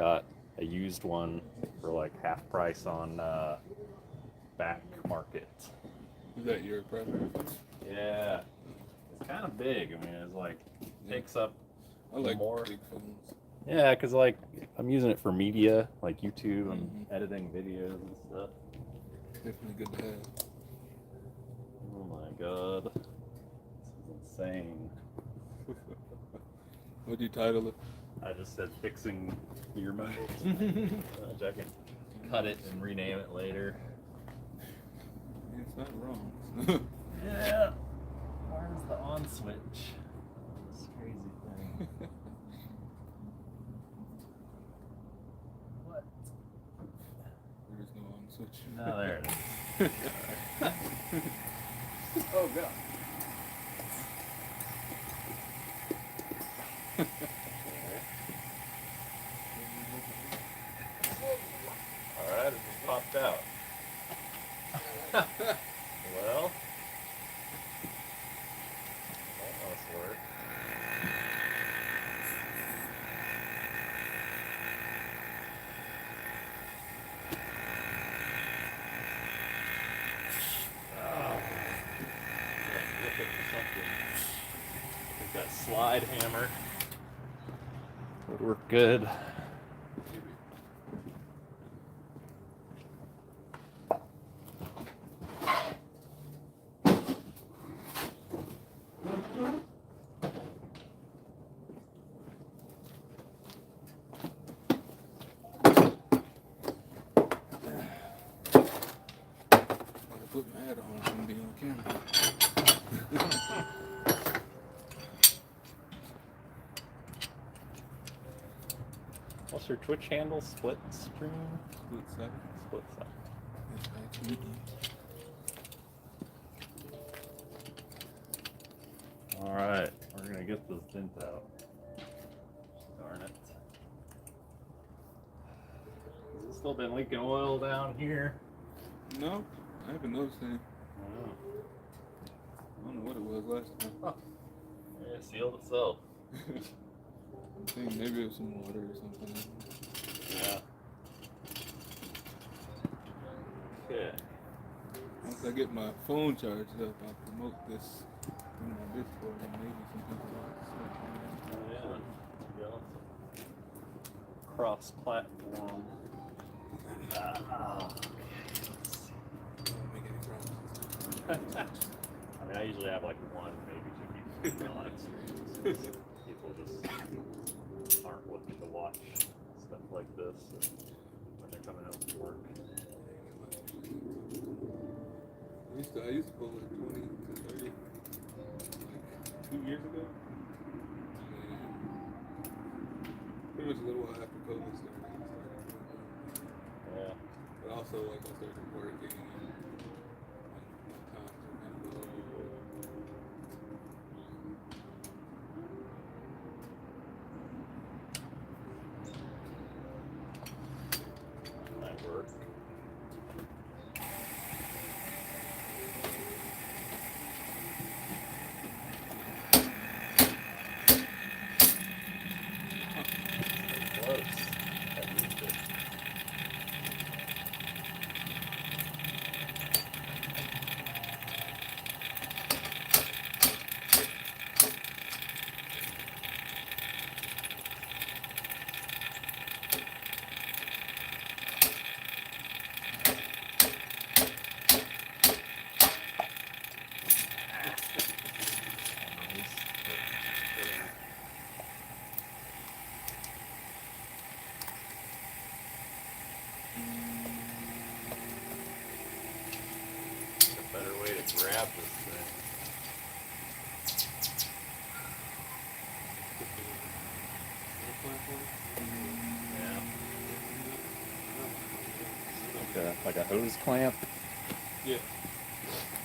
got a used one for like half price on Back Market. Is that your primary phone? Yeah, it's kind of big. I mean, it's like takes up I like more. big phones. Yeah, because like I'm using it for media, like YouTube and editing videos and stuff. Definitely good to have. Oh my god, this is insane. What do you title it? I just said fixing gear mode. I can cut it and rename it later. It's not wrong. Yeah. Where's the on switch? This crazy thing. What? There is no on switch. Oh, there it is. Oh god. Alright, it just popped out. Well, that must work. Looking for something. I think that slide hammer would work good. Put my hat on and be on camera. What's your Twitch handle? Split stream? Split second. Split second. It's actually Alright, we're gonna get this dent out. Darn it. Has it still been leaking oil down here? No, I haven't noticed any. Oh. I don't know what it was last time. Huh. Yeah, it sealed itself. I'm thinking maybe it was some water or something. Yeah. Okay. Once I get my phone charged up, I'll promote this in my Discord and maybe some people will start Oh yeah. Yeah. Cross-platform. make any promises. I mean, I usually have like one, maybe two people on streams. People just aren't looking to watch stuff like this when they're coming home from work. I used to post like 20 to 30 like 2 years ago. Pretty much a little while after COVID started. Yeah. But also like I started working and my times were kind of low. Might work. Close. I used it. A better way to grab this thing. Yeah. Like a hose clamp. Yeah.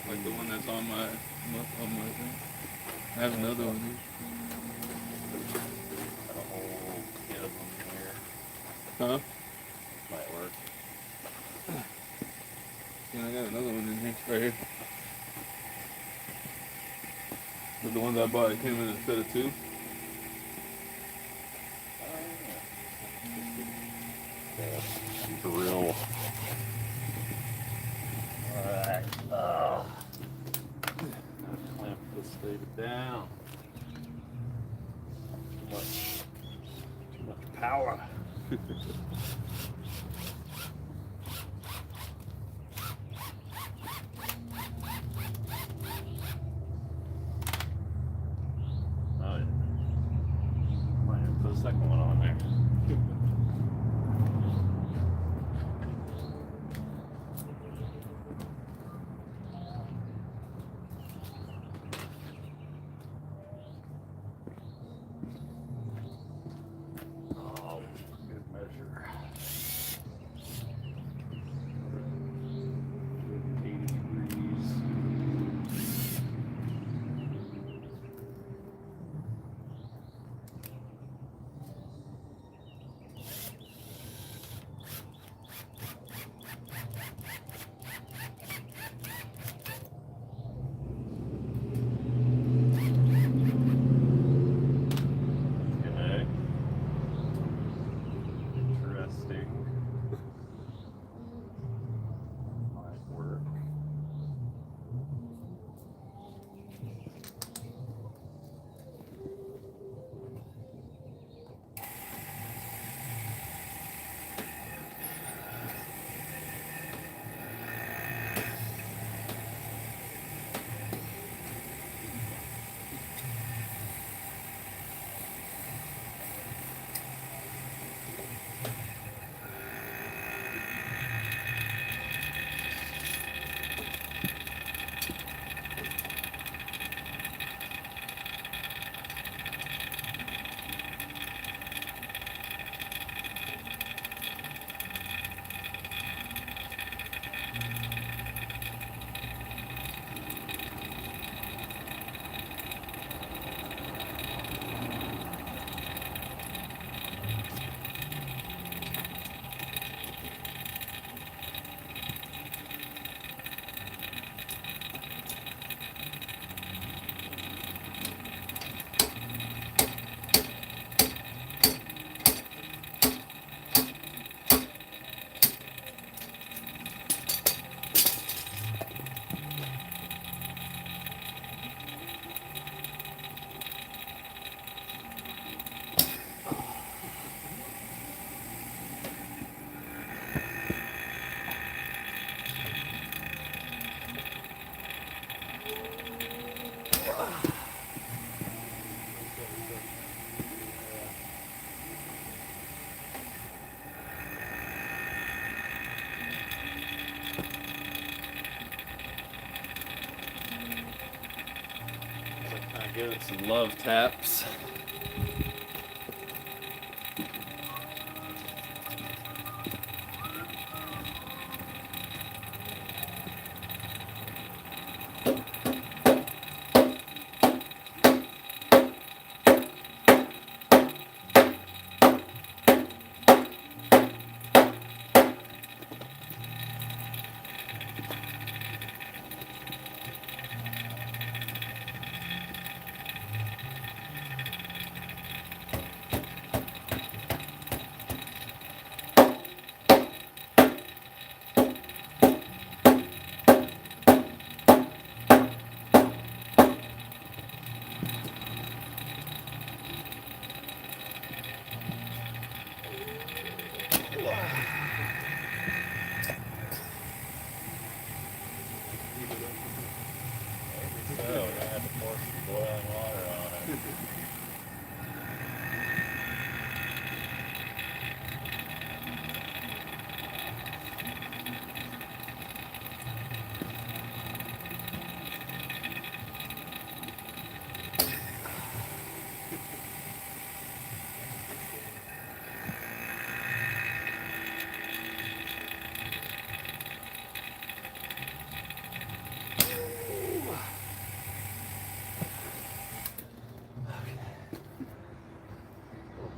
Like the one that's on my thing. I have another one here. Got a whole kit of them here. Huh? Might work. Yeah, I got another one in here, right here. But the ones I bought, it came in a set of two. Drill. Alright. Clamp this baby down. Too much power. Oh, yeah. Might have to put a second one on there. Oh, good measure. 80 degrees. Okay. Interesting. Might work. Give it some love taps. So, we're gonna have to pour some boiling water on it.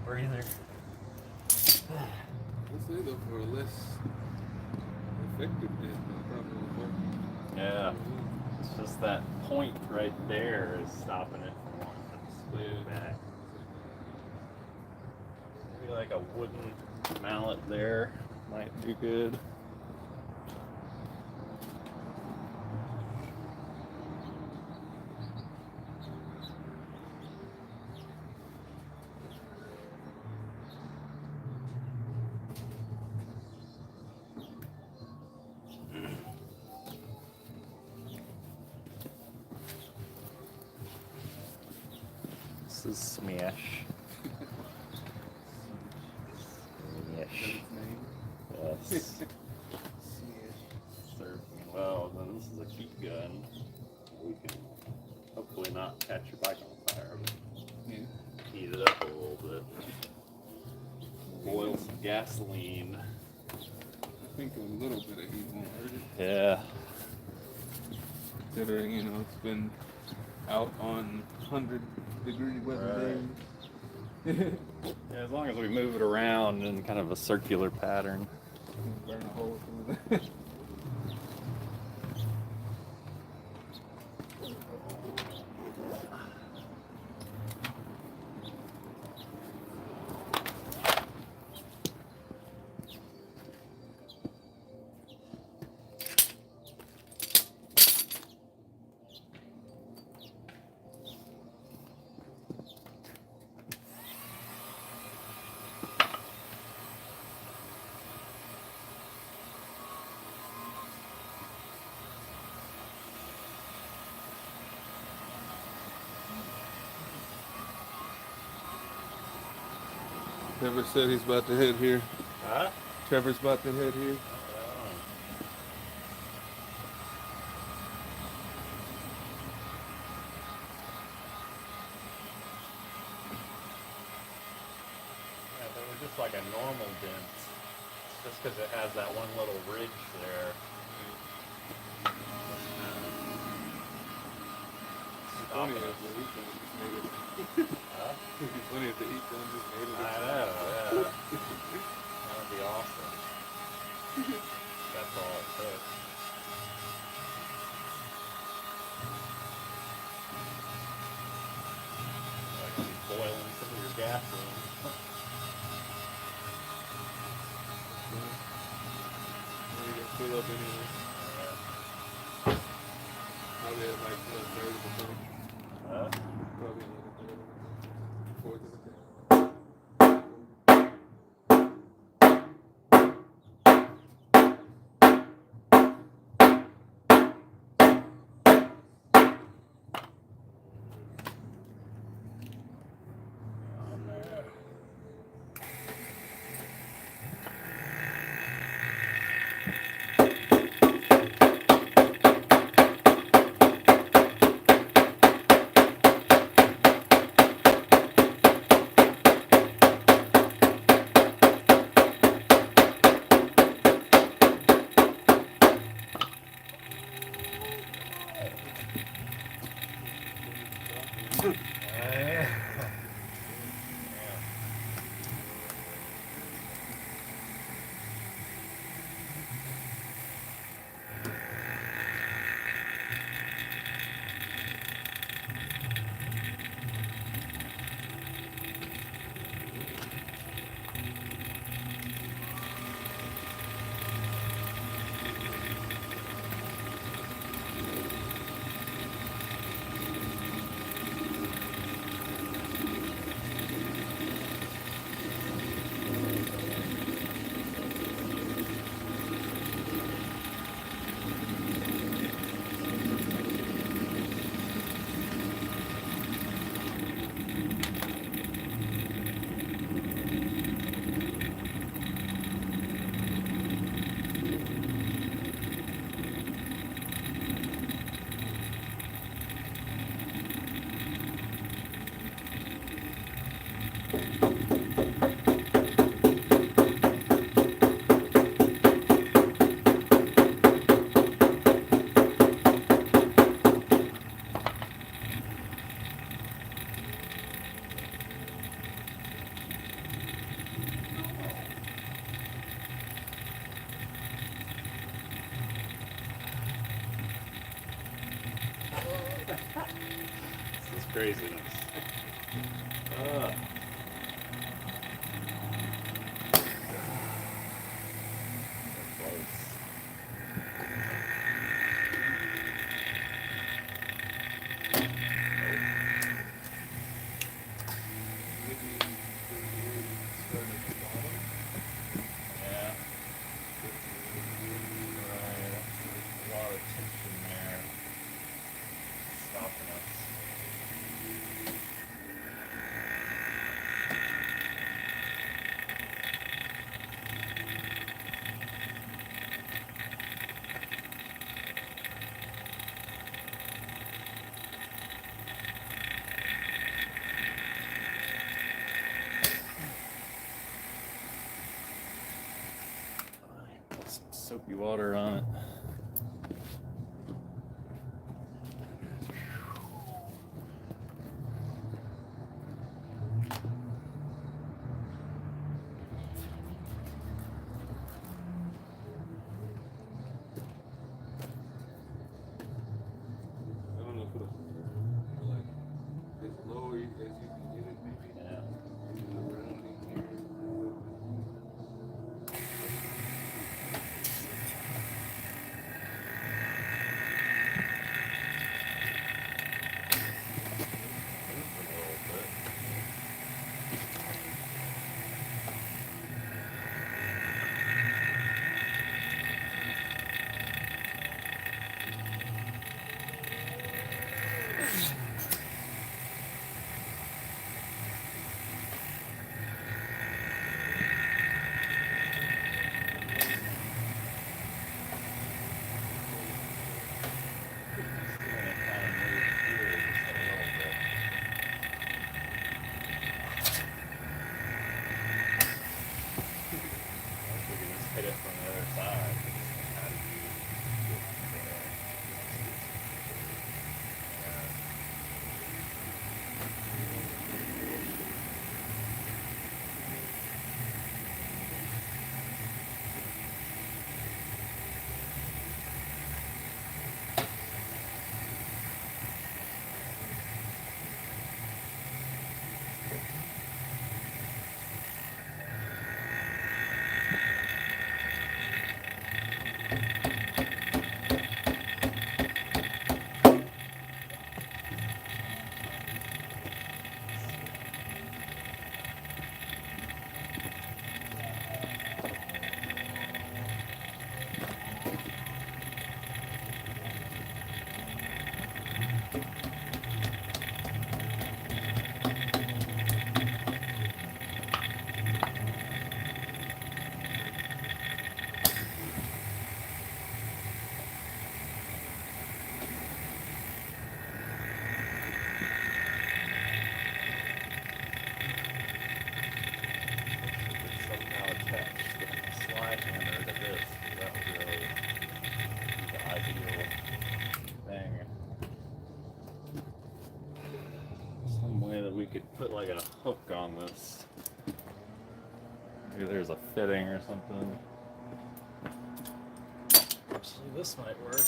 Breather. Let's say though, for a less effective dip, that probably won't work. Yeah. It's just that point right there is stopping it from wanting to split back. Maybe like a wooden mallet there might do good. This is Smash. Smash. Yes. Serving well. Then this is a heat gun. We can hopefully not catch your bike on fire. Yeah. Heat it up a little bit. Boil some gasoline. I think a little bit of heat won't hurt it. Yeah. Considering, it's been out on 100-degree weather days. Yeah, as long as we move it around in kind of a circular pattern. Burn a hole through that. Trevor said he's about to head here. Huh? Trevor's about to head here. Yeah, if it was just like a normal dent, just because it has that one little ridge there. Funny if the heat gun just made it. Huh? It'd be funny if the heat gun just made it. I know, yeah. That would be awesome. That's all it took. Like be boiling some of your gasoline. You can fill up anyway. Probably at like a third of the tank. Probably like a third of the tank. Fourth of the tank. This is craziness. soapy water on it. I don't know if it'll like as low as you can get it, maybe. Yeah. Maybe around in here. Hit it from the other side. How do you get there? Somehow attach the slide hammer to this. That would really be the ideal thing. Some way that we could put like a hook on this. Maybe there's a fitting or something. Actually, this might work.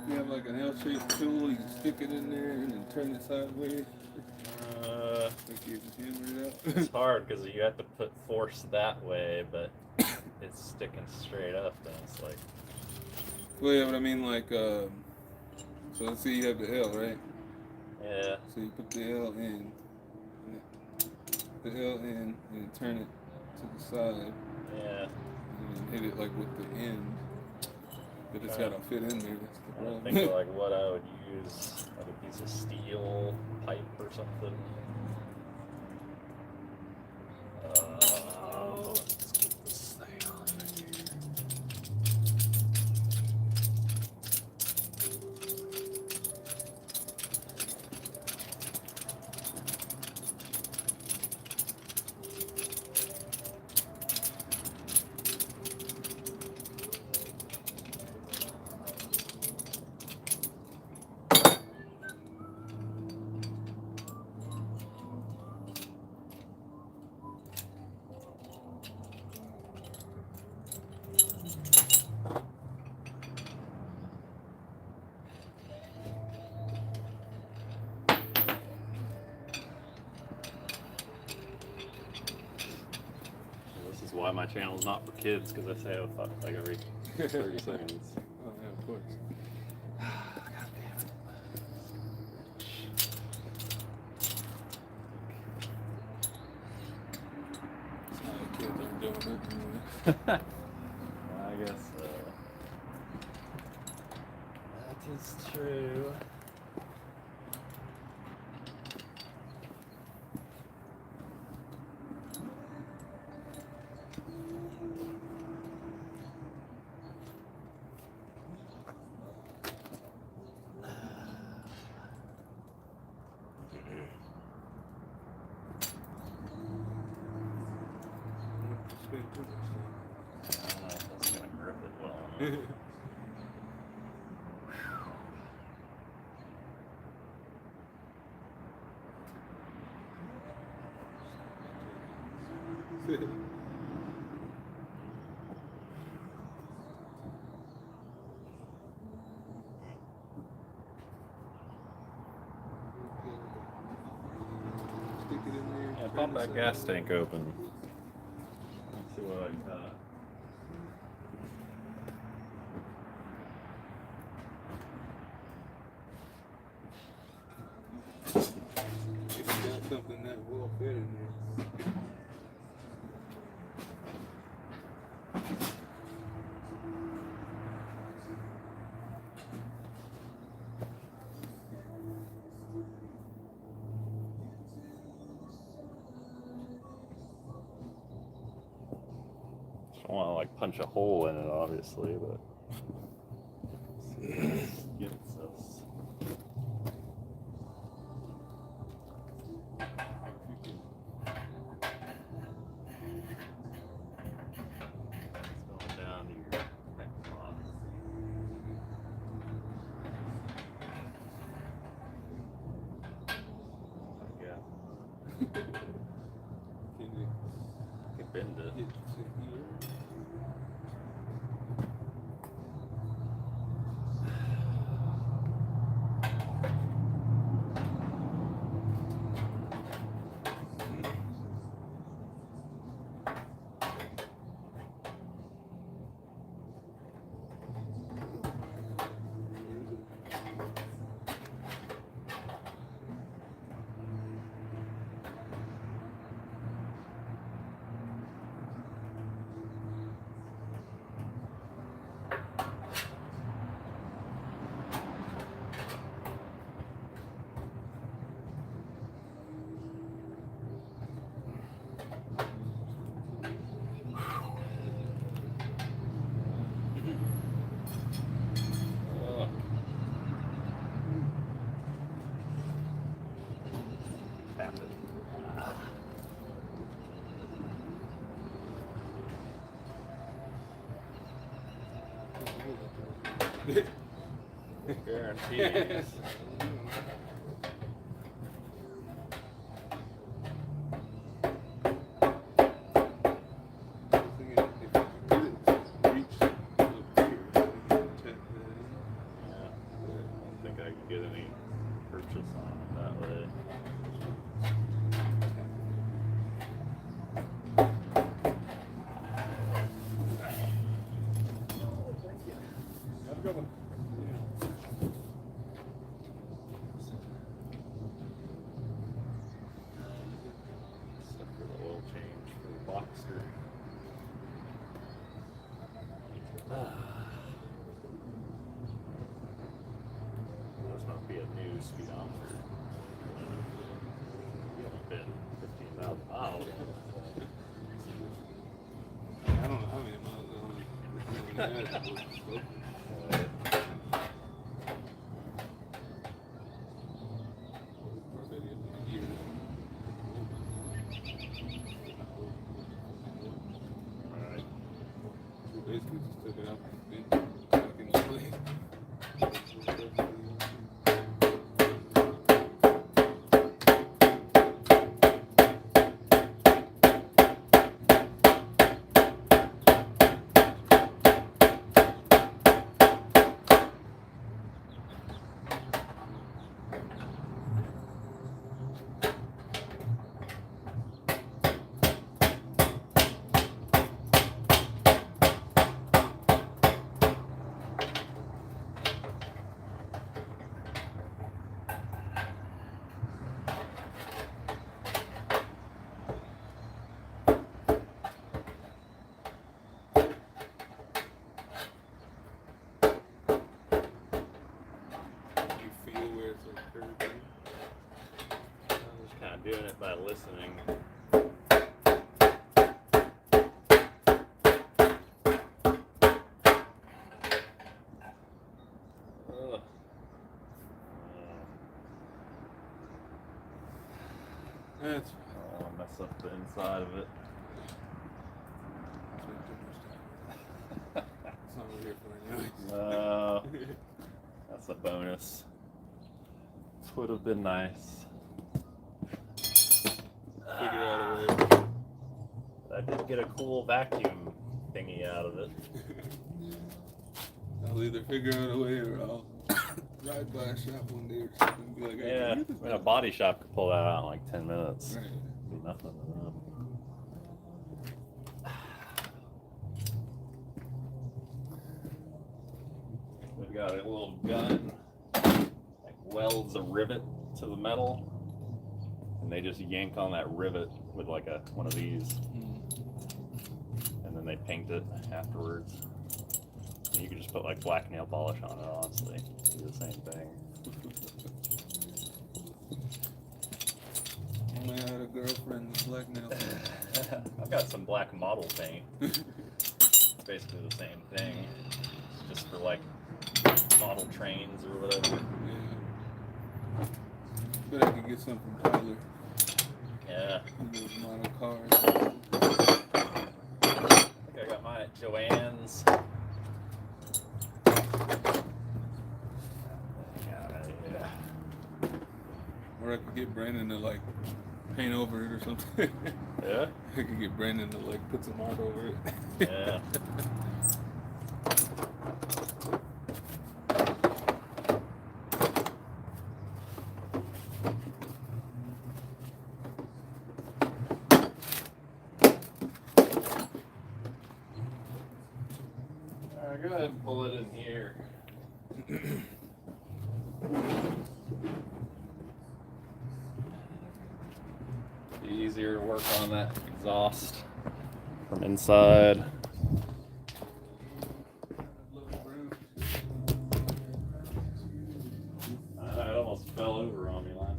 You have like an L-shaped tool, you can stick it in there and then turn it sideways. Like you can hammer it out. It's hard because you have to put force that way, but it's sticking straight up, and it's like, Well, yeah, but I mean like, so let's say you have the L, right? yeah, So you put the L in, and turn it to the side, yeah. and then hit it like with the end. But it's gotta fit in there. That's the I problem. think of like what I would use, like a piece of steel pipe or something. Let's get this thing on here. This is why my channel is not for kids, because I say oh fuck like every 30 seconds. Oh yeah, of course. God damn it. That's how the kids aren't doing it anyway. I guess that is true. That's gonna grip it well enough. Stick it in there. Yeah, pump that gas tank open. Let's see what I got. If you got something that well fit in there. I want to like punch a hole in it, obviously, but gets us. It's going down to your neck box. Yeah, Can you you bend it. get to here? Tap it. Guarantees. Yeah, I don't think I can get any purchase on it that way. Stuff for the oil change for the Boxster. This might be a new speedometer. You haven't been 15,000 miles. I don't know how many miles on it. Alright. Basically just took it out and back in the place. Doing it by listening. Ugh. That's I'll mess up the inside of it. here for anyway. That's a bonus. This would have been nice. Figure out a way. I did get a cool vacuum thingy out of it. I'll either figure out a way or I'll ride by a shop one day or something and be like, hey, Yeah, can you get this a body shop could pull that out in like 10 minutes. Right. Be nothing to them. We've got a little gun that welds a rivet to the metal, and they just yank on that rivet with like one of these, and then they paint it afterwards. And you can just put like black nail polish on it, honestly. Do the same thing. Only I had a girlfriend with black nails. I've got some black model paint. It's basically the same thing. It's just for like model trains or whatever. Yeah. Bet I could get some from Tyler. Yeah. Those model cars. I think I got mine at Joann's. Or I could get Brandon to like paint over it or something. Yeah? I could get Brandon to like put some art over it. Yeah. Alright, go ahead and pull it in here. Be easier to work on that exhaust from inside. It almost fell over on me last time.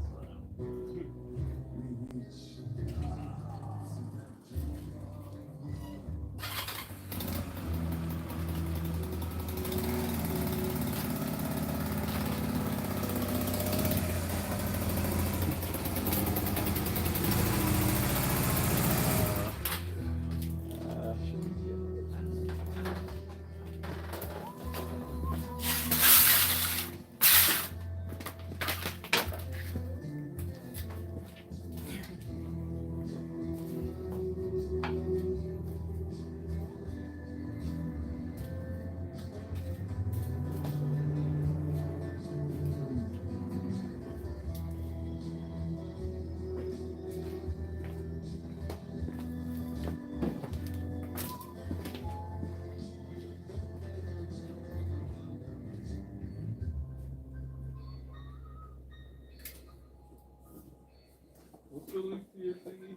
What's the link to your thingy?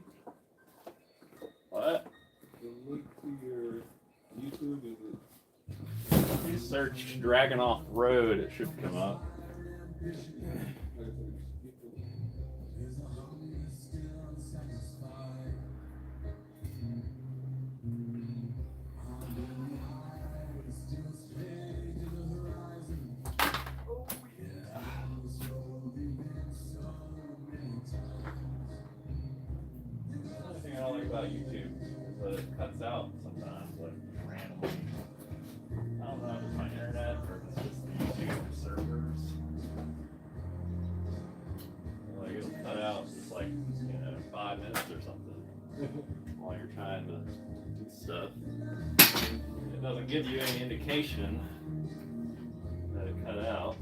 What? The link to your YouTube, is it? If you search Dragon Off Road, it should come up. I don't like about YouTube is that it cuts out sometimes, like randomly. I don't know if it's my internet or if it's just the YouTube servers. Like it'll cut out just like 5 minutes or something while you're trying to do stuff. It doesn't give you any indication that it cut out.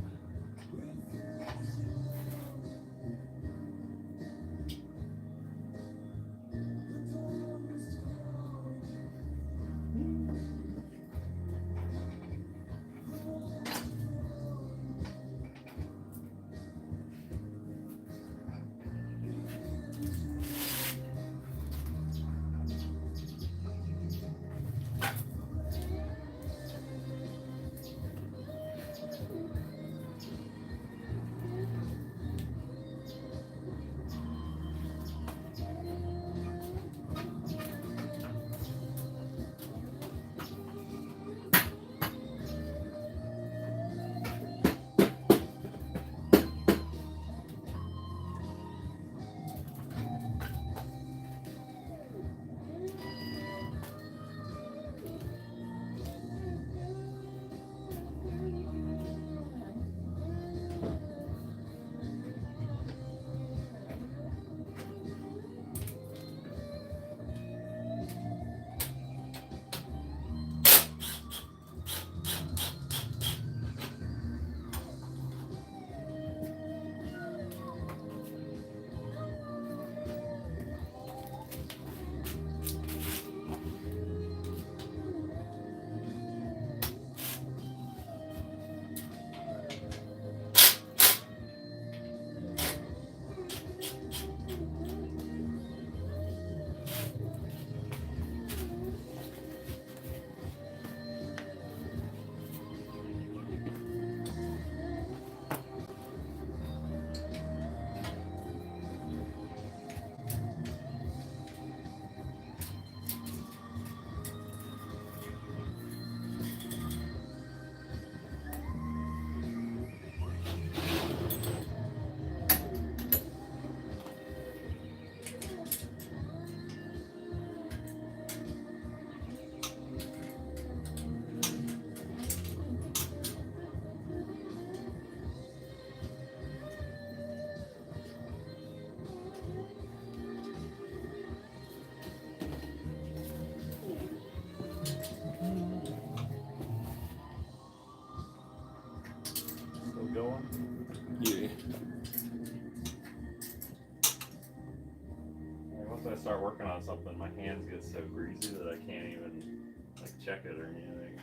once I start working on something, my hands get so greasy that I can't even like check it or anything.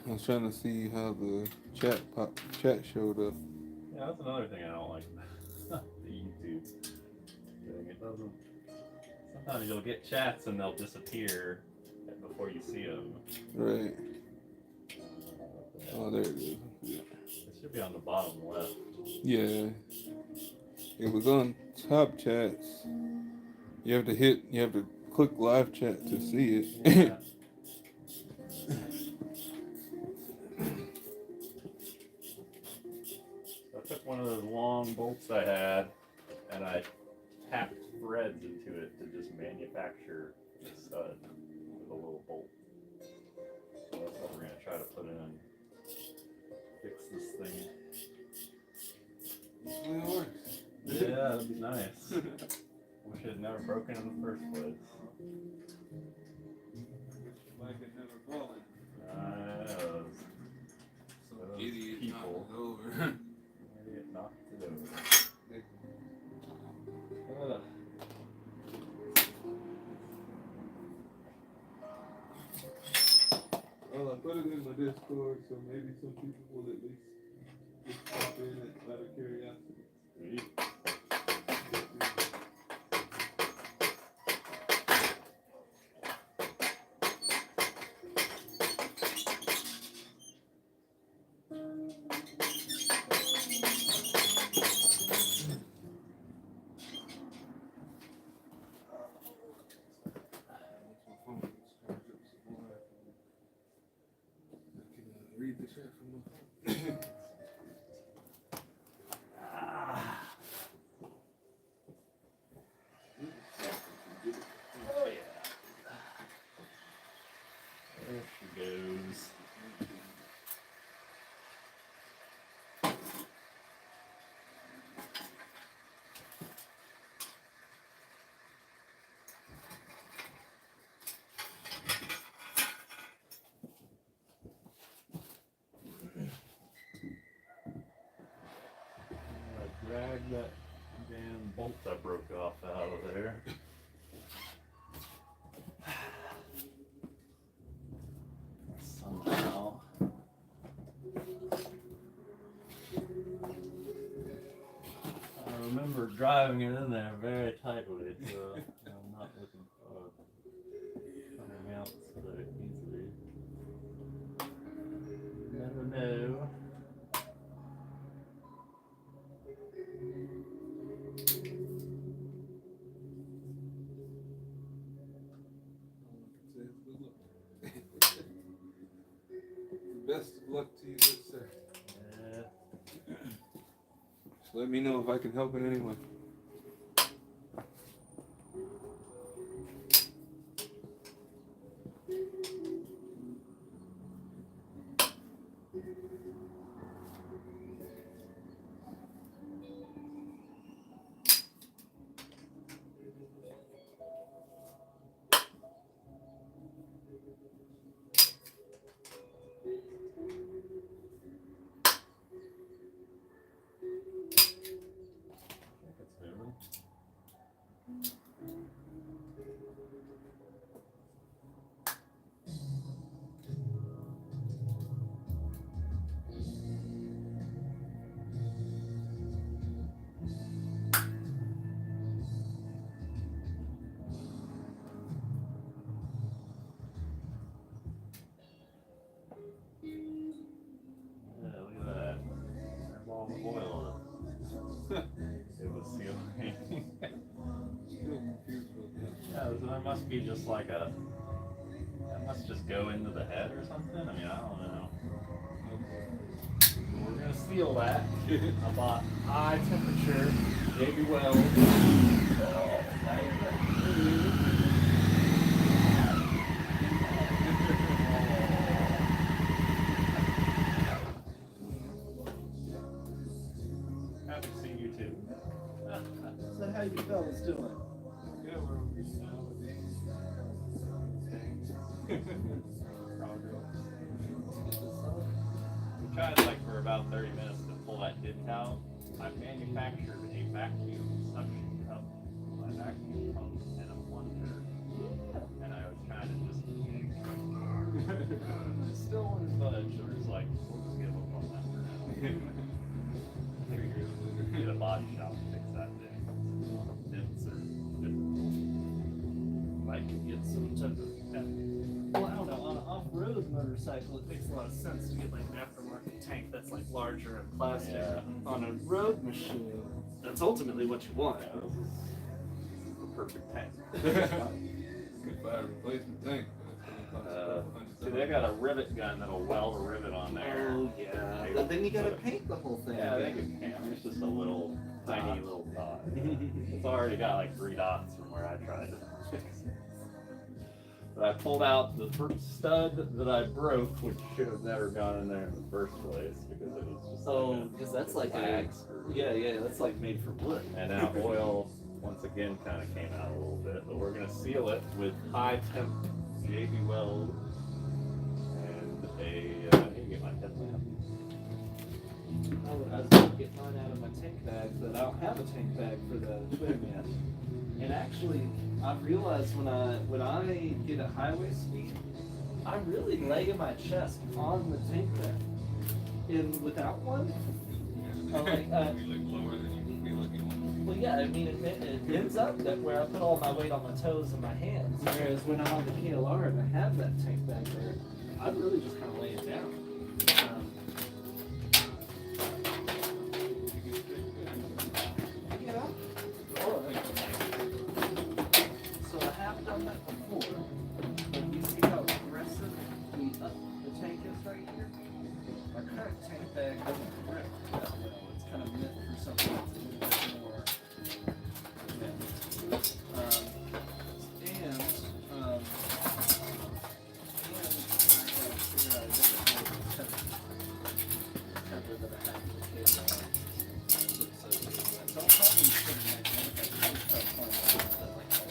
I was trying to see how the chat showed up. Yeah, that's another thing I don't like. The YouTube thing. It doesn't. Sometimes you'll get chats and they'll disappear before you see them. Right. Oh, there it is. Yeah. It should be on the bottom left. Yeah. It was on top chats. You have to click live chat to see it. Yeah. I took one of those long bolts I had and I tapped threads into it to just manufacture the stud with a little bolt. So that's what we're going to try to put in. Fix this thing. It works. Yeah, that'd be nice. Wish it had never broken in the first place. Like it never fallen. Those Idiot people. knocked it over. Idiot knocked it over. Well, I put it in my Discord, so maybe some people will at least just pop in it out of curiosity. Sweet. Read the chat from my phone. Oh yeah. There she goes. Drag that damn bolt I broke off out of there. Somehow. I remember driving it in there very tightly, so I'm not looking for coming out so easily. Never know. Best of luck to you, good sir. Yeah. Just let me know if I can help in any way. There must be just like a. That must just go into the head or something. I mean, I don't know. We're gonna seal that. I bought high temperature baby weld. Happy to see you too. So how you fellas doing? Yeah, we're We tried like for about 30 minutes to pull that disc out. I manufactured a vacuum suction motorcycle, it makes a lot of sense to get like an aftermarket tank that's like larger and plastic. On a road machine, that's ultimately what you want. Yeah, this is the perfect tank. Good buy a replacement tank. See, they got a rivet gun that'll weld a rivet on there. Oh yeah. But then you gotta paint the whole thing. Yeah, they can paint. It's just a little tiny little dot. It's already got like 3 dots from where I tried to fix it. But I pulled out the first stud that I broke, which should have never gone in there in the first place because it was just because that's like flag screw. yeah, that's like made for wood. And now oil once again kind of came out a little bit, but we're gonna seal it with high temp JB weld and a. I need to get my headlamp. I was going to get mine out of my tank bag, but I don't have a tank bag for the twin yet. And actually, I've realized when I get at highway speed, I really lay my chest on the tank bag. And without one, I'm like, You look lower than you would be looking. well, yeah, I mean, it ends up that where I put all my weight on my toes and my hands. Whereas when I'm on the KLR and I have that tank bag there, I really just kind of lay it down. So I have done that before, but you see how aggressive the tank is right here? My current tank bag doesn't grip that well. It's kind of meant for something that's a little bit more advanced. I gotta figure out a different way to temper that I have in the case. So I'll probably put it back in. I probably start playing with that like that.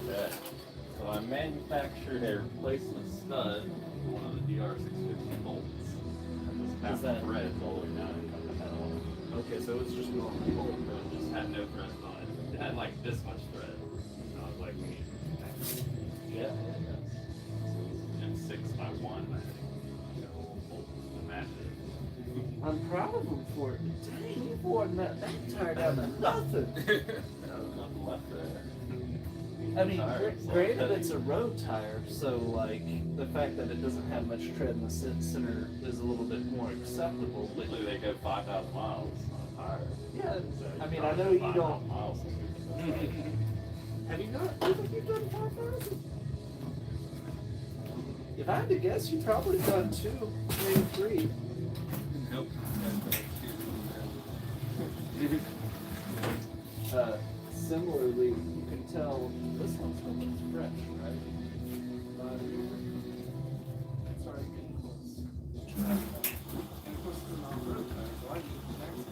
Okay. So I manufactured a replacement stud for one of the DR650 bolts. I just have threads all the way down and cut the head off. Okay, so it's just normal bolt. It just had no threads on it. It had like this much thread. And I was like, we need Yeah. and 6x1, I think. You know, bolt to match it. I'm proud of him for it. Dang, you wore that tire down to nothing. There's nothing left there. I mean, Tire, it's all granted heavy. it's a road tire, so like the fact that it doesn't have much tread in the center is a little bit more acceptable. But Usually they go 5,000 miles on a tire. yeah, So I you mean, I probably know done you 5,000 don't. miles since we've been started. Have you not? I think you've done 5,000. If I had to guess, you've probably done 2, maybe 3. Didn't help. Similarly, you can tell this one's still looks fresh, right? It's already getting close. And of course, it's an off-road tire, so I use the next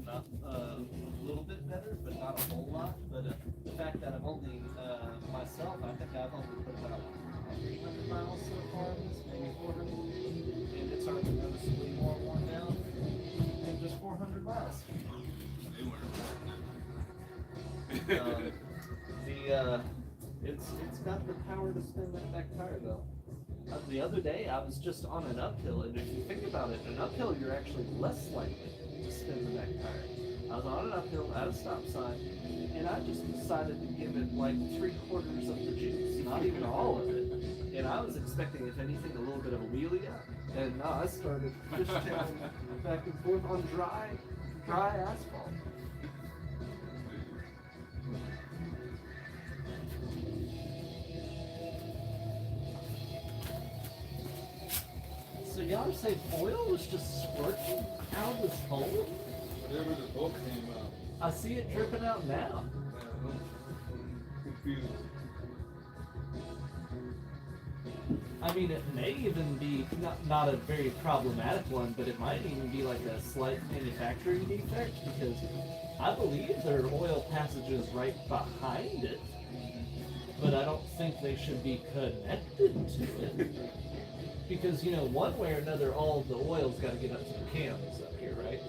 Not a little bit better, but not a whole lot. But the fact that I've only, myself, I think I've only put about 300 miles so far on this, maybe 400. And it's already noticeably more worn down than just 400 miles. It's got the power to spin that back tire though. The other day I was just on an uphill, and if you think about it, an uphill you're actually less likely to spin the back tire. I was on an uphill at a stop sign, and I just decided to give it like 3/4 of the juice, not even all of it. And I was expecting, if anything, a little bit of a wheelie out. And no, I started just back and forth on dry asphalt. So y'all are saying oil was just squirting out of this hole? Whatever the bolt came out. I see it dripping out now. Confused. I mean, it may even be not a very problematic one, but it might even be like a slight manufacturing defect, because I believe there are oil passages right behind it, but I don't think they should be connected to it. Because, you know, one way or another, all of the oil's got to get up to the cams up here, right?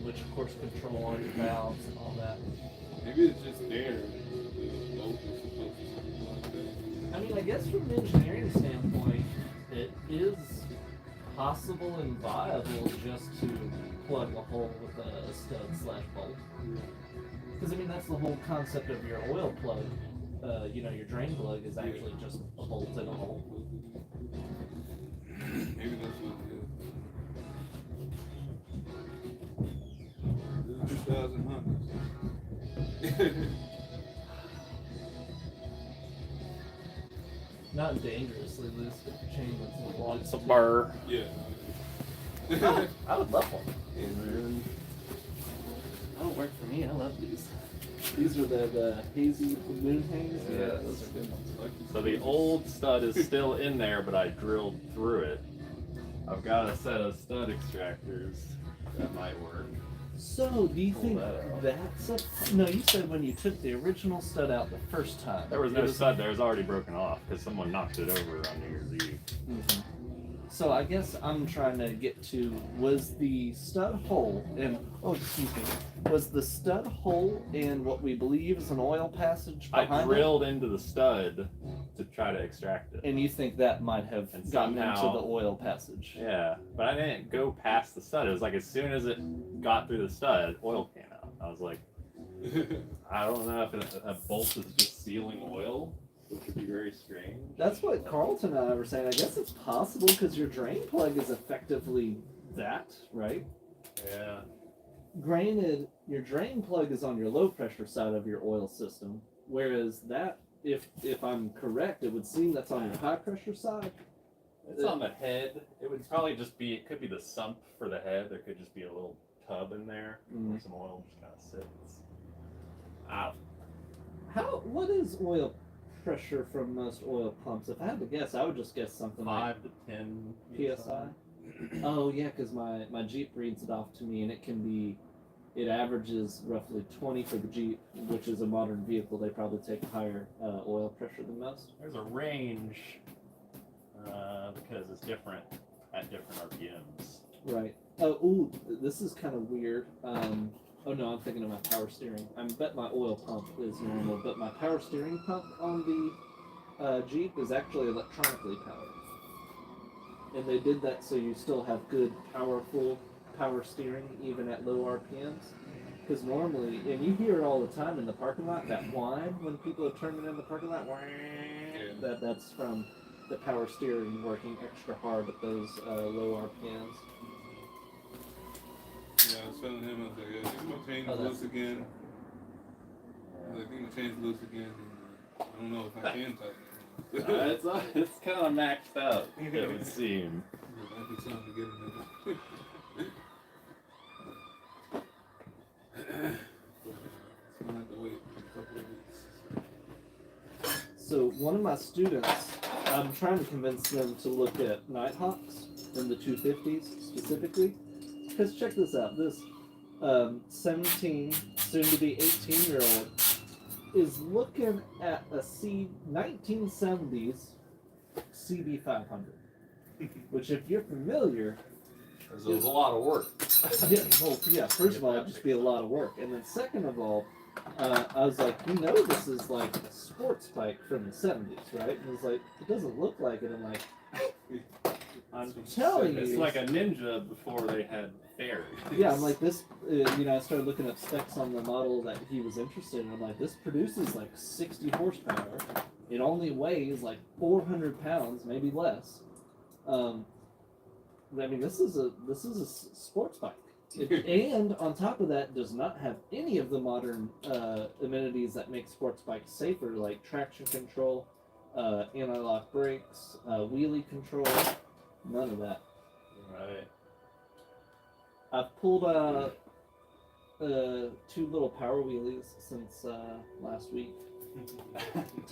Which, of course, control all your valves and all that. Maybe it's just there. The bolt is supposed to something like that. I mean, I guess from an engineering standpoint, it is possible and viable just to plug a hole with a stud/bolt. Because I mean, that's the whole concept of your oil plug. Your drain plug is actually just a bolt in a hole. Maybe that's what it is. 2000 Hondas. Not dangerously loose, but chain with some It's a burr. Yeah. I would love one. That don't work for me. I love these. These are the hazy moon hangs. Yeah. Those are good ones. So the old stud is still in there, but I drilled through it. I've got a set of stud extractors that might work. So, do you Pull think that out. that's a... No, you said when you took the original stud out the first time. There was no stud there, it was already broken off because someone knocked it over on New Year's Eve. Mhm. So I guess I'm trying to get to, was the stud hole was the stud hole in what we believe is an oil passage I behind drilled into the stud to try to extract it. And you think that might have And gotten somehow- into the oil passage? Yeah, but I didn't go past the stud. It was like as soon as it got through the stud, oil came out. I was like, I don't know if a bolt is just sealing oil, which would be very strange. That's what Carlton and I were saying. I guess it's possible because your drain plug is effectively that, right? Yeah. Granted, your drain plug is on your low pressure side of your oil system, whereas that, if I'm correct, it would seem that's on your high pressure side. It's on the head. It would probably just be, it could be the sump for the head. There could just be a little tub in there where some oil just kind of sits. What is oil pressure from most oil pumps? If I had to guess, I would just guess something 5 to 10 like PSI. Oh yeah, because my Jeep reads it off to me, and it averages roughly 20 for the Jeep, which is a modern vehicle. They probably take a higher oil pressure than most. There's a range because it's different at different RPMs. Right. Oh, this is kind of weird. Oh no, I'm thinking of my power steering. I bet my oil pump is normal, but my power steering pump on the Jeep is actually electronically powered. And they did that so you still have good, powerful power steering even at low RPMs. Because normally, and you hear it all the time in the parking lot, that whine when people are turning in the parking lot, that's from the power steering working extra hard at those low RPMs. Yeah, I was telling him, I was like, yeah, I think my chain is loose again. I was like, I think my chain's loose again. And, I don't know if I can tighten it. It's kind of maxed out, it would seem. Yeah, might be something to get in there. It's gonna have to wait a couple of weeks. So one of my students, I'm trying to convince them to look at Nighthawks in the 250s specifically. Because check this out, this 17, soon to be 18-year-old is looking at a 1970s CB500, which if you're familiar, There's a lot of work. first of all, it'd just be a lot of work. And then second of all, I was like, this is like a sports bike from the 70s, right? And it's like, it doesn't look like it. I'm like, I'm telling you. It's like a Ninja before they had fairies. Yeah, I'm like, this, I started looking up specs on the model that he was interested in. I'm like, this produces like 60 horsepower. It only weighs like 400 pounds, maybe less. I mean, this is a sports bike. And on top of that, does not have any of the modern amenities that make sports bikes safer, like traction control, anti-lock brakes, wheelie control. None of that. Right. I've pulled 2 little power wheelies since last week.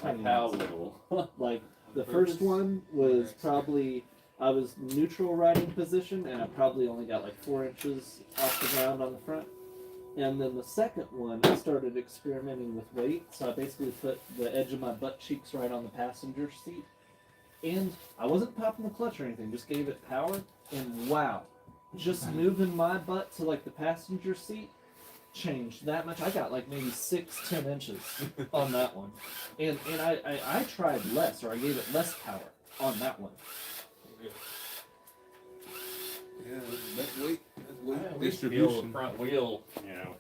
Tiny How ones. little? Like the first one was probably, I was neutral riding position, and I probably only got like 4 inches off the ground on the front. And then the second one, I started experimenting with weight. So I basically put the edge of my butt cheeks right on the passenger seat. And I wasn't popping the clutch or anything, just gave it power. And wow, just moving my butt to like the passenger seat change that much. I got like maybe 6-10 inches on that one, and I tried less, or I gave it less power on that one. Yeah, that's weight. That's weight I at least feel the distribution. front wheel, you know.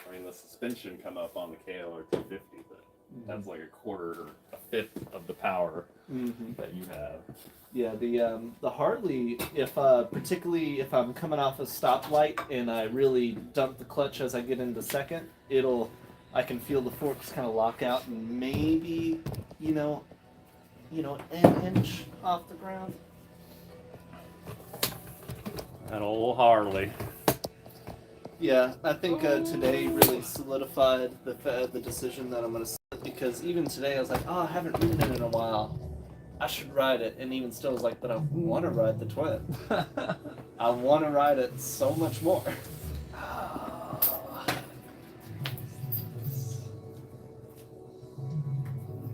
I mean, the suspension come up on the KO or 250, but that's like a quarter or a fifth of the power that you have. Yeah, the Harley, if particularly if I'm coming off a stoplight and I really dump the clutch as I get into second, I can feel the forks kind of lock out and maybe, an inch off the ground. That old Harley. Yeah, I think today really solidified the decision that I'm going to sit, because even today I was like, oh, I haven't ridden it in a while. I should ride it, and even still I was like, but I want to ride the twin. I want to ride it so much more.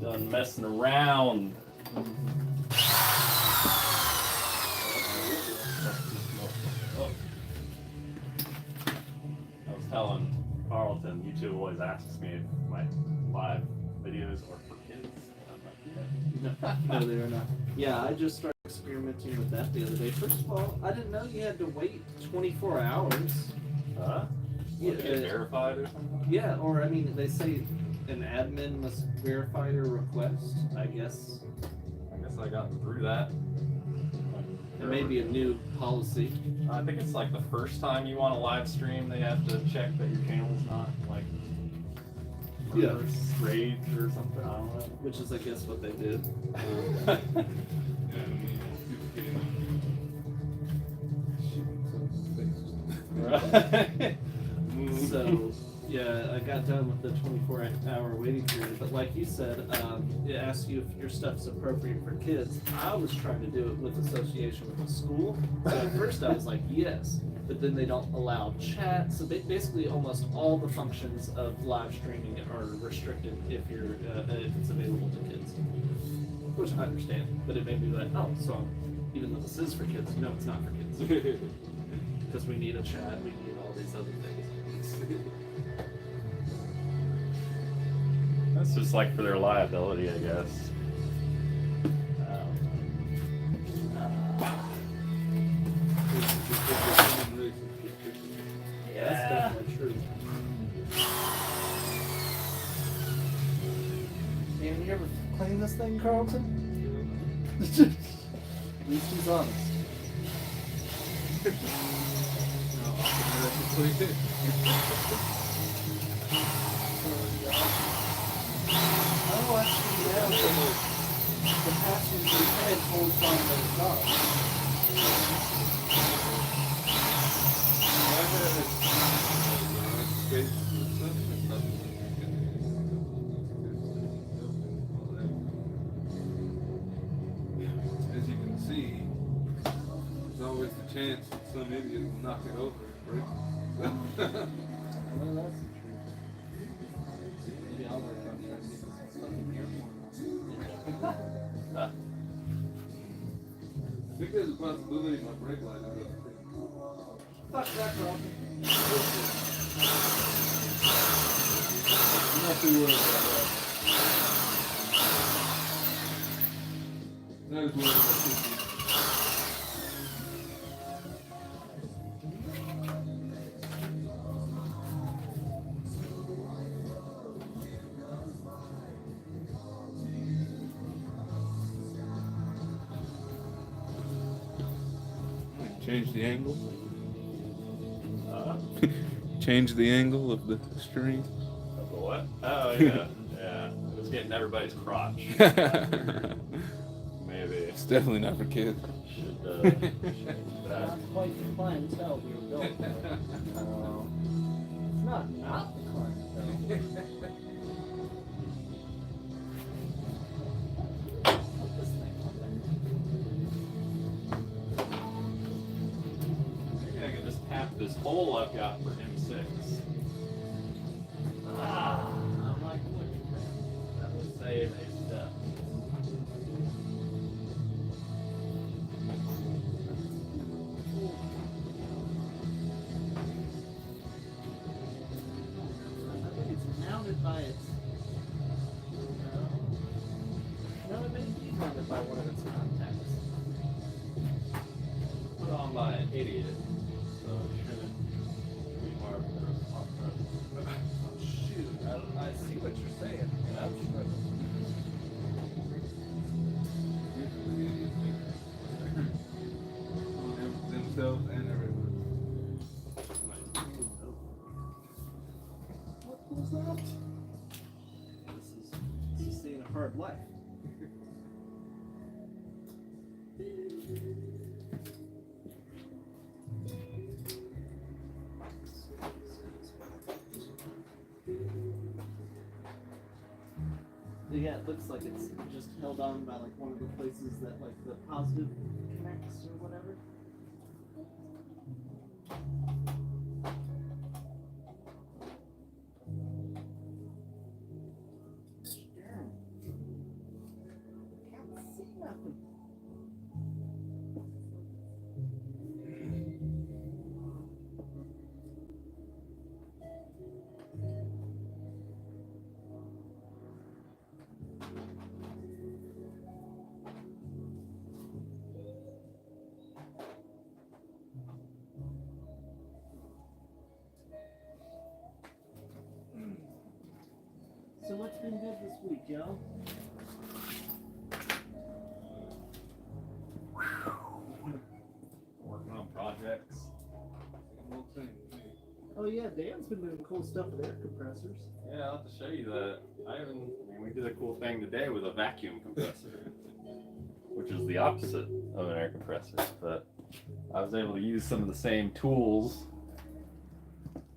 Done messing around. I was telling Carlton, YouTube always asks me if my live videos are for kids. I'm like, No, they are not. Yeah, I just started experimenting with that the other day. First of all, I didn't know you had to wait 24 hours. huh? Yeah, Get verified or something? Yeah, or I mean, they say an admin must verify your request, I guess. I guess I got through that. It may be a new policy. I think it's like the first time you want to live stream, they have to check that your channel's not like rage or something. I don't know. Which is, I guess, what they did. Yeah, I mean, Right. So, yeah, I got done with the 24-hour waiting period. But like you said, it asks you if your stuff's appropriate for kids. I was trying to do it with association with the school. So at first I was like, yes. But then they don't allow chat. So basically almost all the functions of live streaming are restricted if it's available to kids. Which I understand. But it made me like, oh, so even though this is for kids, no, it's not for kids. Because we need a chat, we need all these other things. That's just like for their liability, I guess. That's definitely true. Man, you ever clean this thing, Carlton? At least he's honest. Oh, actually, yeah, the passenger's head holds on to the car. As you can see, there's always the chance that some idiot will knock it over and break it. Well, that's the truth. Maybe I'll work on trying to get this fucking airport. I think there's a possibility my brake line is up. Fuck that, Carlton. I'm not too worried about that. Not as worried about this. Change the angle. Change the angle of the stream. Of the what? Oh yeah, yeah. It was getting everybody's crotch. Maybe It's definitely not for kids. should Not quite the clientele we were built for. It's not the clientele. Put this thing on Maybe I could just tap this hole I've got for M6. I'm like, look, that would save a step. hard life. Yeah, it looks like it's just held on by like one of the places that like the positive connects or whatever. Darn. Can't see nothing. So what's been good this week, y'all? Working on projects. Same old thing. Oh yeah, Dan's been doing cool stuff with air compressors. Yeah, I'll have to show you that. I mean, we did a cool thing today with a vacuum compressor, which is the opposite of an air compressor. But I was able to use some of the same tools.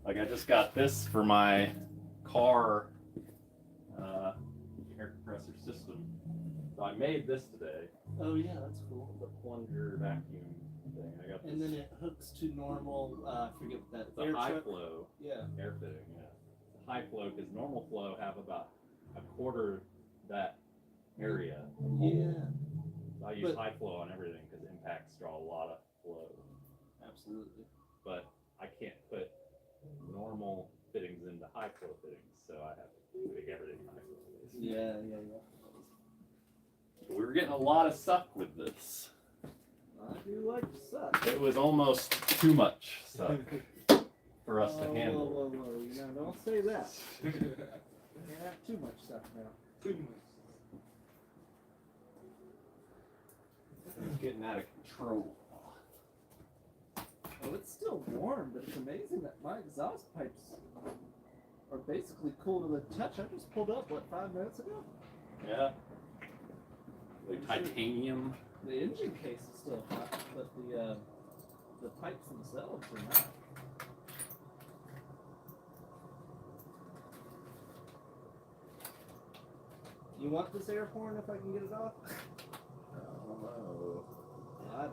Like I just got this for my car air compressor system. So I made this today. Oh yeah, that's cool. The plunger vacuum thing. I got this. And then it hooks to normal. I forget what that. It's a high truck. flow Yeah. air fitting. Yeah, it's a high flow because normal flow have about a quarter that area. Yeah. So I use But- high flow on everything because impacts draw a lot of flow. Absolutely. But I can't put normal fittings into high flow fittings, so I have to make everything high flow. Basically. Yeah. But we were getting a lot of suck with this. I do like to suck. It was almost too much suck for us to handle. Whoa. You know, don't say that. You can't have too much stuff now. Too much. It's getting out of control. Oh, it's still warm, but it's amazing that my exhaust pipes are basically cool to the touch. I just pulled up, 5 minutes ago? Yeah. Like titanium. The engine case is still hot, but the pipes themselves are not. You want this air horn if I can get it off? Oh. I don't.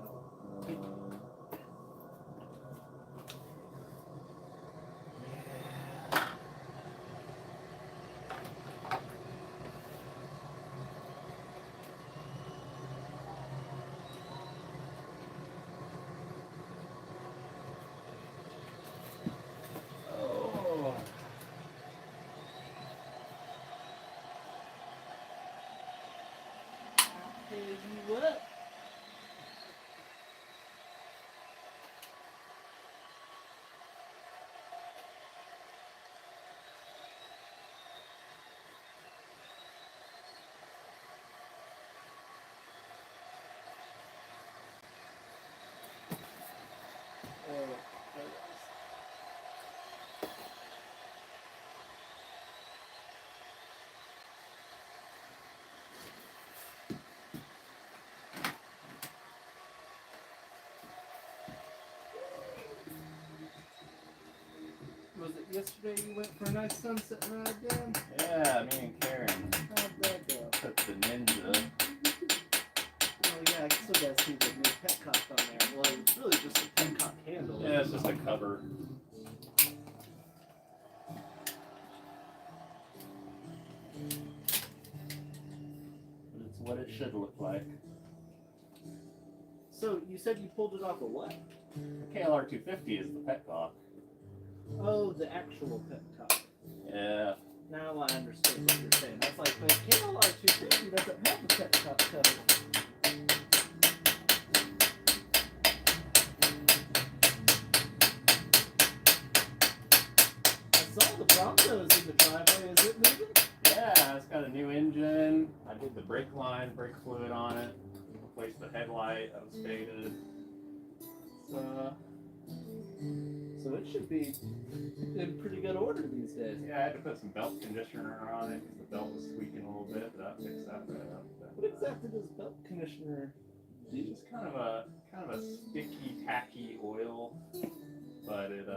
Oh. Hey, you what? Was it yesterday you went for a nice sunset ride, Dan? Yeah, me and Karen How'd that go? took the Ninja. Oh yeah, I still gotta see the new petcock on there. Well, it's really just a petcock handle. Yeah, it's just a cover. But it's what it should look like. So you said you pulled it off of what? The KLR 250 is the petcock. Oh, the actual petcock. Yeah. Now I understand what you're saying. I was like, but KLR 250 doesn't have the petcock cover. I saw the Broncos in the driveway. Is it moving? Yeah, it's got a new engine. I did the brake line, brake fluid on it. Replaced the headlight that was faded. So it should be in pretty good order these days. Yeah, I had to put some belt conditioner on it because the belt was squeaking a little bit. But that fixed that right up. What exactly does belt conditioner do? It's kind of a sticky, tacky oil, but it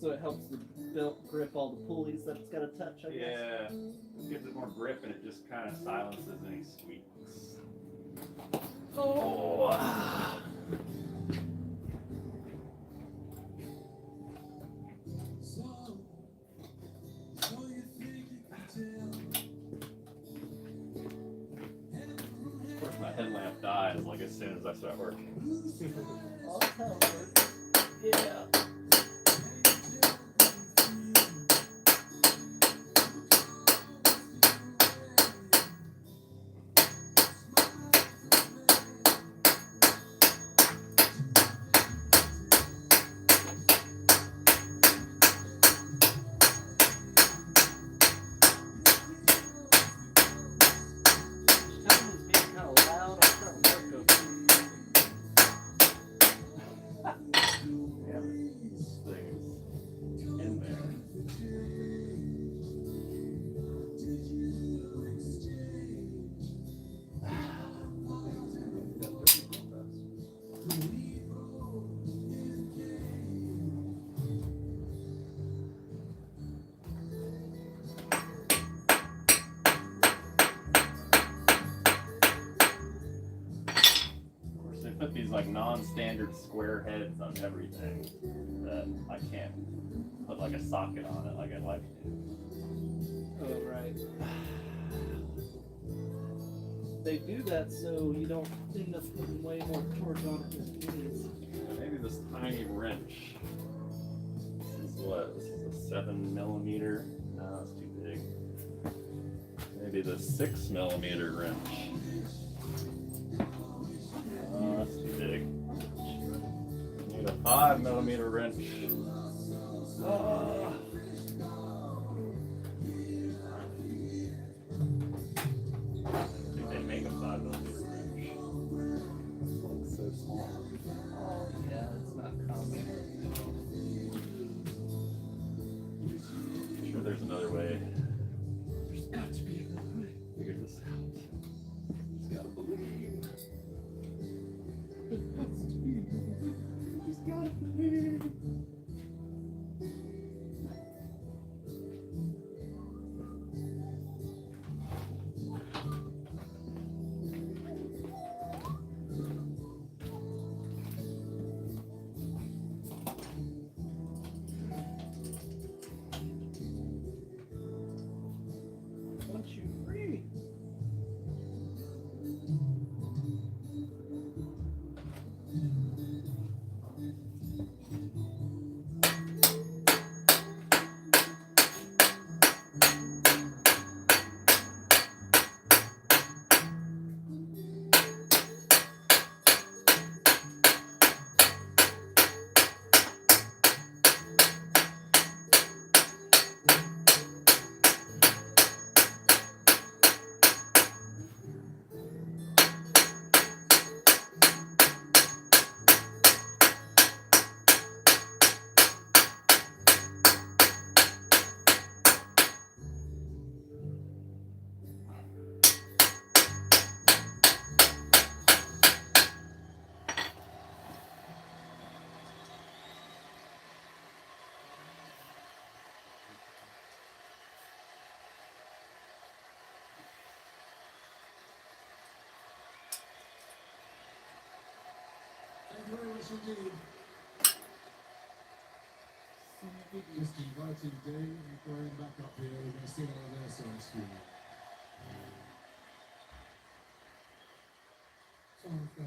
So it helps the belt grip all the pulleys that it's got to touch, I guess? yeah, it gives it more grip and it just kind of silences any squeaks. Oh! Of course, my headlamp dies like as soon as I start working. I'll tell her. Yeah. Put these like non-standard square heads on everything that I can't put like a socket on it like I'd like to. Oh, right. They do that so you don't end up putting way more torque on it than it needs. Maybe this tiny wrench. This is what? This is a 7mm. No, it's too big. Maybe the 6mm wrench. Oh, that's too big. Need a 5mm wrench. Oh. I think they make a 5mm wrench. This looks so small. Oh, yeah, it's not common. I'm sure there's another way. There's got to be another way. Figure this out. Just gotta believe. Just gotta believe. Don't you agree? Thank you very much indeed. Just inviting Dave and Graham back up here. We're going to sing on their side for you. Song for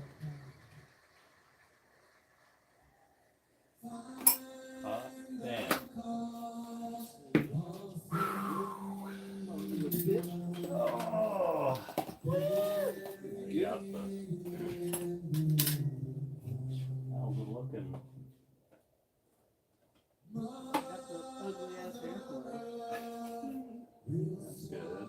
Man. Oh. Yeah. How's it looking? Got the ugly ass hair for it. That's good.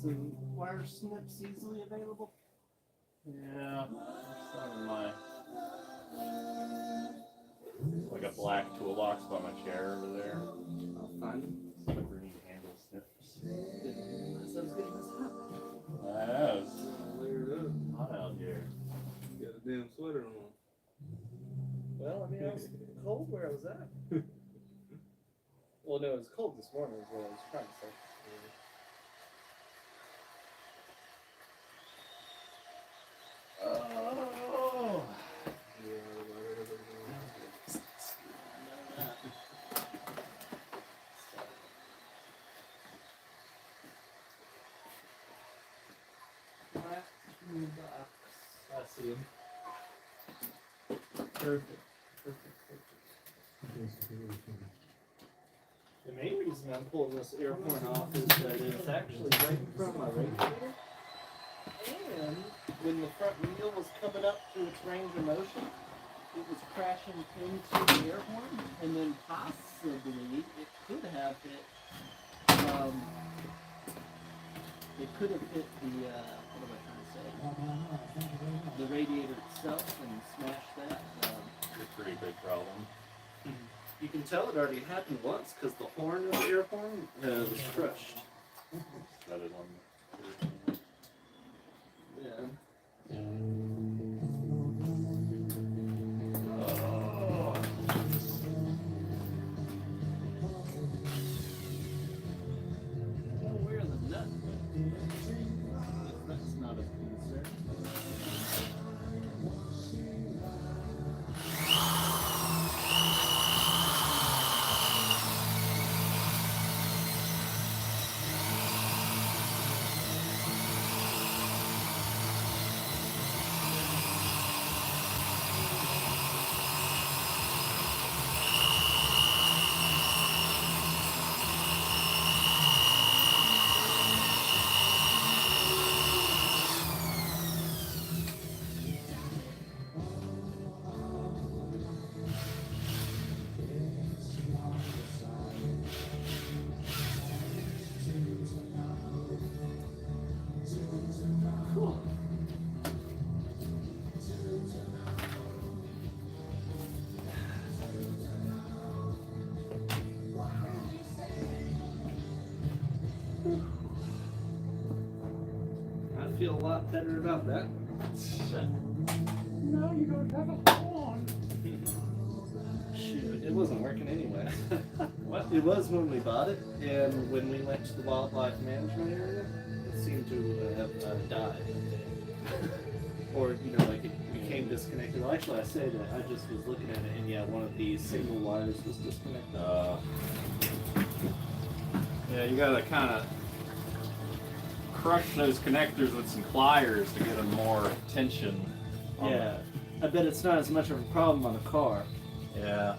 and wire snips easily available? Yeah, some of my like a black toolbox by my chair over there. I'll find them. Some green handle snips. Didn't realize I was getting this hot. That was Layered up. hot out here. Got a damn sweater on. Well, I mean, I was cold where I was at. Well, no, it was cold this morning, is what I was trying to say. Oh. I see him. Perfect. The main reason I'm pulling this air horn off is that it's actually right in front of my radiator. And when the front wheel was coming up to its range of motion, it was crashing into the air horn, and then possibly it could have hit. It could have hit the what am I trying to say? The radiator itself and smashed that. It's a pretty big problem. You can tell it already happened once because the horn of the air horn was crushed. That is on. Yeah. Oh. Well, where the nut? If that's not a concern. Cool. I feel a lot better about that. Now you don't have a horn. Shoot, it wasn't working anyway. What? It was when we bought it, and when we went to the wildlife management area, it seemed to have died. Or, you know, like it became disconnected. Well, actually, I say that I just was looking at it, and yeah, one of the signal wires was disconnected. Yeah, you gotta kind of crush those connectors with some pliers to get them more tension. on Yeah, I bet it's not as much of a problem on a car. the- Yeah.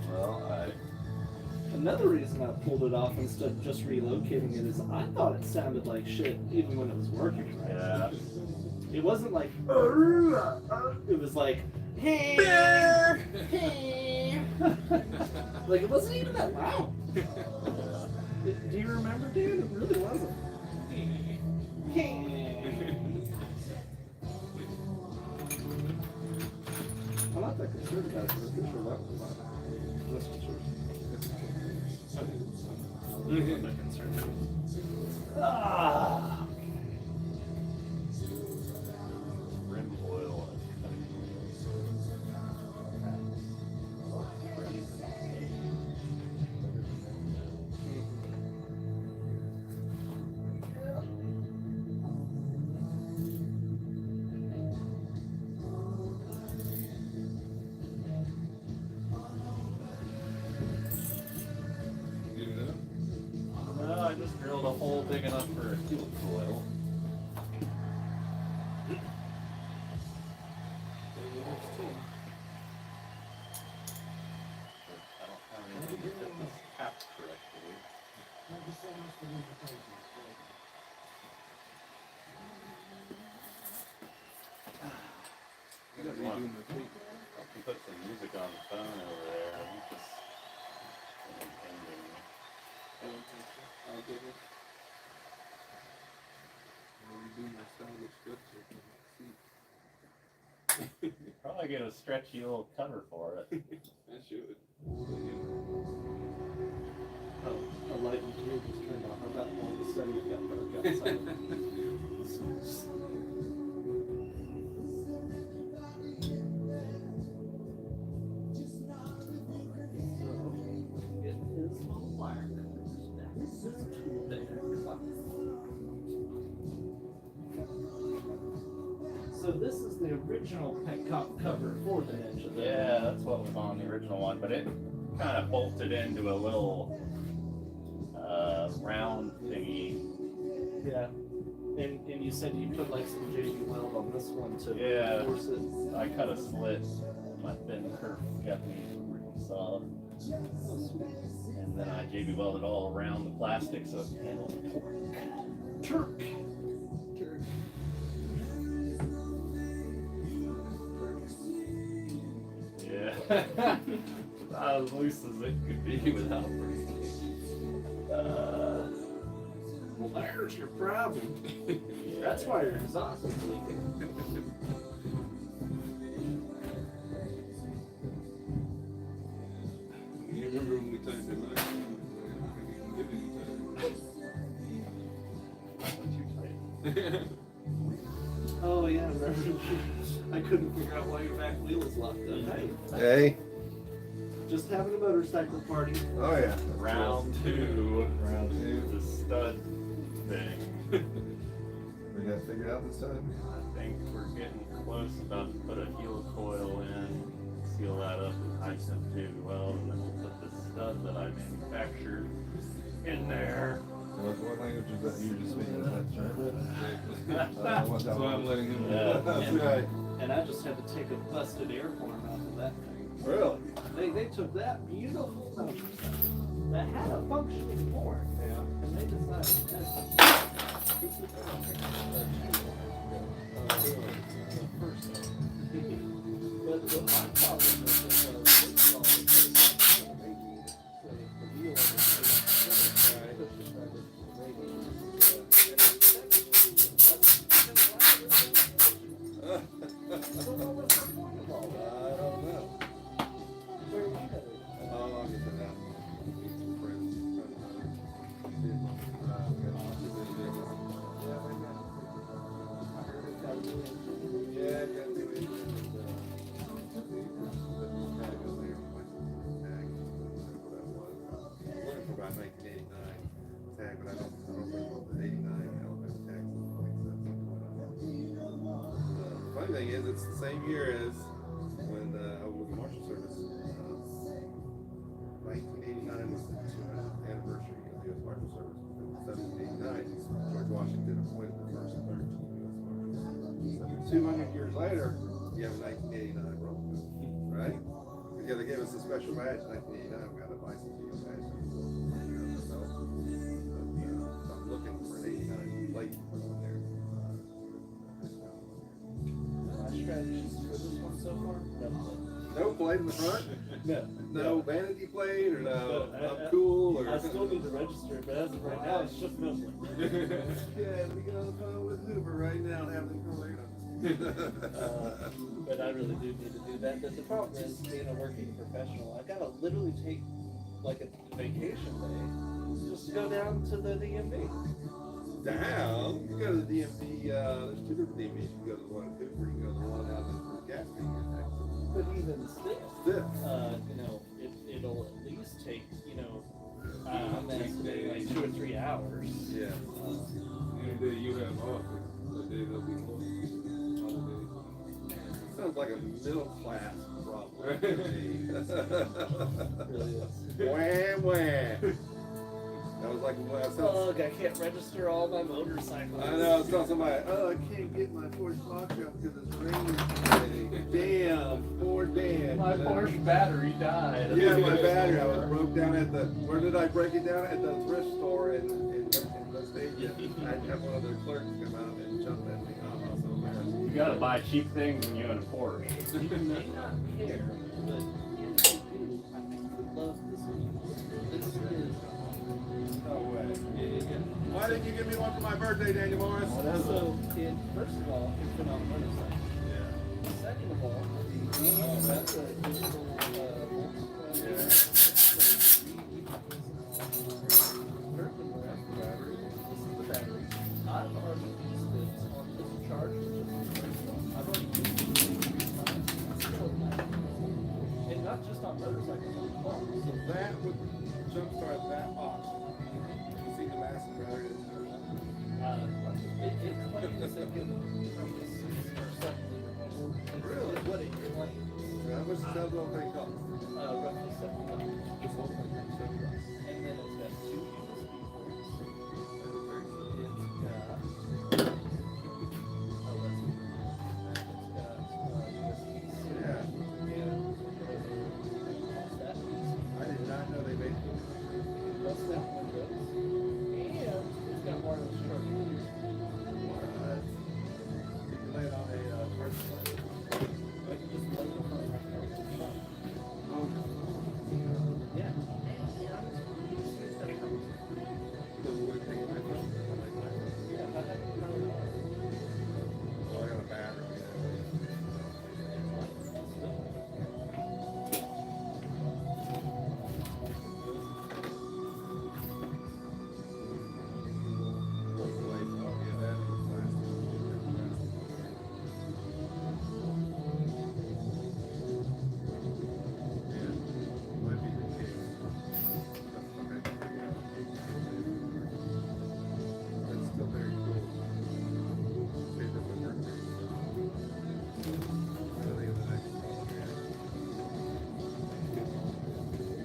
Well, Another reason I pulled it off instead of just relocating it is I thought it sounded like shit even when it was working. yeah. It wasn't like it was like like it wasn't even that loud. Do you remember, dude? It really wasn't. I'm not that concerned about it, but I'm pretty sure that was mine. Less concerned. I'm not concerned. Ah. Rim oil. Get it up. No, I just drilled a hole big enough for a fuel coil. I don't have anything to fit this cap correctly. Thank you so much for the invitation. You gotta redo my feet. I can put some music on the phone over there. I'm just ending. get a stretchy little cover for it. I should. Oh, a light in here just turned off. I'm about to the study got broke outside. So this is the original Petcock cover for the edge of the Yeah, that's what was on the original one, but it kind of bolted into a little round thingy. Yeah. And you said you put like some JB Weld on this one to Yeah. force it. I cut a slit. My thin kerf kept me really soft. And then I JB welded all around the plastic so it can handle the torque. Turk. Yeah. About as loose as it could be without breaking. Well, there's your problem. That's why your exhaust is leaking. You remember when we typed it last time? We didn't give any time. Oh yeah, remember? I couldn't figure out why your back wheel was locked up. Hey. Just having a motorcycle party. Oh yeah. Round two. Round two. The stud thing. We got it figured out this time. I think we're getting close, about to put a helicoil in, seal that up with high temp JB weld, and then we'll put the stud that I manufactured in there. What language is that you just speaking? Is that German? That's why I'm letting him Yeah. know. That's right. And I just had to take a busted air horn off of that thing. Really? They took that beautiful motorcycle that had a functioning horn. Yeah. And they decided that. But my problem was that the wheel I don't know. Oh, I'll get to that. Yeah, got the looking for about 1989 tag, but I don't remember the 89 element tax. Funny thing is, it's the same year as when I was with the Marshal Service. 1989 was the 200th anniversary of the U.S. Marshal Service. In 1789, George Washington appointed the first and third chief U.S. Marshals. 200 years later, you have a 1989 Roman Book, right? Because they gave us a special badge in 1989. We got a bicentennial badge. So, I'm looking for an 89 plate on there. My strategies for this one so far? No plate in the front? No. No vanity plate or no No, I'm cool or I still need to register, but as of right now, it's just no plate. yeah, we get on the phone with Hoover right now and have them come later. But I really do need to do that. But the problem is, being a working professional, I gotta literally take like a vacation day just to go down to the DMV. Down, you go to the DMV, there's two different DMVs. You can go to the one in Hoover, you can go to the one out in the gas station. But even still, Still. it'll at least take, I'm estimating like 2 or 3 hours. Yeah. Any day you have off, the day they'll be closed. Holidays. Sounds like a middle class problem. Really is. Wham wham. That was like when I was Ugh, I can't register all my motorcycles. I know, I was telling somebody, oh, I can't get my Porsche lock up because it's raining today. Damn, poor Dan. My Porsche battery died. Yeah, my battery. I was broke down at the, where did I break it down? At the thrift store in West Asia. I had one of their clerks come out and jump at me. Oh, I was so embarrassed. You gotta buy cheap things when you own a Porsche. You may not care, but if you do, I would love this one. This is. No way. Yeah. Why didn't you give me one for my birthday, Daniel Morris? So, first of all, it's been on a motorcycle. Yeah. Second of all, That's a digital Yeah. Battery. This is the battery. I've already used it on this charge, which is the first one. I've already used it 3 times. And not just on motorcycles, on cars. So that would jumpstart that option. You see the massive battery that's there. It claims it can from the 6 or 7 liter motor. Really? Is what it claims. How much does that little thing cost? Roughly $70. This whole thing, $7. And then it's got 2 USB ports. It's got, oh, that's it. It's got USB-C. Yeah. And that I did not know they made it. plus that windows. And it's got wireless charging. You can lay it on a person. I can just plug it on my phone. Yeah. The wood thing in my phone. Yeah, I have to power it on. Well, I got a battery.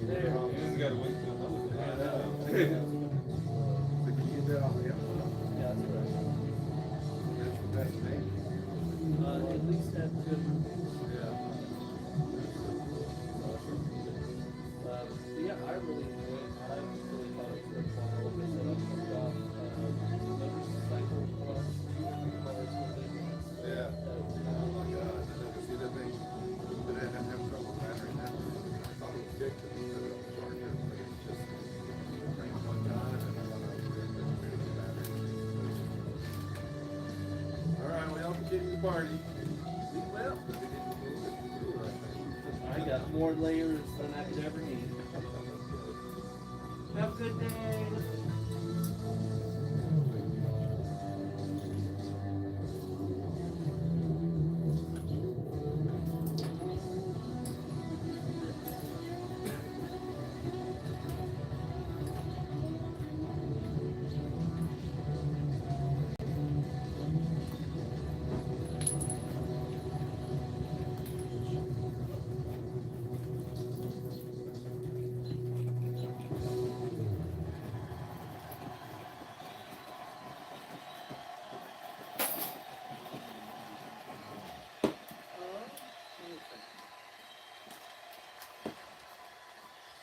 There. You just gotta wait till another day. So can you get that off the Amazon? Yeah, that's right. That's the best thing. At least have good reviews. Yeah. Yeah, I really enjoy it. I really thought it was worthwhile. Like I said, I've heard about motorcycle plus different cars with it. Yeah. Oh my God. I never see that thing. But I have trouble with battery now. I thought it was good to put it on the charger, but it's just bring one time and then one over there. But it's really good battery. All right, well, continue the party. We will. I got more layers than I could ever need. Have a good day.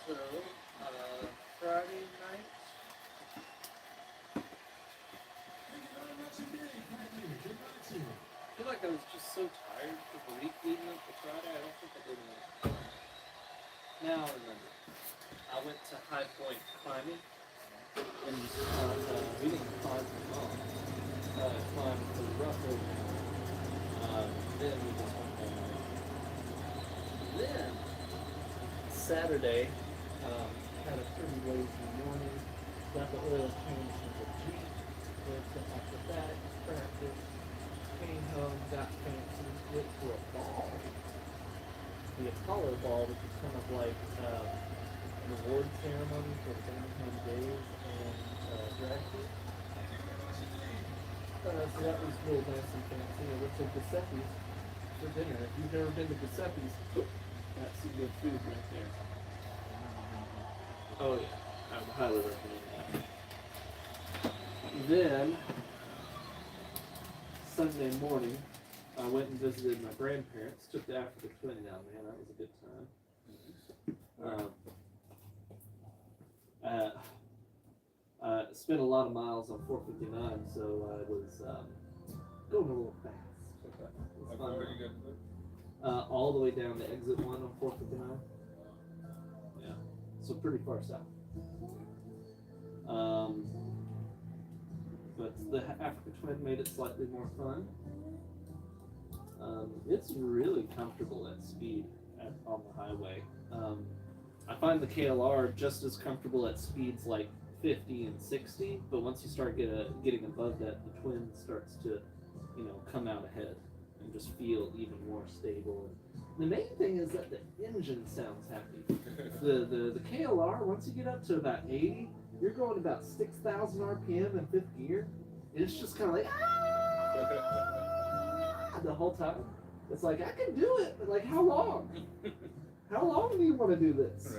So, Friday night. I feel like I was just so tired for the week leading up to Friday. I don't think I did enough. Now I remember. I went to High Point climbing and just we didn't climb for long. Climbed for roughly. Then we just went home. Then Saturday, had a pretty lazy morning. Got the oil change in the Jeep. Went to acrobatics practice. Came home, got fancy, went to a ball. The Apollo Ball, which is kind of like an award ceremony for the Birmingham Days and drag queen. So that was real nice and fancy. I went to Giuseppe's for dinner. If you've never been to Giuseppe's, that's some good food right there. Oh yeah, I would highly recommend that. Then, Sunday morning, I went and visited my grandparents. Took the Africa Twin down there. That was a good time. I spent a lot of miles on 459, so I was going a little fast. It was fun. Where you got All the way down to exit 1 on 459. Yeah, so pretty far south. But the Africa Twin made it slightly more fun. It's really comfortable at speed on the highway. I find the KLR just as comfortable at speeds like 50 and 60, but once you start getting above that, the twin starts to, come out ahead and just feel even more stable. The main thing is that the engine sounds happy. The KLR, once you get up to about 80, you're going about 6,000 RPM in fifth gear. It's just kind of like, the whole time. It's like, I can do it, but like, how long? How long do you want to do this?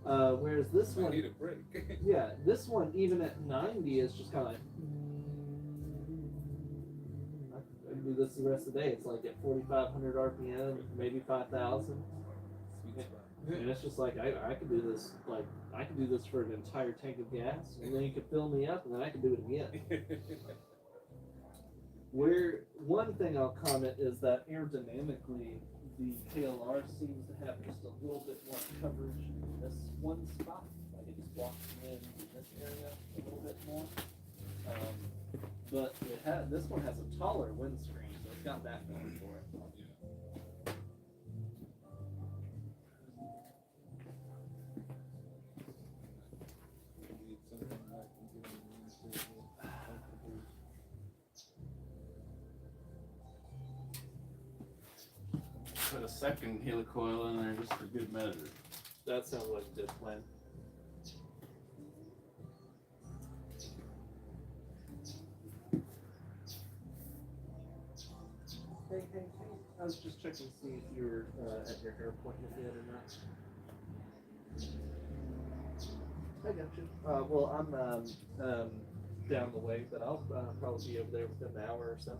Right. Whereas this I one, need a break. yeah, this one, even at 90, is just kind of like, I can do this the rest of the day. It's like at 4,500 RPM, maybe 5,000. And it's just like, I could do this, like, I could do this for an entire tank of gas, and then you could fill me up, and then I could do it again. One thing I'll comment is that aerodynamically, the KLR seems to have just a little bit more coverage in this one spot. Like it just blocks in this area a little bit more. But this one has a taller windscreen, so it's got that going for it. Put a second helicoil in there just for good measure. That sounds like a good plan. Hey. I was just checking to see if you were at your hair appointment yet or not. I got you. Well, I'm down the way, but I'll probably be over there within an hour or so.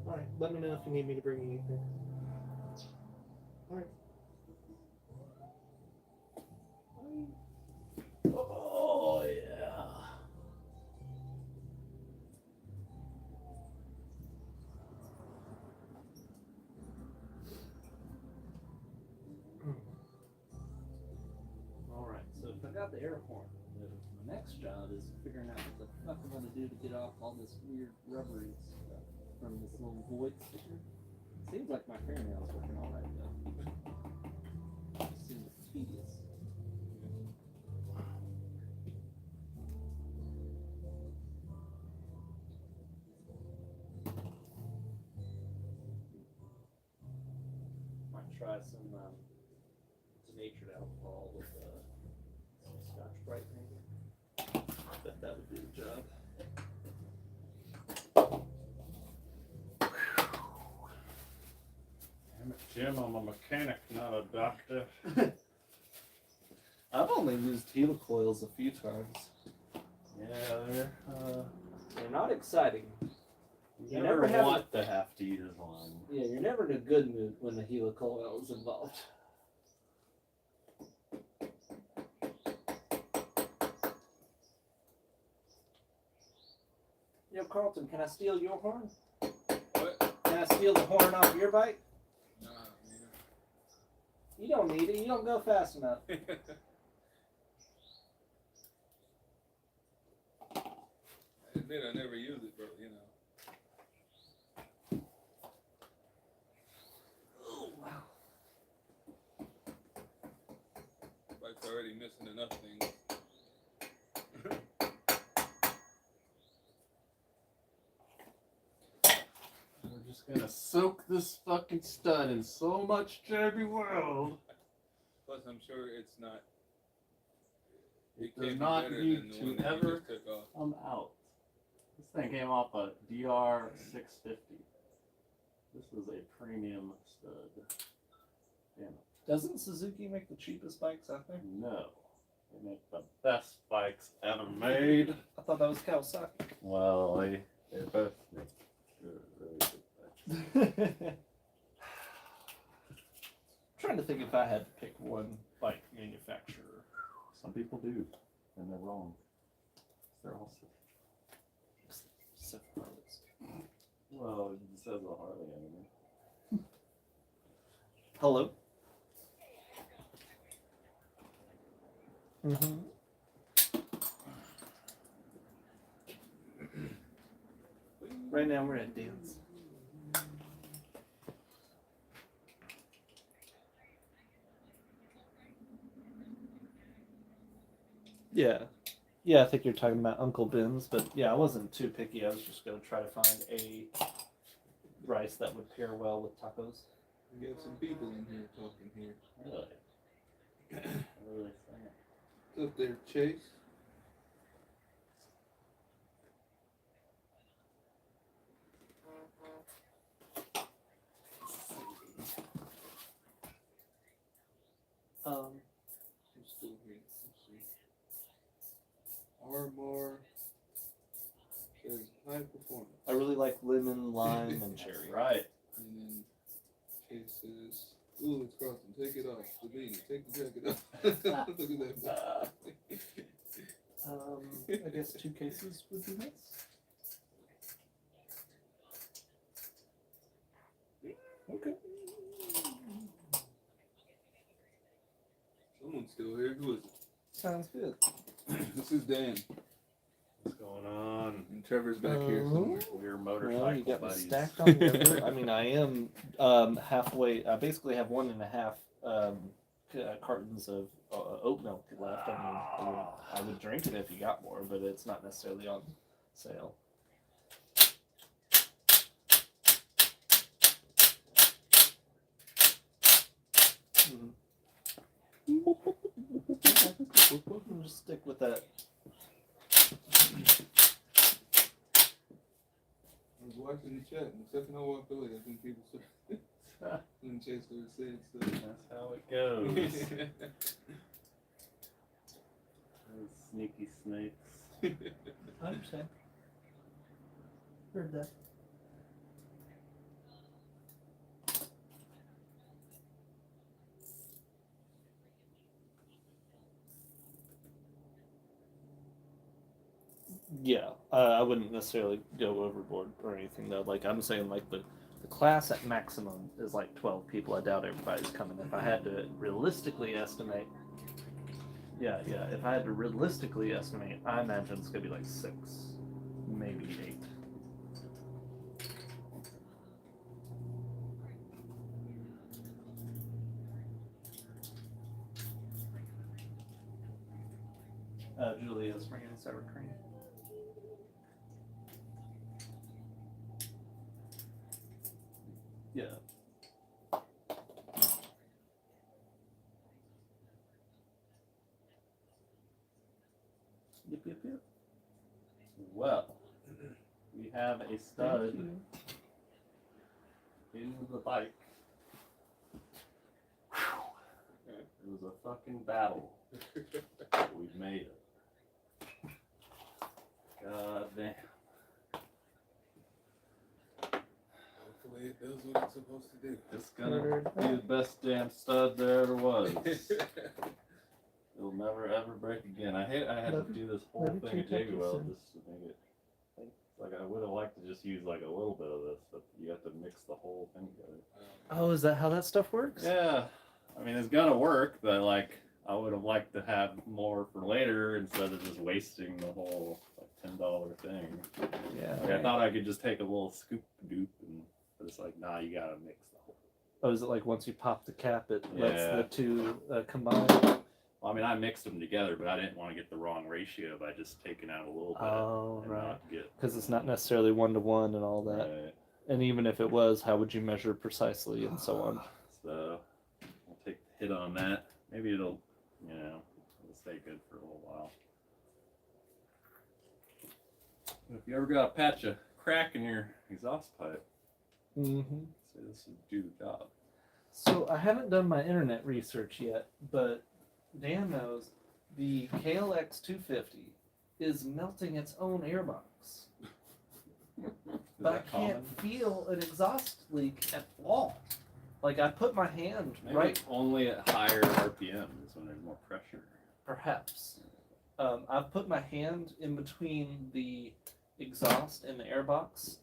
All right. Let me know if you need me to bring you anything. All right. Oh yeah. All right. So if I got the air horn, my next job is figuring out what the fuck I'm gonna do to get off all this weird rubbery stuff from this little void sticker. Seems like my fingernail's working all right though. It seems tedious. Might try some denatured alcohol with some Scotch-Brite maybe. I bet that would do the job. Damn it, Jim, I'm a mechanic, not a doctor. I've only used helicoils a few times. Yeah, They're not exciting. you You never never want to have to use one. Yeah, you're never in a good mood when the helicoil is involved. Yo, Carlton, can I steal your horn? What? Can I steal the horn off your bike? Nah, You don't need it. You don't go fast enough. man. I admit I never use it, bro, Oh, wow. Bike's already missing enough things. We're just gonna soak this fucking stud in so much Derby World. Plus, I'm sure it's not. It can't does be not better need than the to one that you ever just took off. come out. This thing came off a DR 650. This is a premium stud. Damn it. Doesn't Suzuki make the cheapest bikes out there? No. They make the best bikes ever made. I thought that was Kawasaki. Well, they both make good, really good bikes. Trying to think if I had to pick one bike manufacturer. Some people do, and they're wrong. They're all Except for Harleys. well, it says a Harley anyway. Hello? Mm-hmm. Right now we're at dance. Yeah. Yeah, I think you're talking about Uncle Ben's, but yeah, I wasn't too picky. I was just going to try to find a rice that would pair well with tacos. We got some people in here talking here. Really? What are they saying? What's up there, Chase? Who's still here? Let's see. Armor says high performance. I really like lemon, lime, and cherry. Right. And then Chase says, ooh, it's Carlton, take it off. The beanie, take the jacket off. Look at that. I guess 2 cases would be nice. Okay. Someone's still here. Who is it? Sounds good. This is Dan. What's going on? And Trevor's back here somewhere. We're motorcycle Well, you got me buddies. stacked on the other. I mean, I am halfway. I basically have 1.5 cartons of oat milk left. I mean, I would drink it if you got more, but it's not necessarily on sale. Just stick with that. I was watching the chat, and the second I walked away, I think people started. And Chase started saying stuff. That's how it goes. Those sneaky snakes. I understand. Heard that. Yeah, I wouldn't necessarily go overboard or anything though. Like I'm saying, like the class at maximum is like 12 people. I doubt everybody's coming. If I had to realistically estimate, if I had to realistically estimate, I imagine it's gonna be like 6, maybe 8. Julia's bringing sour cream. Yeah. Yep. Well, we have a stud in the bike. It was a fucking battle. We've made it. God damn. Hopefully it does what it's supposed to do. It's gonna be the best damn stud there ever was. It'll never ever break again. I had to do this whole thing of JB Weld just to make it. Like I would have liked to just use like a little bit of this, but you have to mix the whole thing together. Oh, is that how that stuff works? Yeah, I mean it's gonna work, but like I would have liked to have more for later instead of just wasting the whole like $10 thing. Yeah. Like, I thought I could just take a little scoop doop, but it's like nah, you gotta mix the whole. Oh, is it like once you pop the cap, it lets Yeah. the two combine? Well, I mean, I mixed them together, but I didn't want to get the wrong ratio by just taking out a little bit. Oh, and right. not get Because it's not necessarily 1-to-1 and all that. right. And even if it was, how would you measure precisely and so on? So I'll take the hit on that. Maybe it'll stay good for a little while. If you ever got a patch of crack in your exhaust pipe, Mm-hmm. say this would do the job. So I haven't done my internet research yet, but Dan knows the KLX 250 is melting its own airbox. But I that can't common? feel an exhaust leak at all. Like I put my hand Maybe right, only at higher RPMs when there's more pressure. perhaps. I've put my hand in between the exhaust and the airbox,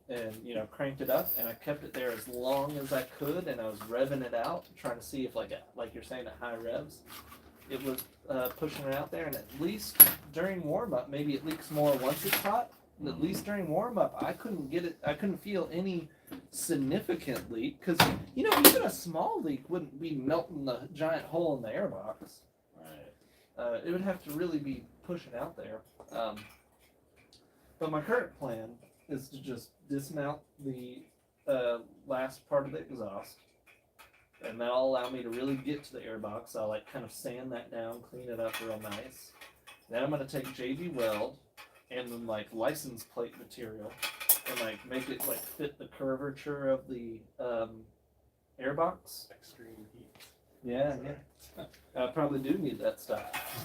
and cranked it up, and I kept it there as long as I could, and I was revving it out, trying to see if like you're saying at high revs, it was pushing it out there, and at least during warm up, maybe it leaks more once it's hot, At least during warm up, I couldn't get it. I couldn't feel any significant leak because even a small leak wouldn't be melting the giant hole in the airbox. Right. It would have to really be pushing out there. But my current plan is to just dismount the last part of the exhaust, and that'll allow me to really get to the airbox. I'll kind of sand that down, clean it up real nice. Then I'm gonna take JB Weld and then license plate material and make it fit the curvature of the airbox. Extreme heat. Yeah. I probably do need that stuff.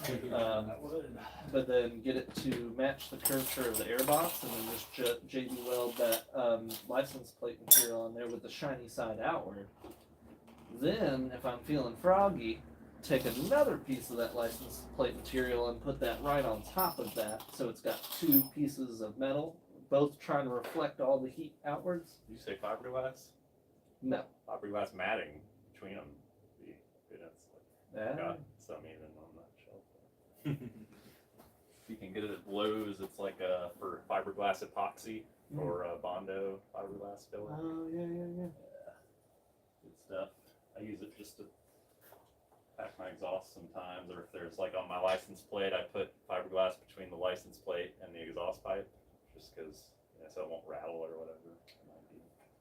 I would. But then get it to match the curvature of the airbox, and then just JB Weld that license plate material on there with the shiny side outward. Then, if I'm feeling froggy, take another piece of that license plate material and put that right on top of that, so it's got two pieces of metal, both trying to reflect all the heat outwards. Did you say fiberglass? No. Fiberglass matting between them. Got some even on that shelf. If you can get it at Lowe's, it's for fiberglass epoxy or Bondo fiberglass filler. Oh, yeah. Good stuff. I use it just to pack my exhaust sometimes, or if there's on my license plate, I put fiberglass between the license plate and the exhaust pipe, just because so it won't rattle or whatever.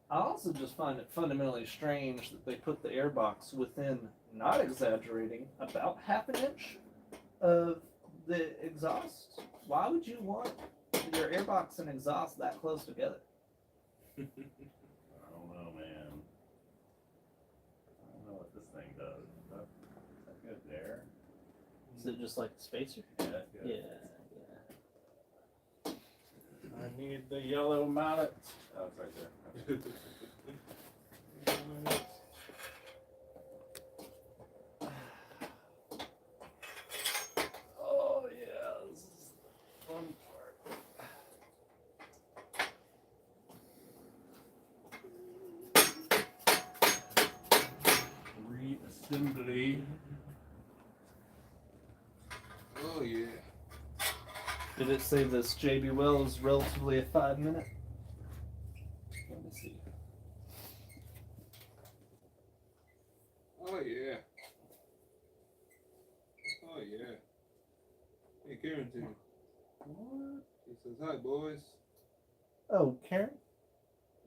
I also just find it fundamentally strange that they put the airbox within, not exaggerating, about half an inch of the exhaust. Why would you want your airbox and exhaust that close together? I don't know, man. I don't know what this thing does. Is that good there? Is it just like the spacer? Yeah, good. Yeah. I need the yellow mallet. Oh, it's right there. Oh yeah, this is the fun part. Reassembly. Oh yeah. Did it say this JB Weld is relatively a 5-minute? Let me see. Oh yeah. Oh yeah. Hey Karen too. What? He says hi boys. Oh, Karen?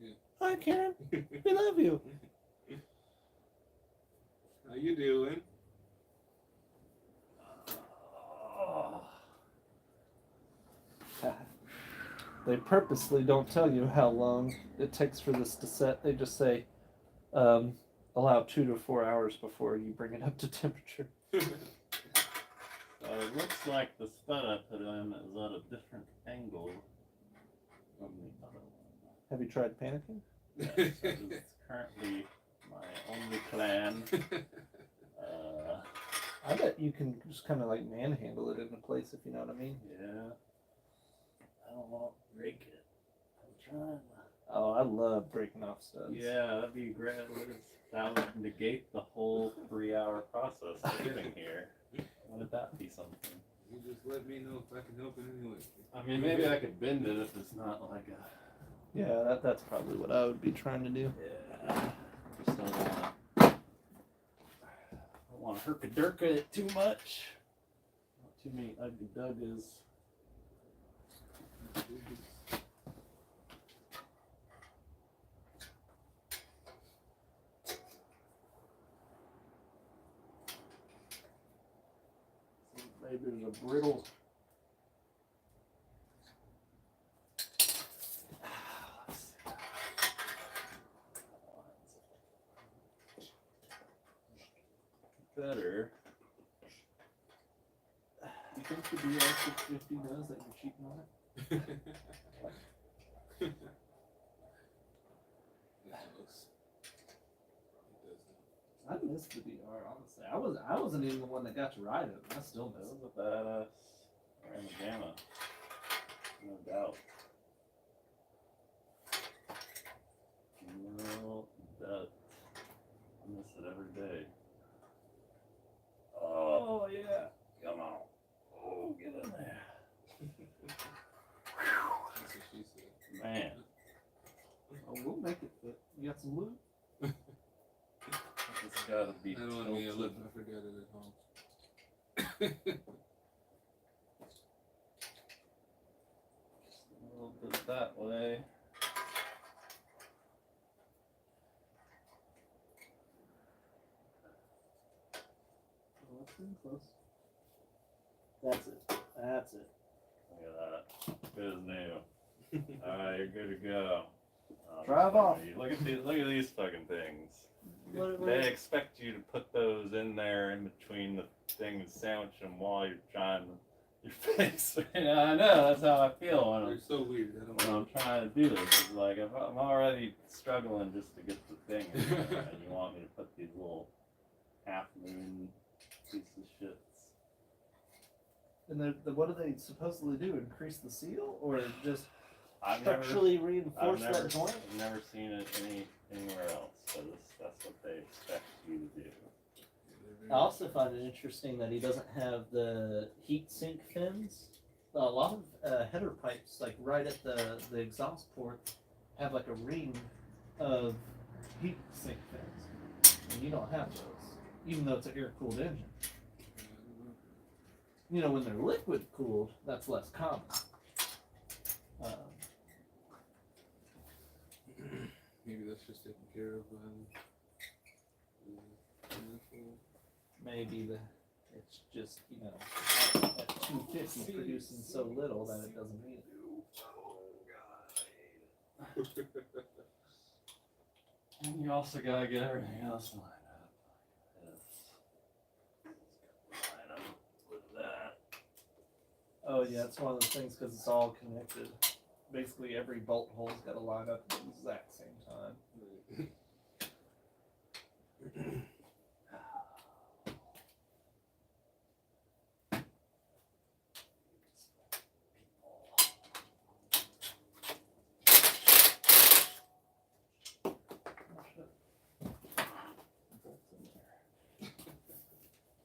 Yeah. Hi, Karen. We love you. How you doing? They purposely don't tell you how long it takes for this to set. They just say, allow 2 to 4 hours before you bring it up to temperature. It looks like the stud I put in is at a different angle from the other one. Have you tried panicking? Yes, that is currently my only plan. I bet you can just kind of manhandle it into place, if you know what I mean. Yeah. I don't want to break it. I'm trying. Oh, I love breaking off studs. Yeah, that'd be great. That would negate the whole 3-hour process of getting here. Would that be something? You just let me know if I can help in any way. I mean, maybe I could bend it if it's not like a. Yeah, that's probably what I would be trying to do. Yeah. Just don't want to herka-durka it too much. Not too many ugly duggas. Maybe there's a brittle. Better. You think the DR650 knows that you're cheating on it? I missed the DR, honestly. I wasn't even the one that got to ride it. I still miss This it. is a badass Ram Gamma. No doubt. No doubt. I miss it every day. Oh yeah. Come on. Oh, get in there. That's a make it fit. You got some lube? It's gotta be I don't want me a tilted. lip. I forgot it at home. A little bit that way. Oh, that's pretty close. That's it. That's it. Look at that. Good as new. Alright, you're good to go. Drive off. Look at these fucking things. What- They expect you to put those in there in between the things, sandwich them while you're trying your face. I know, that's how I feel when They're so weird. I don't when know. I'm trying to do this. It's like if I'm already struggling just to get the thing in there, and you want me to put these little half moon pieces of shits. And what do they supposedly do? Increase the seal, or just I've structurally reinforce never, that joint? I've never seen it anywhere else. So that's what they expect you to do. I also find it interesting that he doesn't have the heat sink fins. A lot of header pipes, like right at the exhaust port, have like a ring of heat sink fins, and you don't have those, even though it's an air-cooled engine. You know, when they're liquid cooled, that's less common. Maybe that's just taken care of. Maybe it's just, you know, at 250 producing so little that it doesn't need it. And you also gotta get everything else lined up. Line up with that. Oh yeah, it's one of those things because it's all connected. Basically, every bolt hole's got to line up at the exact same time.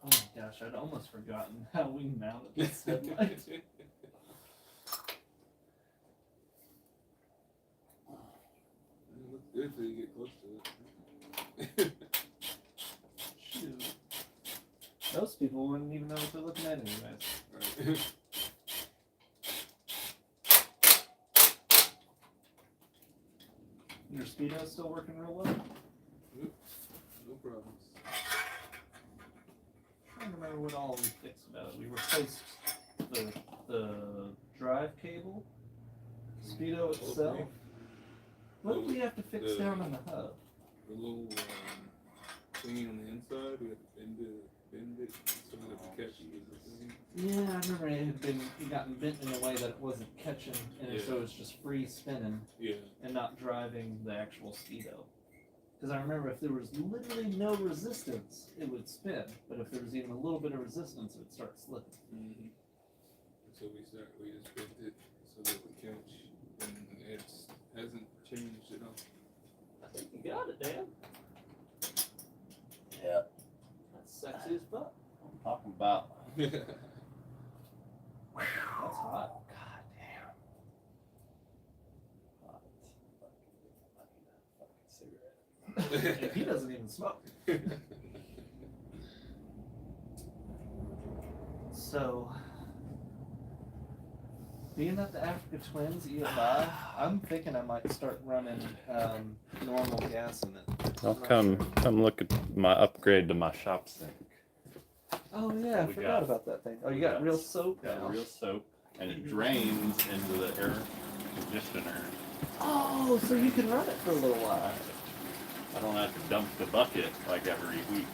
Oh my gosh, I'd almost forgotten how we mounted this headlight. It looks good till you get close to it. Shoot. Most people wouldn't even know what they're looking at anyways. Right. Your speedo's still working real well? No problems. I'm trying to remember what all we fixed about it. We replaced the drive cable, speedo itself. Okay. What did we have to fix down in the hub? The little thingy on the inside, we had to bend it so that the catch was the thing. Yeah, I remember it had been gotten bent in a way that it wasn't catching, and Yeah. so it was just free spinning Yeah. and not driving the actual speedo. Because I remember if there was literally no resistance, it would spin, but if there was even a little bit of resistance, it would start slipping. Mm-hmm. So we just bent it so that it would catch, and it hasn't changed at all. I think you got it, Dan. Yeah. That's sexy as fuck. I'm talking about. That's hot. God damn. Hot. Fucking cigarette. If he doesn't even smoke. So, being at the Africa Twins EFI, I'm thinking I might start running normal gas in it. I'll come look at my upgrade to my shop sink. Oh yeah, I We forgot got- about that thing. Oh, you we got got- real soap Got now. real soap, and it drains into the air conditioner. Oh, so you can run it for a little while. I don't have to dump the bucket like every week.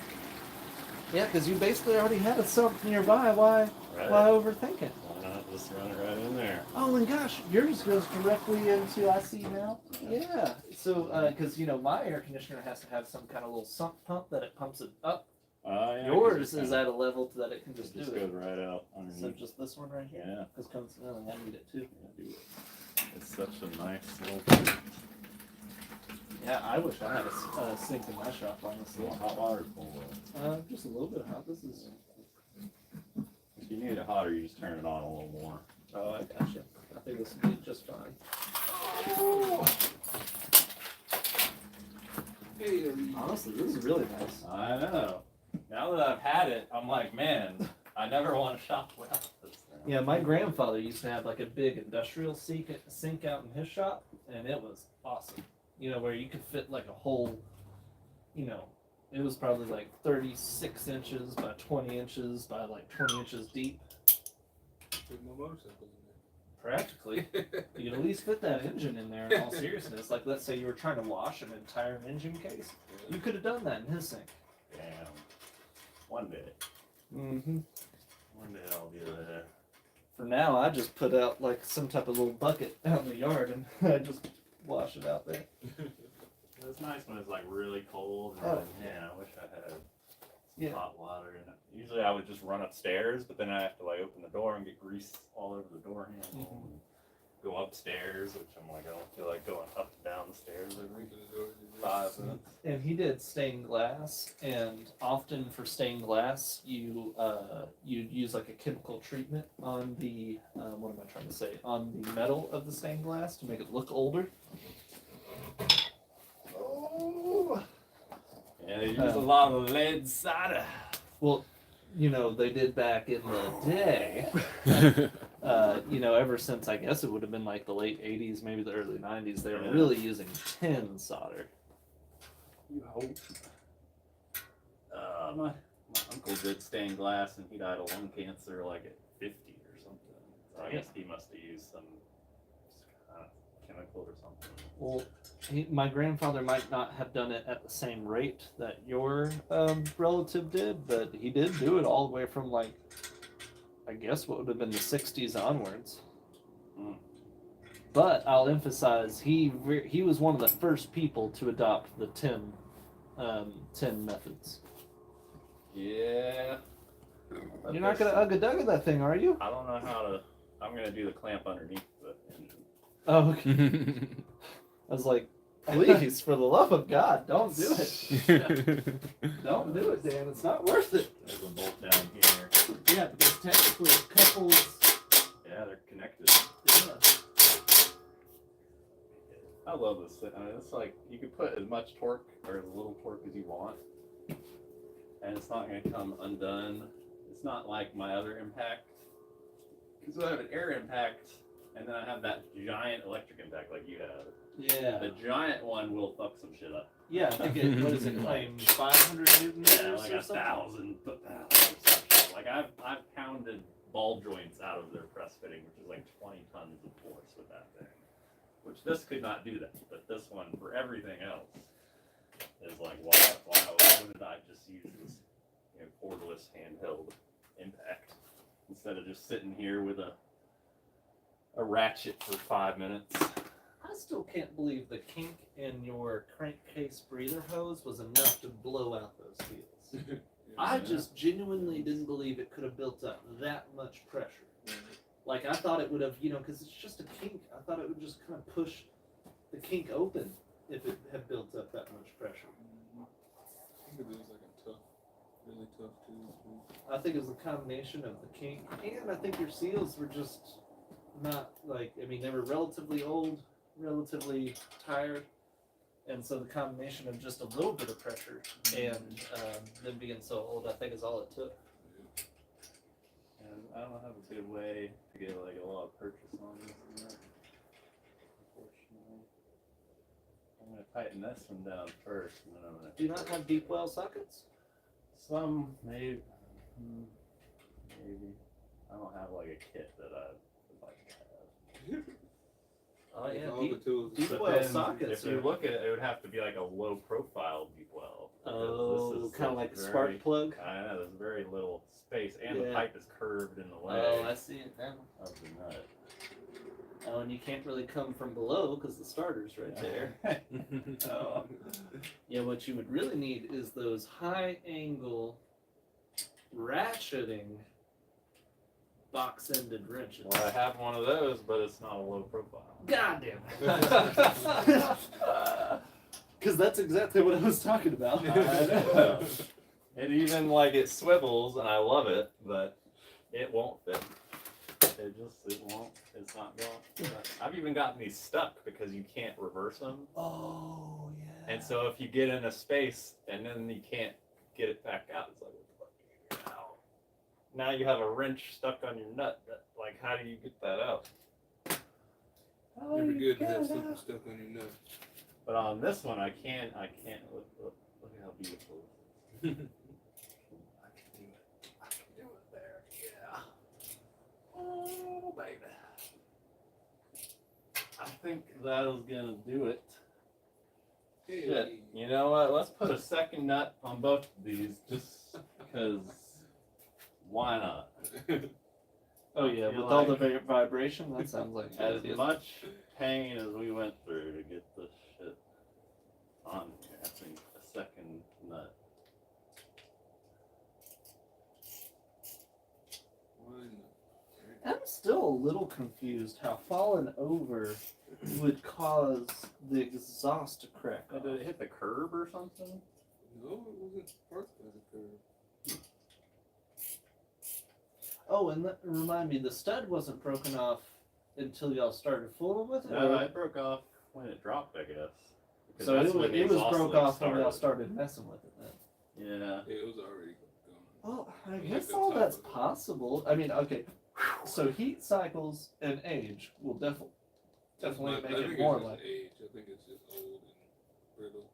Yeah, because you basically already had a sump nearby. Why Right? overthink it? Why not just run it right in there? Oh my gosh, yours goes directly into I see now. Yeah. So, because you know my air conditioner has to have some kind of little sump pump that it pumps it up. Yeah, Yours 'cause is at a level that it can it just do just goes it. right out So underneath. just this one right here. Yeah. Because coincidentally, I need it too. Yeah, dude. It's such a nice little Yeah, I wish I had a sink in my shop, honestly. hot water pool. Just a little bit hot. This is. If you need it hotter, you just turn it on a little more. Oh, I gotcha. I think this will be just fine. Honestly, this is really nice. I know. Now that I've had it, I'm like, man, I never want to shop without this thing. Yeah, my grandfather used to have like a big industrial sink out in his shop, and it was awesome. You know, where you could fit like a whole, you know, it was probably like 36 inches by 20 inches by like 20 inches deep. Put my motorcycle in Practically. You could at least fit that engine in there in all seriousness. Like, let's say you were trying to wash an entire engine case. You could have done that in his sink. Damn. One day. Mm-hmm. One day I'll be there. For now, I just put out like some type of little bucket out in the yard and I just wash it out there. It's nice when it's like really cold. And Oh. yeah, I wish I had some Yeah. hot water in it. Usually I would just run upstairs, but then I have to like open the door and get grease all over the door handle. Mhm. And go upstairs, which I'm like, I don't feel like going up and down the stairs every Open the door. 5 minutes. And he did stained glass, and often for stained glass, you'd use like a chemical treatment on the what am I trying to say? On the metal of the stained glass to make it look older. Oh. Yeah, they use a lot of lead solder. Well, you know, they did back in the day. You know, ever since I guess it would have been like the late 80s, maybe the early 90s, they were Yeah. really using tin solder. You hope. My uncle did stained glass and he died of lung cancer like at 50 or something. So I guess he must have used some kind of chemical or something. Well, my grandfather might not have done it at the same rate that your relative did, but he did do it all the way from like, I guess what would have been the 60s onwards. Mm. But I'll emphasize, he was one of the first people to adopt the tin methods. Yeah. You're not gonna ugga-dugga that thing, are you? I don't know how to. I'm gonna do the clamp underneath the engine. Oh, okay. I was like, please, for the love of God, don't do it. Don't do it, Dan. It's not worth it. There's a bolt down here. Yeah, because technically it couples. Yeah, they're connected. Yeah. I love this thing. I mean, it's like you can put as much torque or as little torque as you want, and it's not going to come undone. It's not like my other impact, because I have an air impact, and then I have that giant electric impact like you have. Yeah. The giant one will fuck some shit up. Yeah, I think it, what does it claim? 500 newton meters Yeah, like or 1,000 foot-pounds. Like I've pounded ball joints out of their press fitting, which is like 20 tons of force with that thing. Which this could not do that, but this one for everything else is like, why wouldn't I just use this, cordless handheld impact instead of just sitting here with a ratchet for 5 minutes? I still can't believe the kink in your crankcase breather hose was enough to blow out those wheels. I just genuinely didn't believe it could have built up that much pressure. Like, I thought it would have, because it's just a kink. I thought it would just kind of push the kink open if it had built up that much pressure. I think it was like a tough, really tough too. I think it was a combination of the kink, and I think your seals were just not they were relatively old, relatively tired, and so the combination of just a little bit of pressure and them being so old, I think is all it took. And I don't have a good way to get like a lot of purchase on this and that, unfortunately. I'm gonna tighten this one down first, and then I'm gonna. Do you not have deep well sockets? Some maybe. I don't have like a kit that I would like to have. Oh yeah, All the tools. deep But well then sockets. if you look at it, it would have to be like a low profile deep well. Oh, kind of like a spark plug. I know, there's very little space, and Yeah. the pipe is curved in the way Oh, I see it now. of the nut. Oh, and you can't really come from below because the starter's right there. Oh. Yeah, what you would really need is those high angle ratcheting box ended wrenches. Well, I have one of those, but it's not a low profile. God damn it. Because that's exactly what I was talking about. I know. It even it swivels, and I love it, but it won't fit. it won't. It's not going. I've even gotten these stuck because you can't reverse them. Oh yeah. And so if you get in a space and then you can't get it back out, it's like, what the fuck do you do now? Now you have a wrench stuck on your nut. Like, how do you get that out? Never good to have something stuck on your nut. But on this one, I can't. Look at how beautiful it is. I can do it. I can do it there. Yeah. Oh, baby. I think that is gonna do it. Hey. Shit. You know what? Let's put a second nut on both of these, just because. Why not? Oh yeah, feel with all like- the vibration, that sounds like a good As idea. much pain as we went through to get this shit on here, I think a second nut. I'm still a little confused how falling over would cause the exhaust to crack off. Did it hit the curb or something? No, it wasn't parked by the curb. Oh, and remind me, the stud wasn't broken off until y'all started fooling with it? No, or- it broke off when it dropped, I guess. Because So that's it when the was exhaust broke leak off when y'all started messing with it then. Yeah. It was already gone. Well, I Like guess the all top that's of it. possible. I mean, okay, so heat cycles and age will definitely I make think it it's more just like. age. I think it's just old and brittle.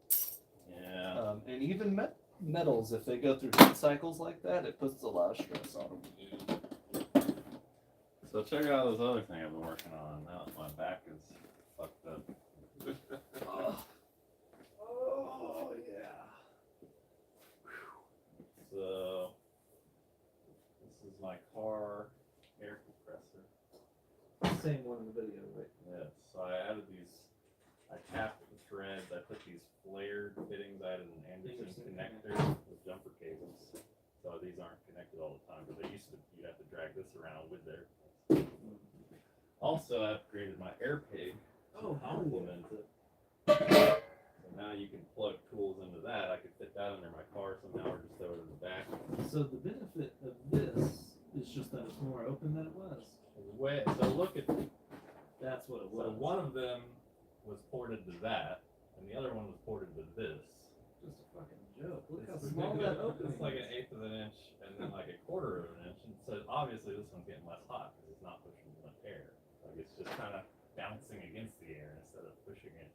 Yeah. And even metals, if they go through heat cycles like that, it puts a lot of stress on them. Yeah. So check out this other thing I've been working on. Now my back is fucked up. Oh yeah. So this is my car air compressor. Same one in the video, right? Yeah. So I added these. I tapped the threads. I put these flared fittings. I added an Anderson connector with jumper cables. So these aren't connected all the time, but they used to. You'd have to drag this around with their. Also, I upgraded my air pig to complement it. So now you can plug tools into that. I could fit that under my car somehow, or just throw it in the back. So the benefit of this is just that it's more open than it was. So look at. That's what it So was. one of them was ported to that, and the other one was ported to this. Just a fucking joke. Look how It's small that opening It's like is. 1/8 of an inch, and then like 1/4 of an inch. And so obviously this one's getting less hot because it's not pushing as much air. Like it's just kind of bouncing against the air instead of pushing it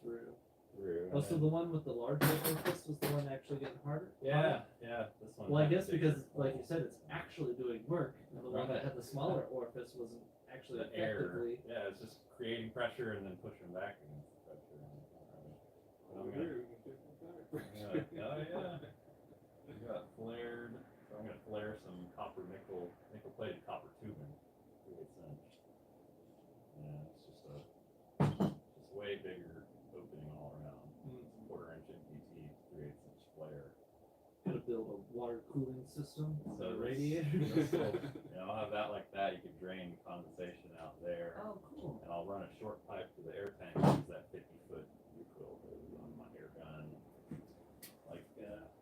Through. through. Oh, so the one with the larger orifice was the one actually getting harder? Yeah, this one. Well, I has guess bigger because, like you said, it's actually doing work, and the one that had the smaller orifice wasn't actually the air. effectively. Yeah, it's just creating pressure and then pushing back against the pressure. But I'm gonna, oh yeah. We got flared. So I'm gonna flare some nickel plated copper tubing. 3/8 inch. Yeah, it's just way bigger opening all around. It's a 1/4 inch MPT, 3/8 inch flare. Gonna build a water cooling system on So the this- radiator. this will- I'll have that like that. You can drain condensation out there. Oh, cool. And I'll run a short pipe to the air tank, use that 50-foot recoil hose on my air gun. Like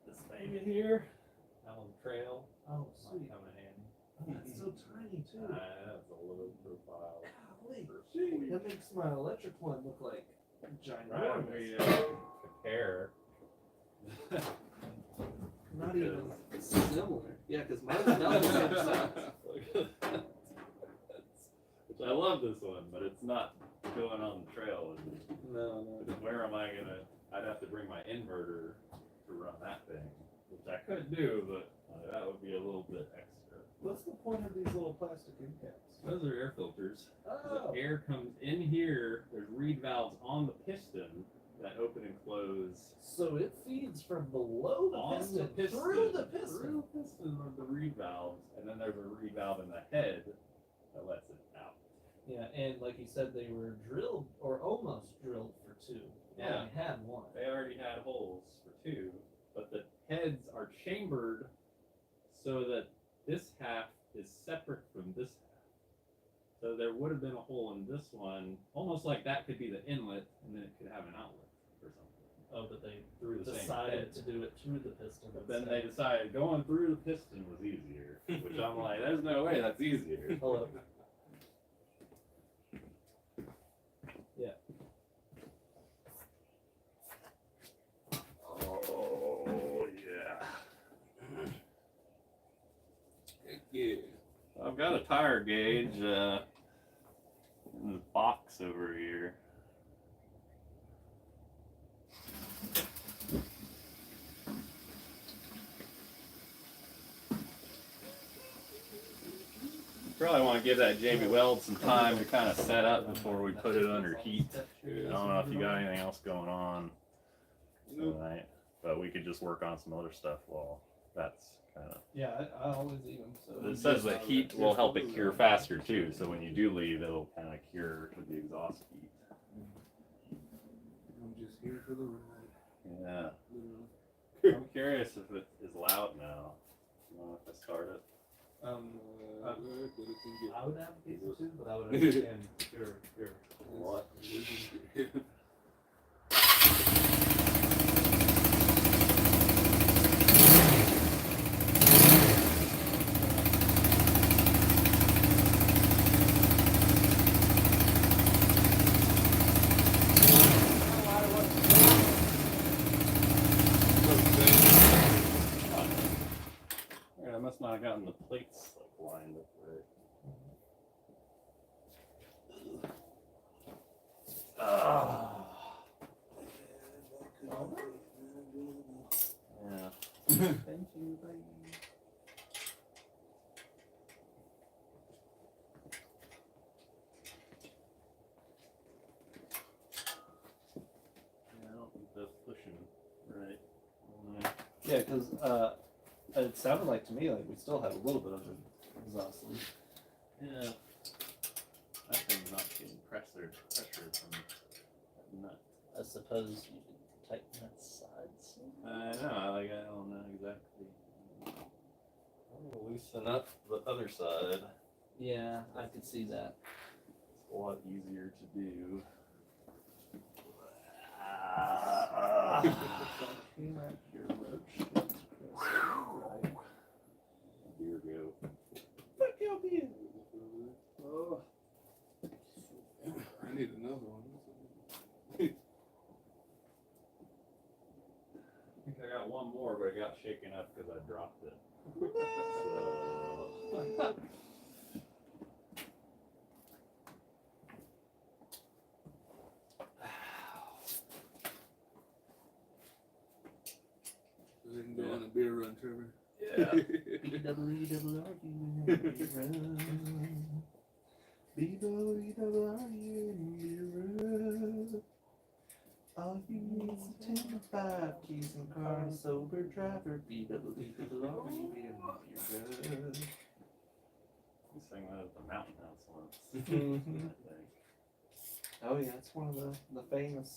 this baby here, out on the trail. Oh, Might sweet. come in handy. Oh, that's so tiny too. That's a low profile. Golly, Sweet. that makes my electric one look like Right, ginormous. we compare. Not even similar. Yeah, because mine's not the same size. Which I love this one, but it's not going on the trail. No, Because where am I gonna? I'd have to bring my inverter to run that thing, which I could do, but that would be a little bit extra. What's the point of these little plastic end caps? Those are air filters. Oh, The air comes in here. There's reed valves on the piston that open and close. so it feeds from below the On piston, the piston, through the piston. through the piston of the reed valves, and then there's a reed valve in the head that lets it out. Yeah, and like you said, they were drilled or almost drilled for two. They Yeah. only had one. They already had holes for 2, but the heads are chambered so that this half is separate from this half. So there would have been a hole in this one, almost like that could be the inlet, and then it could have an outlet or something. Oh, but they Through the same decided head. to do it through the piston. But then they decided going through the piston was easier, which I'm like, there's no way that's easier. Hold up. Yeah. I've got a tire gauge in the box over here. Probably want to give that JB Weld some time to kind of set up before we put it under heat. I don't know if you got anything else going on tonight, but we could just work on some other stuff while that's kind of. Yeah, I always eat them. So It says that heat will help it cure faster too, so when you do leave, it'll kind of cure with the exhaust heat. I'm just here for the ride. Yeah. I'm curious if it is loud now. You know, if I start it. I would have a piece of too, but I would understand your What? I must not have gotten the plates like lined up right. Yeah. Thank you, bye. Yeah, I don't think that's pushing right. Yeah, because it sounded like to me like we still had a little bit of an exhaust leak. Yeah. That thing's not getting pressure from that nut. I suppose you could tighten that sides. I know, I don't know exactly. I'm gonna loosen up the other side. Yeah, I could see that. It's a lot easier to do. Beer go. Fuck your beer. Oh. I need another one. I think I got one more, but it got shaken up because I dropped it. So. We can go on a beer run, Trevor. Yeah. All you need is a 10 to 5 keys and car and a sober driver. We sang that at the Mountain House once. Mhm. I think. Oh yeah, it's one of the famous,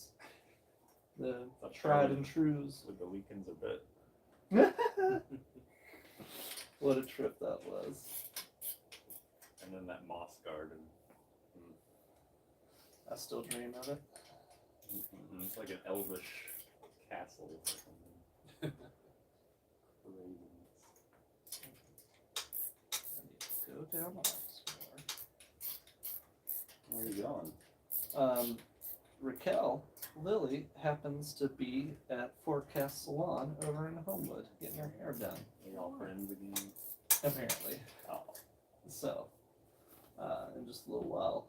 the That's tried and trues. With the weekends a bit. What a trip that was. And then that moss garden. I still dream of it. It's like an elvish castle or something. I need to go down Oxmoor. Where are you going? Raquel Lily happens to be at Forecast Salon over in Homewood getting her hair done, Are you all friends again? apparently. Oh. So, in just a little while,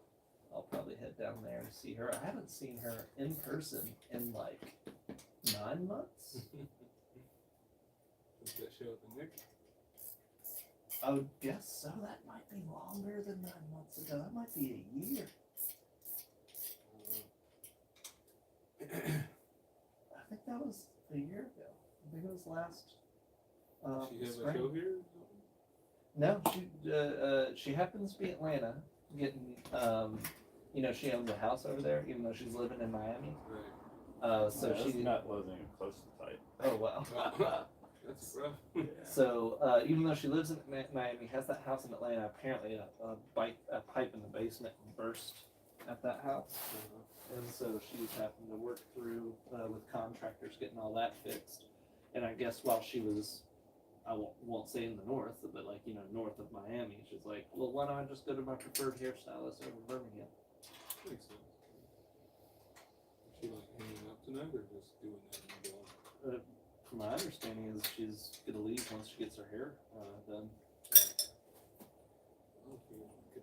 I'll probably head down there and see her. I haven't seen her in person in like 9 months. Does that show up in Nick? I would guess so. That might be longer than 9 months ago. That might be a year. I think that was a year ago. I think it was last She have spring. a show here? No, she happens to be Atlanta, getting she owns a house over there, even though she's living in Miami. Right. So Yeah, she. this nut wasn't even close to tight. Oh wow. That's rough. Yeah. So even though she lives in Miami, has that house in Atlanta. Apparently, a pipe in the basement burst at that house, and so she's having to work through with contractors getting all that fixed. And I guess while she was, I won't say in the north, but north of Miami, she's like, well, why don't I just go to my preferred hairstylist over in Birmingham? Makes sense. Is she like hanging out tonight or just doing that and going? From my understanding, is she's gonna leave once she gets her hair done.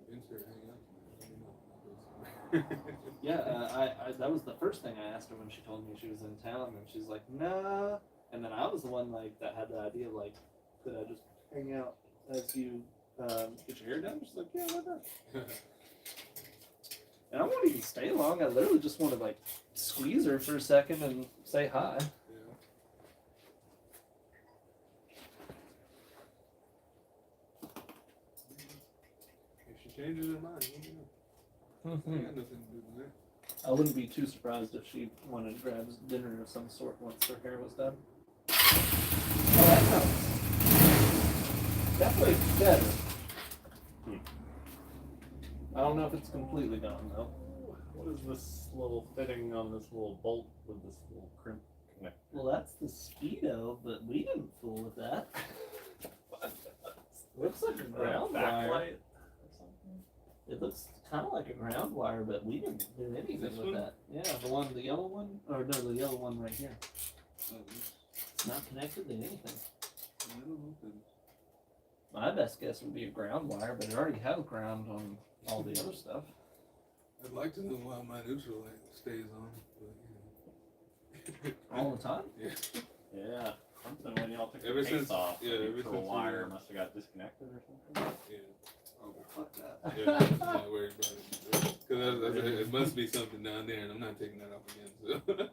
Convince her to hang out. Yeah, I that was the first thing I asked her when she told me she was in town, and she's like, nah. And then I was the one like that had the idea like, could I just hang out as you get your hair done? She's like, yeah, why not? And I won't even stay long. I literally just want to like squeeze her for a second and say hi. If she changes her mind, let me know. I got nothing to do with that. I wouldn't be too surprised if she wanted to grab dinner of some sort once her hair was done. Oh, that helps. Definitely better. I don't know if it's completely gone though. What is this little fitting on this little bolt with this little crimp connector? Well, that's the Speedo, but we didn't fool with that. Looks like a ground wire. Backlight or something? It looks kind of like a ground wire, but we didn't do anything This with one? that. Yeah, the yellow one, or no, the yellow one right here. Oh, It's not connected to anything. I don't know if it's- My best guess would be a ground wire, but it already has ground on all the other stuff. I'd like to know why my neutral light stays on, but All the time? yeah. Yeah. Something when y'all took Ever the case since- off, yeah, the ever neutral since, wire must have got disconnected or something. Yeah. Oh, fuck that. Yeah, I'm not worried about it. Because it must be something down there, and I'm not taking that off again. So.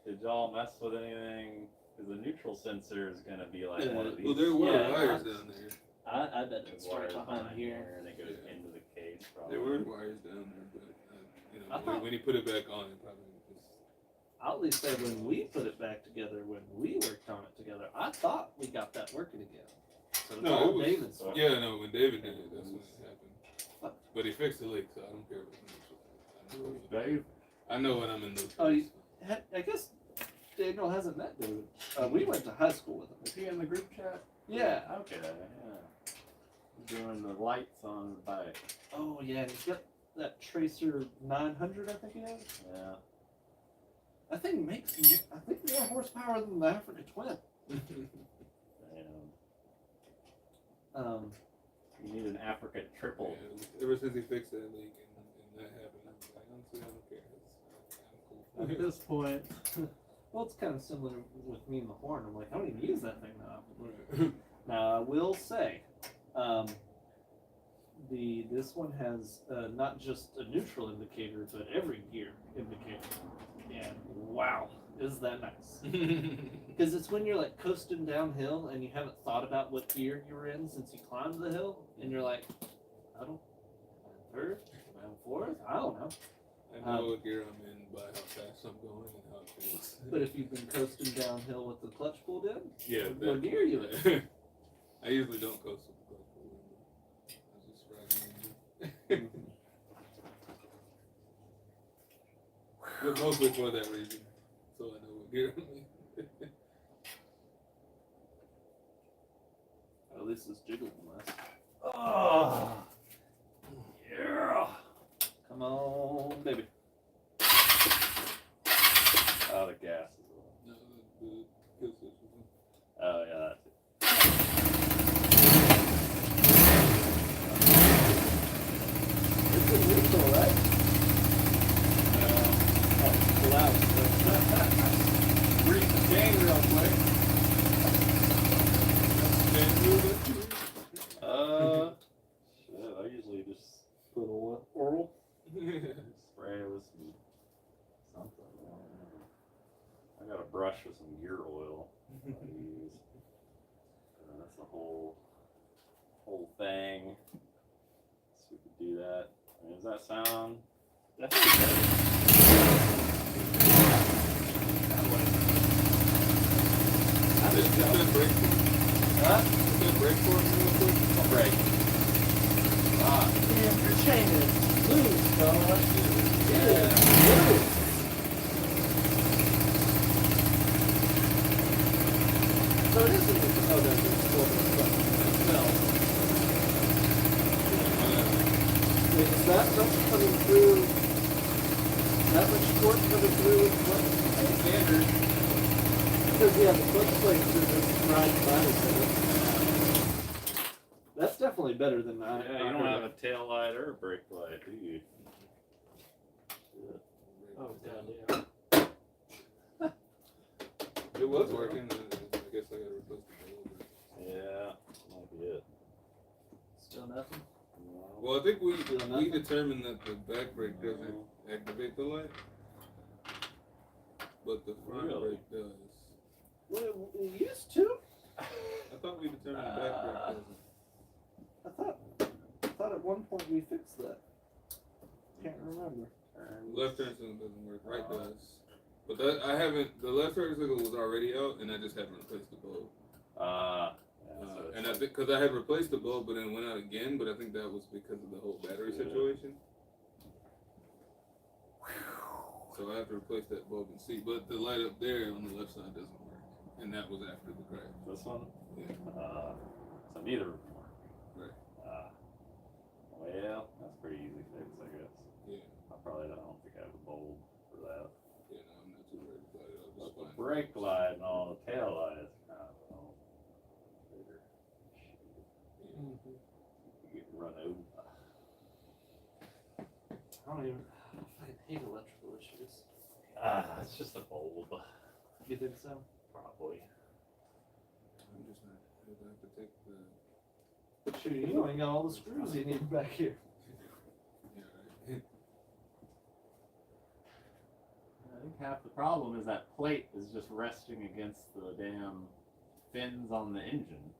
Did y'all mess with anything? Because the neutral sensor is going to be like one of these. Well, there were Yeah, wires down there. I bet There's it's right wires behind here. and it goes Yeah. into the case probably. There were wires down there, but you know, I thought- when you put it back on, it probably just. I'll at least say when we put it back together, when we worked on it together, I thought we got that working again. So it's No, all it was- David's fault. Yeah, no, when David did it, that's when it happened. But he fixed the leak, so I don't care what the neutral. Dave? I know when I'm in those. Oh, I guess Daniel hasn't met David. We went to high school with him. Is he in the group chat? Yeah. Okay, yeah. He's doing the lights on his bike. Oh, yeah, and he's got that Tracer 900, I think he has. Yeah. That thing makes, I think, more horsepower than the Africa Twin. And you need an Africa triple. Yeah, ever since he fixed that leak and that happened, I'm like, honestly, I don't care. I'm At cool. this point, well, it's kind of similar with me and the horn. I'm like, I don't even use that thing that often. Right. Now, I will say, this one has not just a neutral indicator, but every gear indicator. And wow, is that nice? Because it's when you're like coasting downhill and you haven't thought about what gear you were in since you climbed the hill, and you're like, I don't, third, am I fourth? I don't know. I know what gear I'm in by how fast I'm going and how it feels. But if you've been coasting downhill with the clutch pulled in, Yeah, what gear you in? I usually don't coast with the clutch pulled in. I just ride it. But mostly for that reason, so I know what gear I'm in. Oh, this is jiggling less. Oh, yeah. Come on, baby. Oh, the gas is No, the kill switch was Oh, yeah, that's it. It's a neutral, right? Loud. Reach the chain real quick. Shit, I usually just put a oral spray with some something. I got a brush with some gear oil. I use. That's the whole thing. So we could do that. I mean, does that sound? Definitely better. Is that brake for? Huh? Is that brake for real quick? Break. Damn, your chain is loose, dog. It is loose. So it isn't. Oh, no, it's no. Wait, is that much coming through? That much torque coming through with what? Standard. Because yeah, the clutch plate through this ride body. That's definitely definitely better than I. Yeah, you don't have a tail light or a brake light, do you? Shit. Oh goddamn. It was working. I guess I gotta replace the bulb. Yeah, might be it. Still nothing. Well, I think we nothing? determined that the back brake doesn't activate the light, but the front Really? brake does. Well, it used to. I thought we determined the back brake doesn't. I thought at one point we fixed that. Can't remember. Left turn signal doesn't work. Right does. But that I haven't. The left turn signal was already out, and I just haven't replaced the bulb. So And I think because I had replaced the bulb, but then it went out again. But I think that was because of the whole battery situation. So I have to replace that bulb and see. But the light up there on the left side doesn't work, and that was after the crash. this one? Yeah. So neither of them work. Right. Well, that's pretty easy fix, I guess. Yeah. I don't think I have a bulb for that. Yeah. No, I'm not too worried about it. I'll But just the find brake light and all the tail lights, I don't know. Bigger. You get run over. I don't even. I hate electrical issues. It's just a bulb. You think so? Probably. I'm just not. I have to take the. Shoot, you ain't got all the screws you need back here. Yeah. Right. I think half the problem is that plate is just resting against the damn fins on the engine.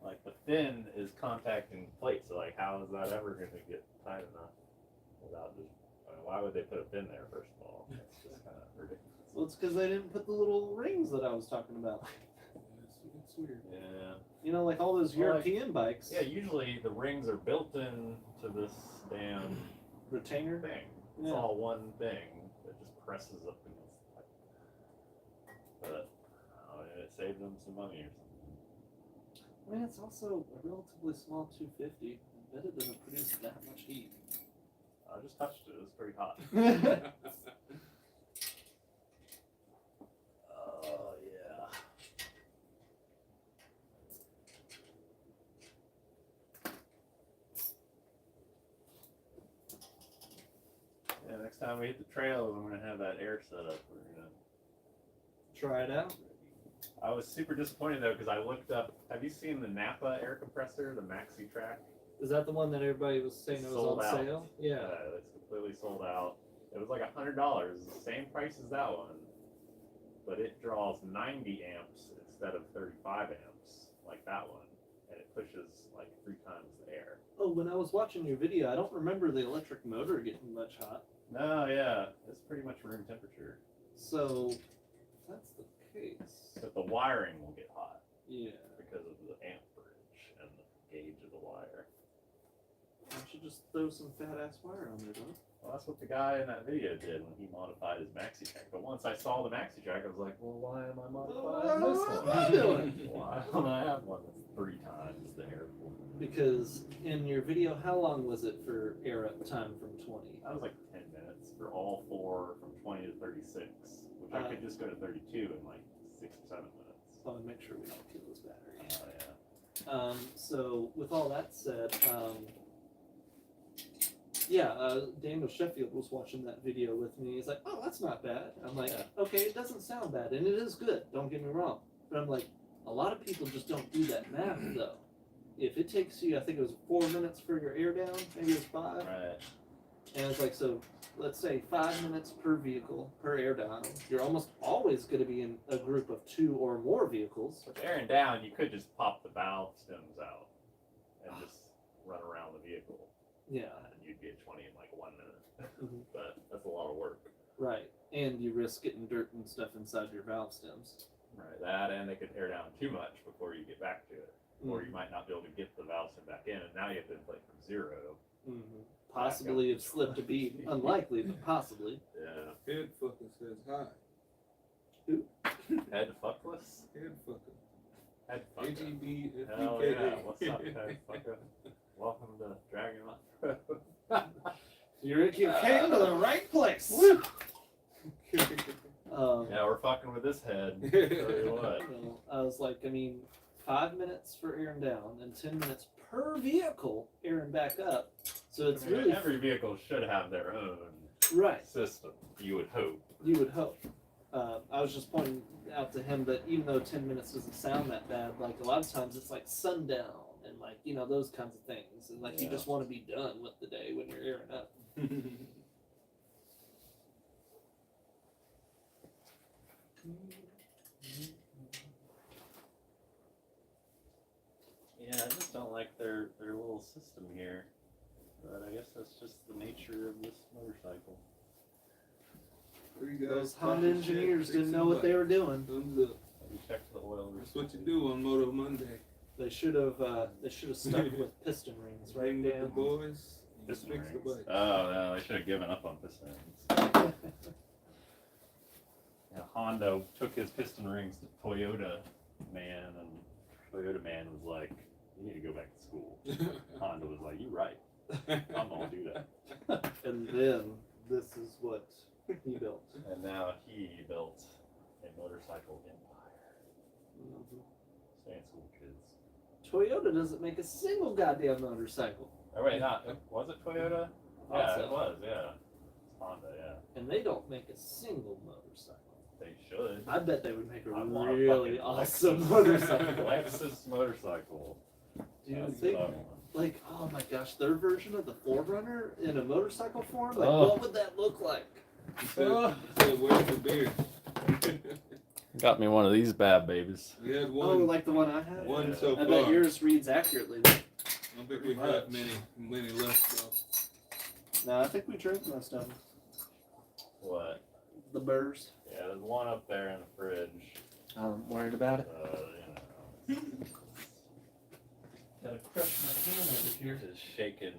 Like the fin is contacting the plate, so like how is that ever going to get tight enough without just? I mean, why would they put a fin there first of all? That's just kind of ridiculous. Well, it's because they didn't put the little rings that I was talking about. It's weird. Yeah. You know, like all those Well, like- European bikes. Yeah. Usually the rings are built into this damn Retainer. thing. It's Yeah. all one thing that just presses up against the pipe. But it saved them some money or something. I mean, it's also a relatively small 250. I bet it doesn't produce that much heat. I just touched it. It was pretty hot. Oh yeah. Yeah. Next time we hit the trails, I'm gonna have that air set up. We're gonna. Try it out. I was super disappointed though because I looked up. Have you seen the Napa air compressor, the Maxi Track? Is that the one that everybody was saying It's it was sold on out. sale? Yeah. It's completely sold out. It was like $100, the same price as that one, but it draws 90 amps instead of 35 amps like that one, and it pushes like 3 times the air. Oh, when I was watching your video, I don't remember the electric motor getting much hot. No, yeah, it's pretty much room temperature, So, if that's the case. but the wiring will get hot Yeah. because of the amperage and the gauge of the wire. I should just throw some fat ass wire on there, though. Well, that's what the guy in that video did when he modified his Maxi Track. But once I saw the Maxi Track, I was like, well, why am I modifying this What one? am I doing? Why don't I have one that's 3 times the air? Because in your video, how long was it for air up time from 20? That was like 10 minutes for all 4 from 20 to 36, which I could just go to 32 in like 6 or 7 minutes. Oh, and make sure we don't kill this battery. Oh, yeah. So with all that said, Daniel Sheffield was watching that video with me. He's like, "Oh, that's not bad." I'm like, Yeah. "Okay, it doesn't sound bad, and it is good. Don't get me wrong." But I'm like, a lot of people just don't do that math though. If it takes you, I think it was 4 minutes for your air down, maybe it was 5, Right. and it's like, so let's say 5 minutes per vehicle per air down. You're almost always going to be in a group of 2 or more vehicles. With airing down, you could just pop the valve stems out and just run around the vehicle. Yeah. And you'd be at 20 in like 1 minute. Mhm. But that's a lot of work. Right, and you risk getting dirt and stuff inside your valve stems. Right. That, and they could air down too much before you get back to it. Or you might not be able to get the valve stem back in, and now you have to inflate from 0. Mm-hmm. Possibly have slipped a beat. Unlikely, but possibly. Yeah. Head fucker says hi. Head fuckless? Head fucker. Head fucker. AGB Hell yeah. What's up, head fucker? Welcome to Dragon Rock. You came to the right place. Yeah, we're fucking with this head. Tell you what. I was like, I mean, 5 minutes for airing down and 10 minutes per vehicle airing back up. So it's really every vehicle should have their own right. system. You would hope. You would hope. I was just pointing out to him that even though 10 minutes doesn't sound that bad, like a lot of times it's like sundown and like, you know, those kinds of things. And like you just want to be done with the day when you're airing up. Yeah, I just don't like their little system here. But I guess that's just the nature of this motorcycle. Those Honda engineers didn't know what they were doing. Thumbs up. Have you checked the oil? That's what you do on Moto Monday. They should have stuck with piston rings, right, Bring with the Dan? boys. Piston Fix the rings. bike. Oh, no, they should have given up on pistons. Yeah, Honda took his piston rings to Toyota man, and Toyota man was like, "You need to go back to school." Honda was like, "You right. I'm gonna do that." And then this is what he built. And now he built a motorcycle empire. Stay in school, kids. Toyota doesn't make a single goddamn motorcycle. Oh, wait, was it Toyota? Yeah, Also. it was, yeah. It's Honda, yeah. And they don't make a single motorcycle. They should. I bet they would make a I want a really fucking awesome Lexus. motorcycle. Lexus motorcycle. Do you That's think, what I want. like, oh my gosh, their version of the 4Runner in a motorcycle form? Like, Oh. what would that look like? He said, where's the beer? Got me one of these bad babies. We had Oh, one. like the one I had? One so I far. bet yours reads accurately. I don't think we have many left though. No, I think we drank most of them. What? The burrs. Yeah, there's one up there in the fridge. I'm worried about it. You know. Gotta crush my can over here. Just shaking.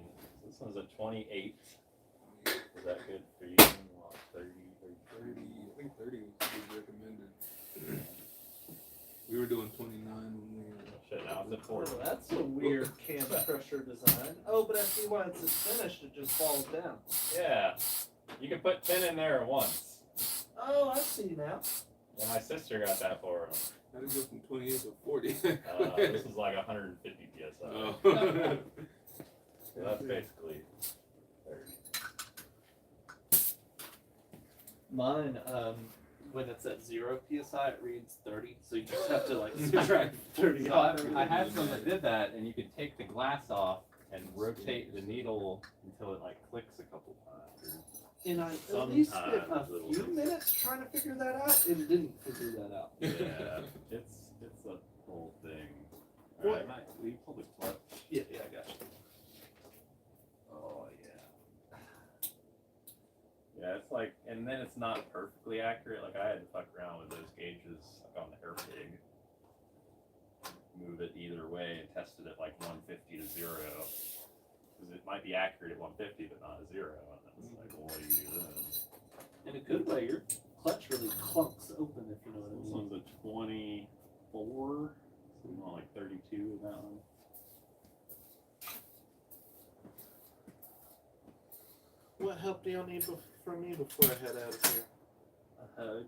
This one's a 28. Is that good for you? What, 30, 30, I think 30 was recommended. We were doing 29 when we were. Shit, now it's at Oh, 40. that's a weird can crusher design. Oh, but I see why it's finished. It just falls down. Yeah. You can put 10 in there at once. Oh, I see now. Yeah, my sister got that for him. How did it go from 28 to 40? This is like 150 PSI. Oh. So that's basically 30. Mine, when it's at 0 psi, it reads 30. So you just have to like subtract 30 off. So I had some that did that, and you could take the glass off and rotate the needle until it like clicks a couple times. And I at least spent a Sometimes it'll few fix it. minutes trying to figure that out and didn't figure that out. Yeah, it's a whole thing. What? Alright, Mike, will you pull the clutch? Yeah, I got you. Oh yeah. Yeah, it's like, and then it's not perfectly accurate. Like I had to fuck around with those gauges like on the air pig. Move it either way and tested it like 150 to 0. Because it might be accurate at 150 but not at 0. And it's like, well, what do you do then? In a good way, your clutch really clunks open, if you know This what I mean. one's a 24. So we want like 32 in that one. What help do y'all need from me before I head out of here? A hug.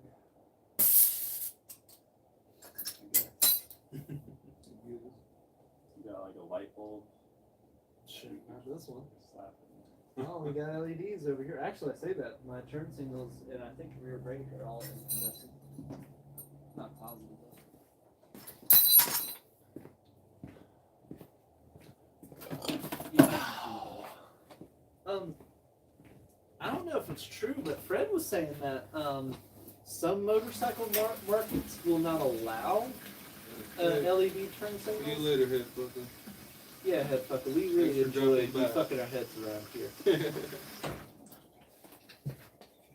You got like a light bulb. Shoot, not this one. Slap Oh, we got LEDs over here. Actually, I say that. My turn signals and I think rear brake are all incandescent. Not positive though. I don't know if it's true, but Fred was saying that some motorcycle markets will not allow LED turn See you signals. later, head fucker. Yeah, head fucker. We really Thanks for enjoy dropping you by. fucking our heads around here.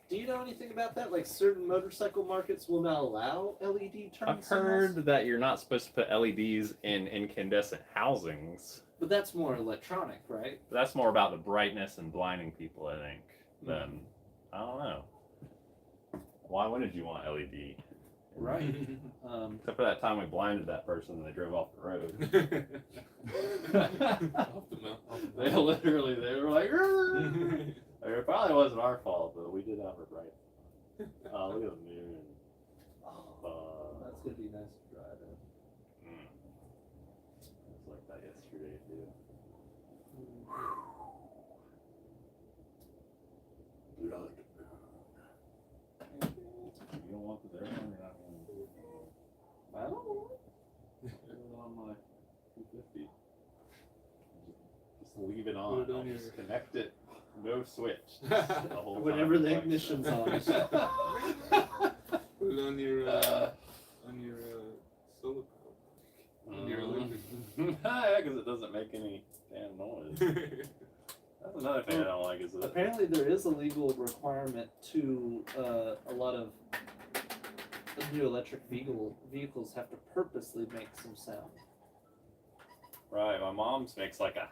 Do you know anything about that? Like certain motorcycle markets will not allow LED turn I've signals? heard that you're not supposed to put LEDs in incandescent housings. But that's more electronic, right? That's more about the brightness and blinding people, I think, than, I don't know. Why wouldn't you want LED? Right. Except for that time we blinded that person and they drove off the road. Off the mouth. They literally, they were like, "Rrrr." It probably wasn't our fault, but we did have it right. Oh, look at the moon. That's gonna be nice to drive in. yesterday too. Blood. You don't want the there one? You're not gonna. I don't know. Put it on my 250. Just leave it on. Put it on your- Just connect it. No switch. Just the whole Whenever time. the ignition's on. Put it on your solar power. On your electric. Yeah, because it doesn't make any damn noise. That's another thing I don't like is that Apparently, there is a legal requirement to a lot of new electric vehicles have to purposely make some sound. right. My mom's makes like a.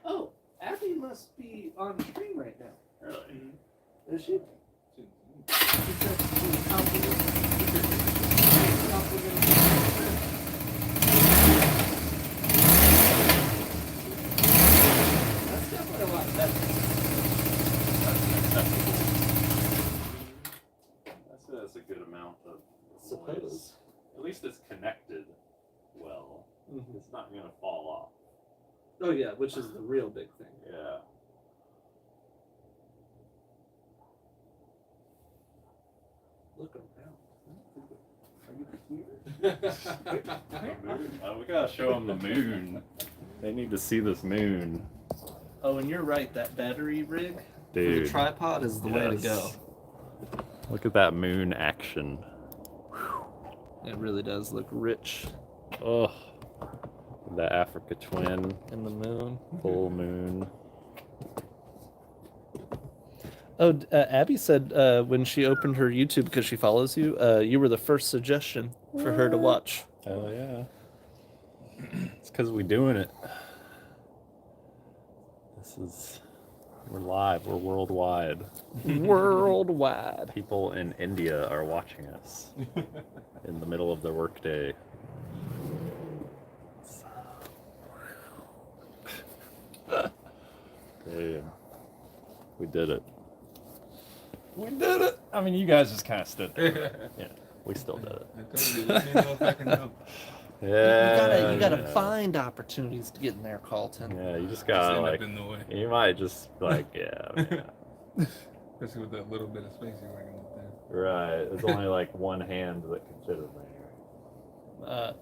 Oh, Abby must be on stream right now. Really? Is she? That's definitely a lot better. That's an acceptable. That's a good amount of Suppose. noise. At least it's connected well. Mhm. It's not gonna fall off. Oh yeah, which is the real big thing. Yeah. Look around. Are you here? We gotta show them the moon. They need to see this moon. Oh, and you're right. That battery rig for Dude. the tripod is the way to go. Yes. Look at that moon action. It really does look rich Oh, the Africa twin, in the moon. full moon. Oh, Abby said when she opened her YouTube because she follows you, you were the first suggestion for her to watch. Oh yeah. It's because we're doing it. We're live. We're worldwide. Worldwide. People in India are watching us in the middle of their workday. Damn. We did it. We did it. I mean, you guys just kind of stood there. Yeah, we still did it. I told you, let me know if I can help. Yeah. You gotta yeah. find opportunities to get in there, Carlton. Yeah, you just Just gotta end up like. in the way. You might just like, yeah. Man. Especially with that little bit of space you're working with there. Right. There's only like one hand that can fit in there.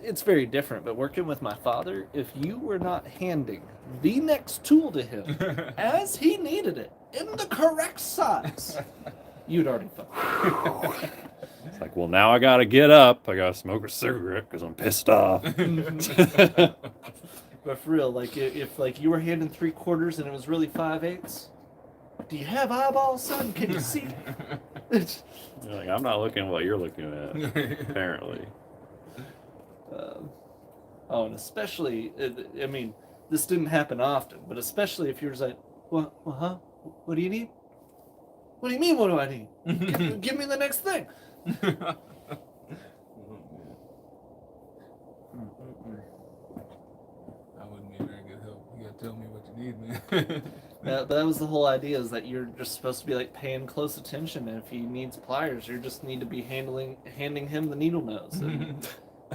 It's very different, but working with my father, if you were not handing the next tool to him as he needed it in the correct size, you'd already fucked. It's like, well, now I gotta get up. I gotta smoke a cigarette because I'm pissed off. But for real, like if like you were handing 3/4 and it was really 5/8, do you have eyeballs, son? Can you see? You're like, I'm not looking at what you're looking at, apparently. Oh, and especially, I mean, this didn't happen often, but especially if you're just like, what, huh? What do you need? What do you mean, what do I need? Give me the next thing. I wouldn't be very good help. You gotta tell me what you need, man. But that was the whole idea, is that you're just supposed to be like paying close attention, and if he needs pliers, you just need to be handing him the needle nose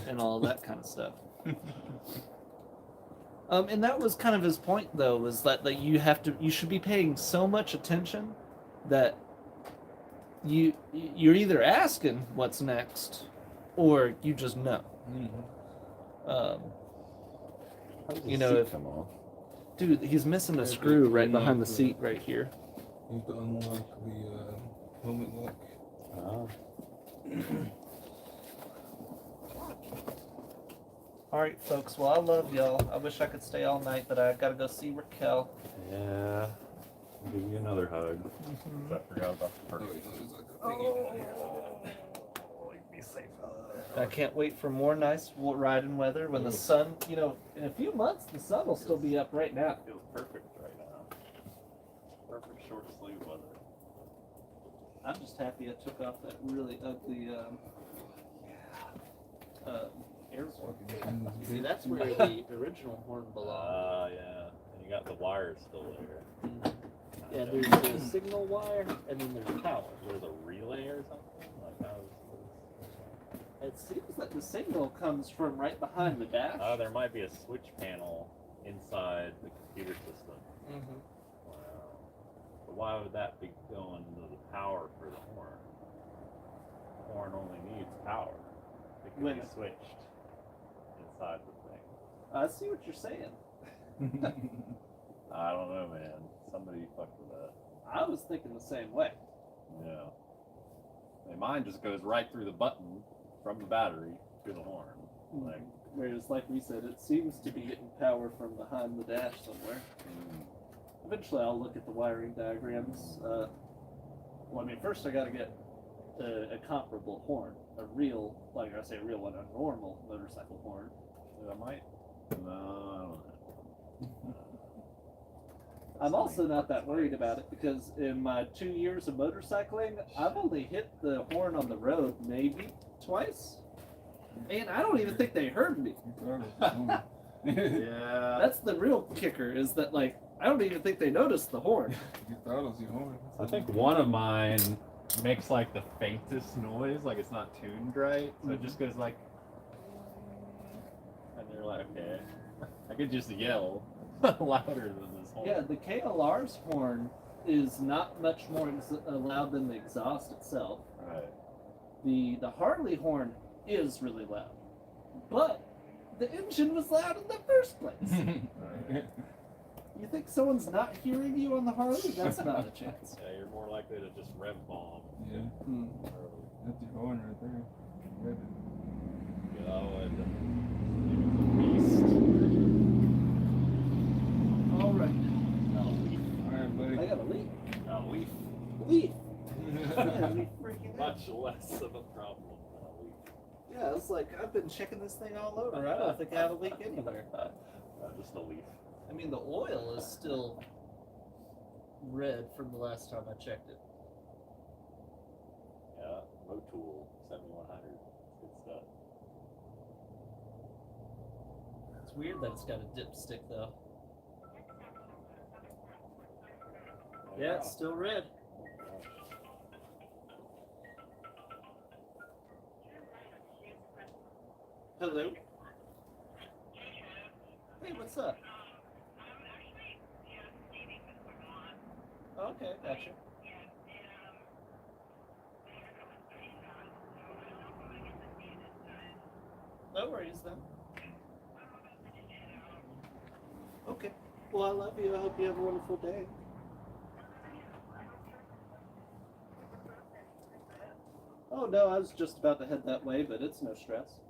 and all that kind of stuff. And that was kind of his point, though, was that you should be paying so much attention that you're either asking what's next, or you just know. You know, if Come on. dude, he's missing a screw right behind the seat right here. You have to unlock the helmet lock. All right, folks. Well, I love y'all. I wish I could stay all night, but I gotta go see Raquel. Yeah. I'll give you another hug. I forgot about the Oh, perk. wait, no, there's like a thingy. Be safe. I can't wait for more nice riding weather when the sun, you know, in a few months the sun will still be up right now. Feels perfect right now. Perfect short sleeve weather. I'm just happy I took off that really ugly air horn. See, that's where the original horn belonged. Yeah. And you got the wires still there. Yeah, there's the signal wire, and then there's power. There's a relay or something? Like how It seems that the signal comes from right behind the dash. There might be a switch panel inside the computer system. Mm-hmm. Wow. But why would that be going to the power for the horn? The horn only needs power. It can be switched inside the thing. I see what you're saying. I don't know, man. Somebody fucked with that. I was thinking the same way. Yeah. I mean, mine just goes right through the button from the battery to the horn. Like, Whereas, like we said, it seems to be getting power from behind the dash somewhere. Eventually, I'll look at the wiring diagrams. Well, I mean, first I got to get a comparable horn, a real, like I say, a real one, a normal motorcycle horn. I might. No, I don't know. I'm also not that worried about it because in my 2 years of motorcycling, I've only hit the horn on the road maybe twice. And I don't even think they heard me. Yeah. That's the real kicker, is that, like, I don't even think they noticed the horn. I think one of mine makes like the faintest noise, like it's not tuned right. So it just goes like, and you're like, okay, I could just yell louder than this horn. Yeah, the KLR's horn is not much more loud than the exhaust itself. Right. The Harley horn is really loud, but the engine was loud in the first place. You think someone's not hearing you on the Harley? That's not a chance. Yeah, you're more likely to just rev bomb. Yeah. That's your horn right there. Rev it. You know, and beast. All right. Alright, buddy. I got a leaf. A leaf. Leaf. Yeah, me freaking out. Much less of a problem than a leaf. Yeah, it's like I've been checking this thing all over. I don't think I have a leak anywhere. Just a leaf. I mean, the oil is still red from the last time I checked it. Yeah, MOTO 7100. Good stuff. It's weird that it's got a dipstick though. Yeah, it's still red. Hello. Hey, what's up? Okay, gotcha. No worries then. Okay. Well, I love you. I hope you have a wonderful day. Oh no, I was just about to head that way, but it's no stress.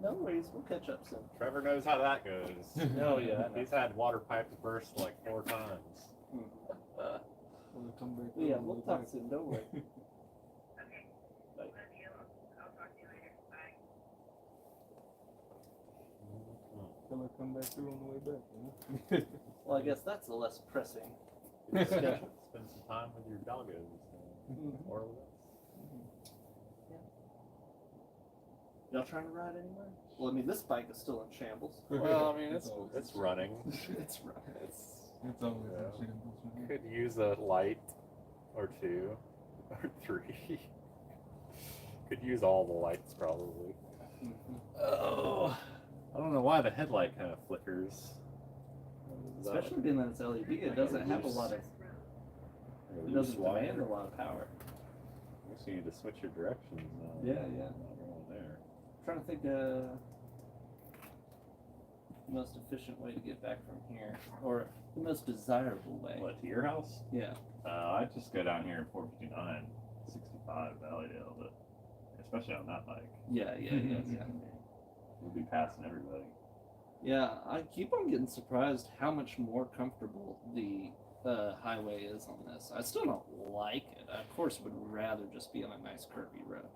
No worries, we'll catch up soon. Trevor knows how that goes. Oh yeah. He's had water pipes burst like 4 times. Yeah, we'll talk soon. Don't worry. Bye. Till I come back through on the way back. You know? Well, I guess that's a less pressing Spend schedule. some time with your doggos. Or with us. Y'all trying to ride anywhere? Well, I mean, this bike is still in shambles. Well, I mean, It's always- it's running. It's right. It's always Yeah. in shambles, man. Could use a light or 2 or 3. Could use all the lights probably. Oh, I don't know why the headlight kind of flickers. Is that Especially being that it's LED, it doesn't have a lot of. like a It loose doesn't wire? demand a lot of power. I guess you need to switch your directions now. Yeah. Not going there. Trying to think the most efficient way to get back from here, or the most desirable way. What, to your house? Yeah. I just go down here in 459, 65 Valleydale, but especially on that bike, Yeah. we'll be passing everybody. Yeah, I keep on getting surprised how much more comfortable the highway is on this. I still don't like it. I, of course, would rather just be on a nice curvy road.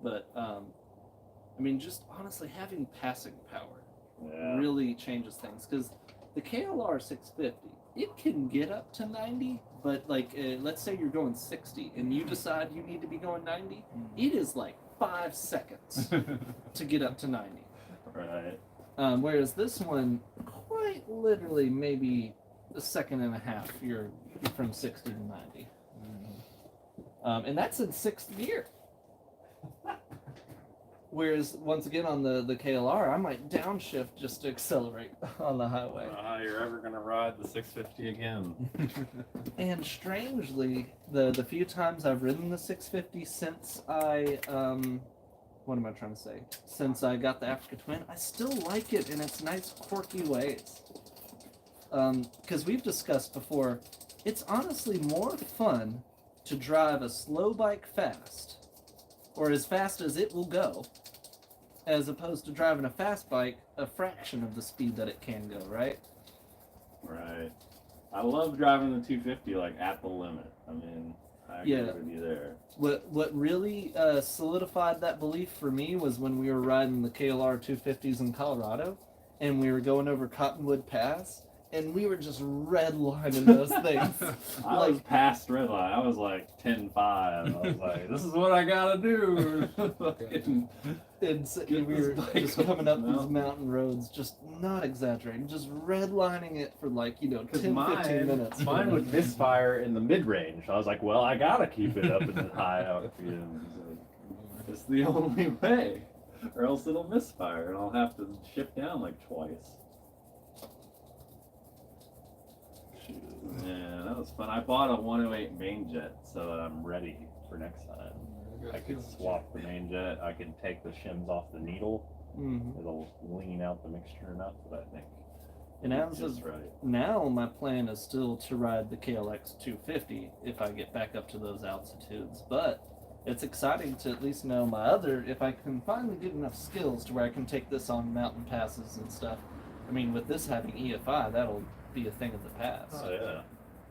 But, I mean, just honestly, having passing power Yeah. really changes things. Because the KLR 650, it can get up to 90, but, like, let's say you're going 60 and you decide you need to be going 90, it is like 5 seconds to get up to 90. Right. Whereas this one, quite literally, maybe a second and a half, you're from 60 to 90. And that's in 6th gear. Whereas, once again, on the KLR, I might downshift just to accelerate on the highway. I don't know how you're ever going to ride the 650 again. And strangely, the few times I've ridden the 650 since I, what am I trying to say? Since I got the Africa Twin, I still like it in its nice, quirky ways. Because we've discussed before, it's honestly more fun to drive a slow bike fast, or as fast as it will go, as opposed to driving a fast bike a fraction of the speed that it can go, right? Right. I love driving the 250 like at the limit. I mean, I agree with you there. What really solidified that belief for me was when we were riding the KLR 250s in Colorado, and we were going over Cottonwood Pass, and we were just redlining those things. I was past red line. I was like 10.5. I was like, this is what I gotta do. And so we were just coming up these mountain roads, just not exaggerating, just redlining it for like, 10, 15 minutes. Mine would misfire in the mid-range. I was like, well, I gotta keep it up in the high altitude. It's the only way, or else it'll misfire, and I'll have to shift down like twice. Yeah, that was fun. I bought a 108 main jet so that I'm ready for next time. I could swap the main jet. I can take the shims off the needle. Mm-hmm. It'll lean out the mixture enough that I think. And as just of right. now, my plan is still to ride the KLX 250 if I get back up to those altitudes. But it's exciting to at least know my other, if I can finally get enough skills to where I can take this on mountain passes and stuff. I mean, with this having EFI, that'll be a thing of the past. Oh yeah.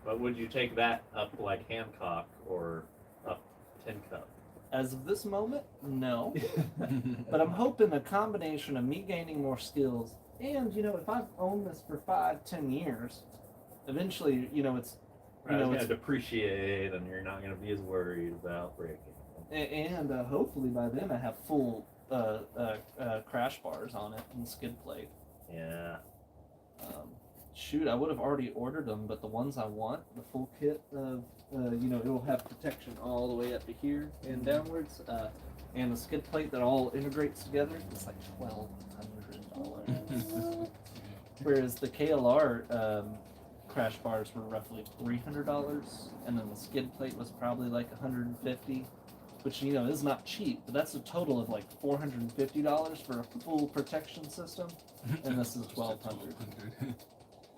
But would you take that up like Hancock or up Tin Cup? As of this moment, no. But I'm hoping a combination of me gaining more skills and, if I've owned this for 5-10 years, eventually, it's, Right, it's going to depreciate and you're not going to be as worried about breaking. And hopefully by then I have full crash bars on it and skid plate. Yeah. Shoot, I would have already ordered them, but the ones I want, the full kit of, it'll have protection all the way up to here and downwards, and the skid plate that all integrates together, it's like $1,200. Whereas the KLR crash bars were roughly $300, and then the skid plate was probably like $150, which is not cheap, but that's a total of like $450 for a full protection system, and this is $1,200.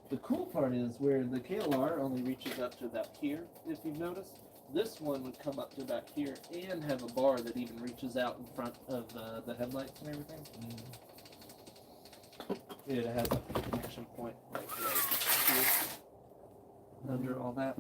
The cool part is where the KLR only reaches up to about here, if you've noticed. This one would come up to about here and have a bar that even reaches out in front of the headlights and everything. It has a connection point like right here, under all that.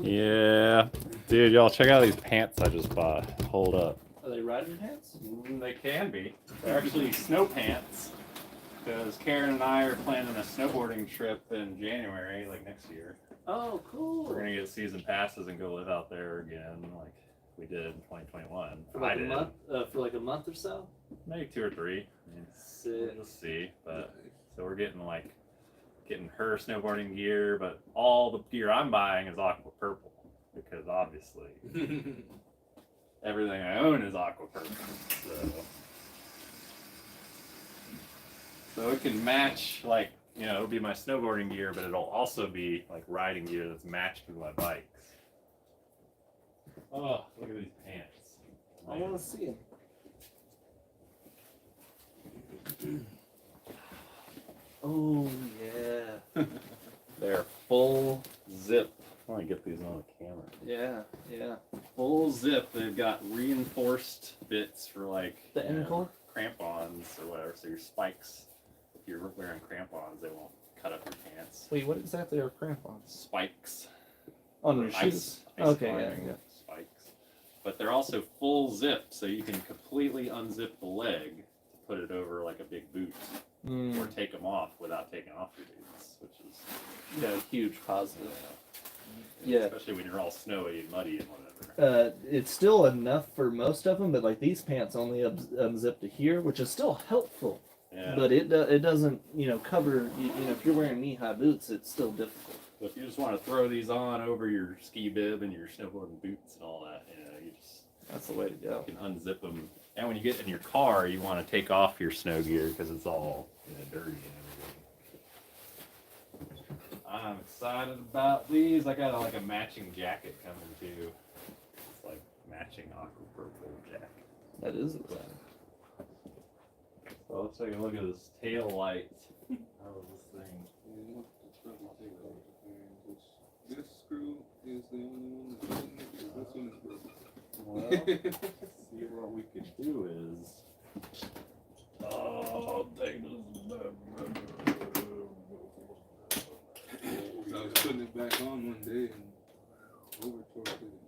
Yeah. Dude, y'all check out these pants I just bought. Hold up. Are they riding pants? They can be. They're actually snow pants. Because Karen and I are planning a snowboarding trip in January, like next year. Oh, cool. We're gonna get season passes and go live out there again, like we did in 2021. For like a month? For like a month or so? Maybe 2 or 3. I mean, Sick. we'll just see. But so we're getting her snowboarding gear, but all the gear I'm buying is aqua purple because obviously everything I own is aqua purple. So it can match, like, it'll be my snowboarding gear, but it'll also be like riding gear that's matched with my bikes. Oh, look at these pants. I want to see them. Oh, yeah. They're full zip. I want to get these on the camera. Yeah. Full zip. They've got reinforced bits for like The ankle? crampons or whatever. So your spikes, if you're wearing crampons, they won't cut up your pants. Wait, what exactly are crampons? Spikes. On your Ice shoes? okay, Yeah. Spikes. But they're also full zip, so you can completely unzip the leg to put it over like a big boot, or take them off without taking off your boots, which is a huge positive. Yeah. Especially when you're all snowy and muddy and whatever. It's still enough for most of them, but like these pants only unzip to here, which is still helpful. Yeah. But it doesn't, cover. If you're wearing knee-high boots, it's still difficult. But if you just want to throw these on over your ski bib and your snowboarding boots and all that, you just That's the way to go. you can unzip them. And when you get in your car, you want to take off your snow gear because it's all dirty and everything. I'm excited about these. I got a matching jacket coming too. It's like matching aqua purple jacket. That is exciting. So let's take a look at this tail light. How is this thing? This screw is the only one that's in it, because this one is broken. Well, see what we could do is. Oh, thing So I was putting it back on one day and over torqued it.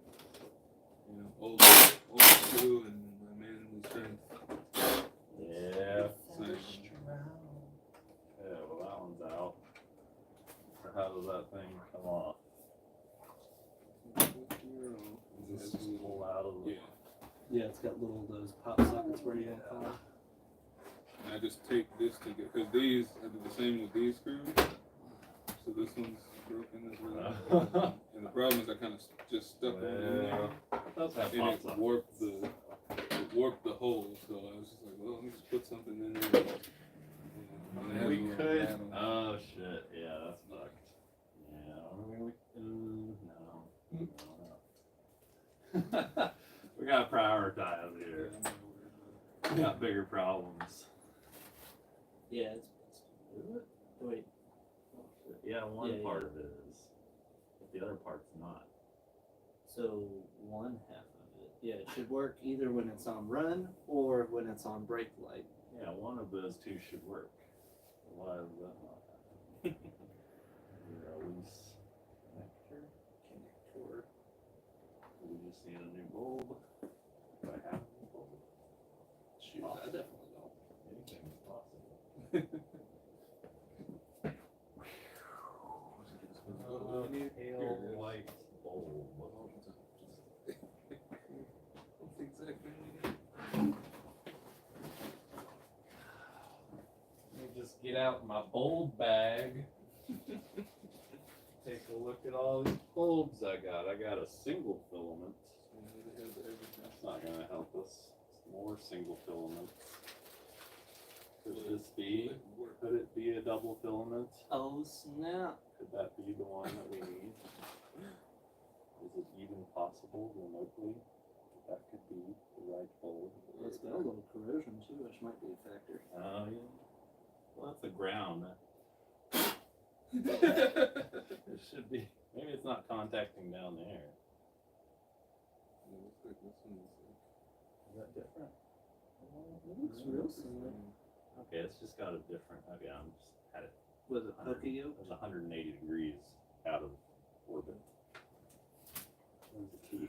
Old screw and my manly strength. Yeah. So, Yeah, well, that one's out. So how does that thing come off? Does this just pull out of the... yeah. Yeah, it's got those pop sockets where you don't fall. And I just take this to get, because these, I did the same with these screws. So this one's broken as well. And the problem is I kind of just stuck one in there. It does have And pops it on warped the hole. So I was just like, well, let me just put something in there. And it has a We little could... mat on it. Oh, shit. Yeah, that's fucked. Yeah, I mean, no. We gotta prioritize here. We got bigger problems. Yeah, it's. Is it? Wait. Oh, shit. Yeah, one Yeah, part yeah. of it is. But the other part's not. So one half of it. Yeah, it should work either when it's on run or when it's on brake light. Yeah, one of those two should work. Why is that not happening? Either a loose connector. We just need a new bulb. Do I have a new bulb? Shoot, I definitely don't. Anything is possible. Tail light bulb. That's exactly what I need. Let me just get out my bulb bag. Take a look at all these bulbs I got. I got a single filament. That's not gonna help us. More single filaments. Could it be a double filament? Oh snap! Could that be the one that we need? Is it even possible remotely that could be the right bulb? It's got a little corrosion too, which might be a factor. Oh yeah. Well, that's the ground. It should be. Maybe it's not contacting down there. Is that different? It looks real similar. Okay, it's just got a different. Okay, I'm just had it. Was it pokey It was 180 degrees out of orbit. Where's the key?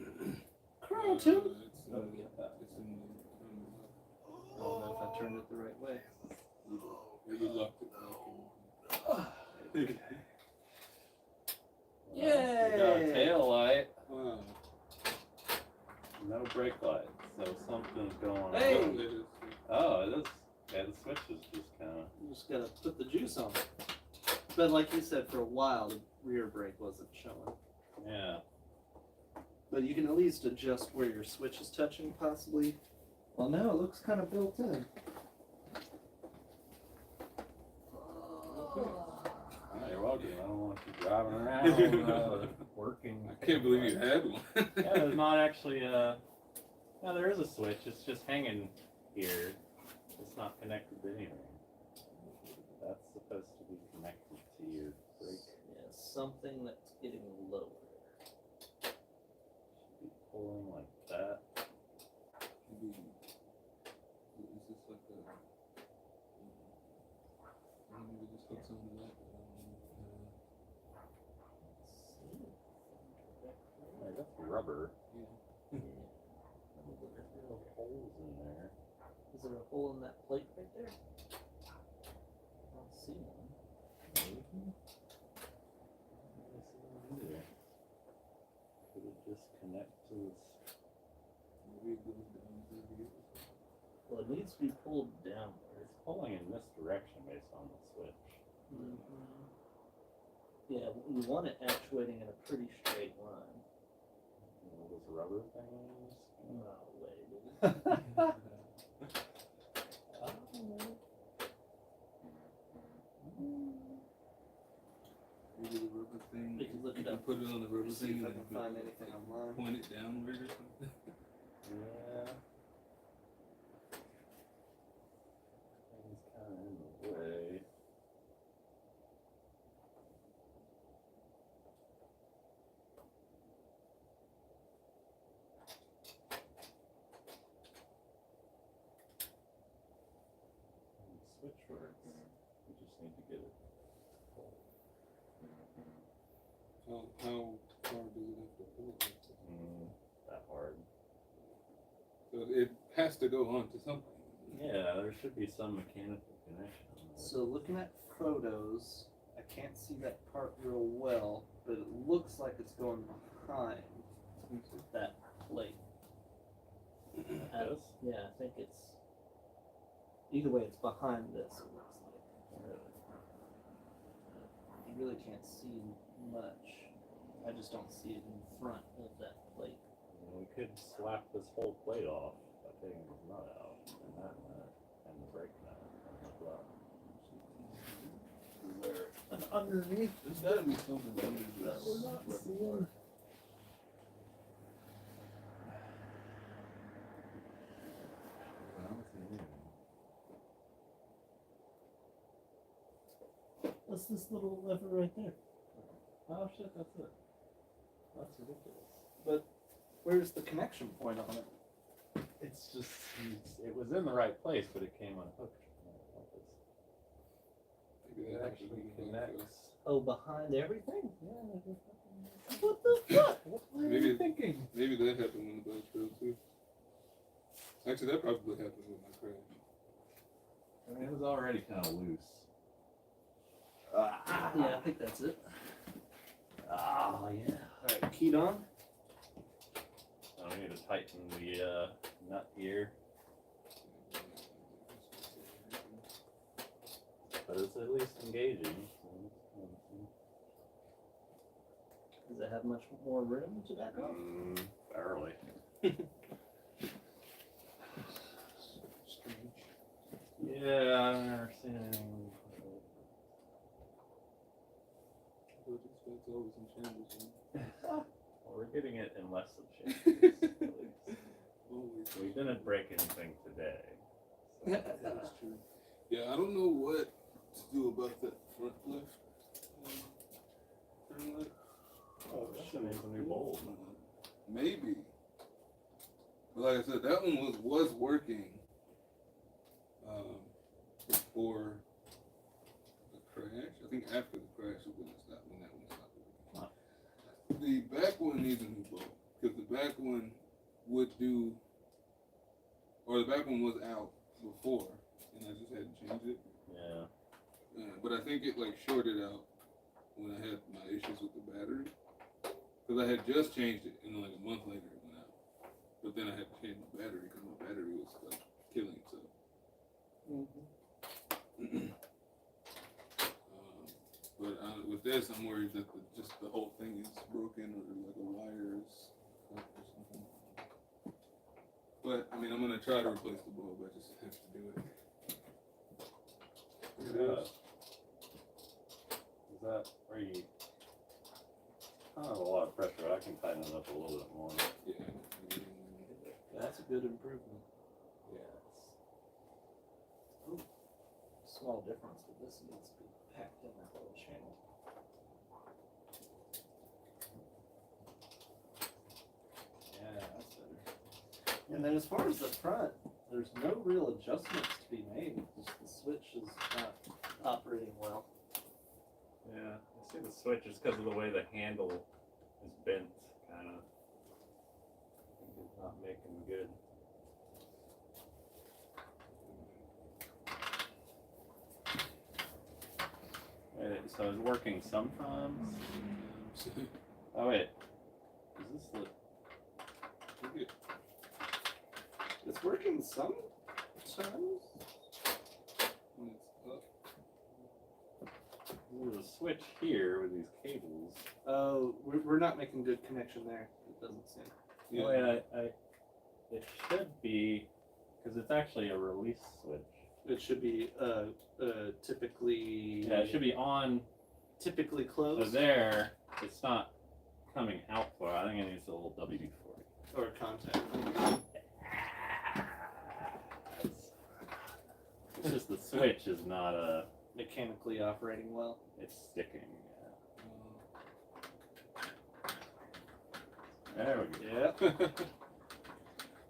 Carlton! Oh, get that. I don't know if I turned it the right way. You locked it back. We got a Yay! tail light. Wow. No brake light. So something's going on. Hey! Oh, it is. Yeah, the switch is just kind of. You just gotta put the juice on. But like you said, for a while the rear brake wasn't showing. Yeah. But you can at least adjust where your switch is touching, possibly. Well, no, it looks kind of built in. Oh, you're welcome. I don't want you driving around working. I can't believe you had one. Yeah, there's not actually a. No, there is a switch. It's just hanging here. It's not connected to anything. That's supposed to be connected to your brake. Yeah, something that's getting lower. Should be pulling like that. Is this like a... Maybe just put some of that. Yeah, that's rubber. Yeah. There's little holes in there. Is there a hole in that plate right there? I don't see one. Maybe. I don't see one either. connect to this? Maybe it goes down 30 years. Well, it needs to be pulled downward. It's pulling in this direction based on the switch. Yeah, you want it actuating in a pretty straight line. You know, this rubber thing. No way, dude. Maybe the rubber thing. We can look you it can up. put it on the rubber See thing if I and can then find anything online. point it downward or something. Yeah. Thing's kind of in the way. The switch works. We just need to get it pulled. How far does it have to pull it? That hard. So it has to go on to something. Yeah, there should be some mechanical connection. So looking at photos, I can't see that part real well, but it looks like it's going behind that plate. This? Yeah, I think it's. Either way, it's behind this, it looks like. You really can't see much. I just don't see it in front of that plate. We could slap this whole plate off by taking this nut out, and that nut, and the brake nut, and the glove. And underneath, There's gotta be something under that this. we're not seeing. What's this little lever right there? Oh shit, that's it. That's ridiculous. Where's the connection point on it? It's just, it was in the right place, but it came unhooked. Maybe It that actually connects. Oh, behind everything? Yeah, What the fuck? what were you thinking? Maybe that happened when the bike failed too. Actually, that probably happened with my crash. I mean, it was already kind of loose. Yeah, I think that's it. Oh, yeah. Alright, keyed on. So we need to tighten the nut here, but it's at least engaging. So Does it have much more room to back up? barely. Yeah, I've never seen anything. It's always in shambles. Well, we're getting it in less than shambles. Always. We didn't break anything today. So. That's true. Yeah, I don't know what to do about that front left turn light. Oh, that's an new bulb. Maybe. But like I said, that one was working before the crash. I think after the crash is when it stopped, when that one stopped working. Huh. The back one needs a new bulb because the back one would do, or the back one was out before, and I just had to change it. Yeah. But I think it like shorted out when I had my issues with the battery. Because I had just changed it, and then like a month later it went out. But then I had to change my battery because my battery was like killing itself. But with this, I'm worried that just the whole thing is broken or like a wire is cut or something. But I mean, I'm gonna try to replace the bulb. I just have to do it. Is that where you kind of a lot of pressure? I can tighten it up a little bit more. Yeah. That's a good improvement. Yeah. Small difference, but this needs to be packed in that little channel. Yeah, that's better. And then as far as the front, there's no real adjustments to be made. Just the switch is not operating well. Yeah, I see the switch is because of the way the handle is bent, kind of. I think it's not making good. Wait, so it's working sometimes? Oh wait, is this the It's working sometimes. When it's up. There's a switch here with these cables. Oh, we're not making good connection there. It doesn't seem. Yeah. Wait, it should be, because it's actually a release switch. It should be typically. Yeah, it should be on. Typically So closed there, it's not coming out for. I think it needs a little WD-40. or contact. It's just the switch is not Mechanically operating well. it's sticking. There we go. Yep.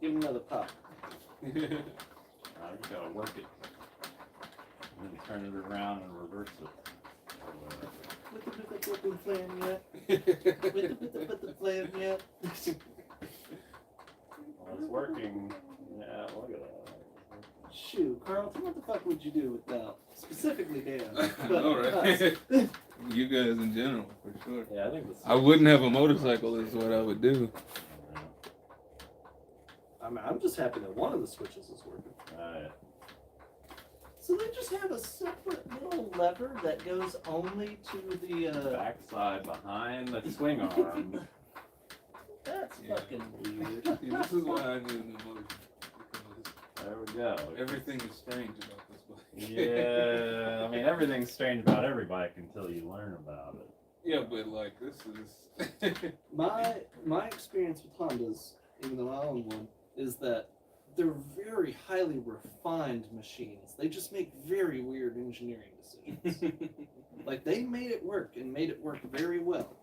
Give him another pop. Now you gotta work it. And then turn it around and reverse it. Put the flame yet? Put the flame yet? Well, it's working. Yeah, look at that. Shoot, Carlton, what the fuck would you do without? Specifically Dan. All right. You guys in general, for sure. Yeah, I think the I wouldn't have a motorcycle. Is what I would do. I'm just happy that one of the switches is working. Yeah. So they just have a separate little lever that goes only to the Backside behind the swing arm. That's Yeah. fucking weird. See, this is why I need a new motorcycle. Because There we go. everything is strange about this bike. Yeah, I mean everything's strange about every bike until you learn about it. Yeah, but like this is. My experience with Hondas, even though I own one, is that they're very highly refined machines. They just make very weird engineering decisions. Like they made it work and made it work very well.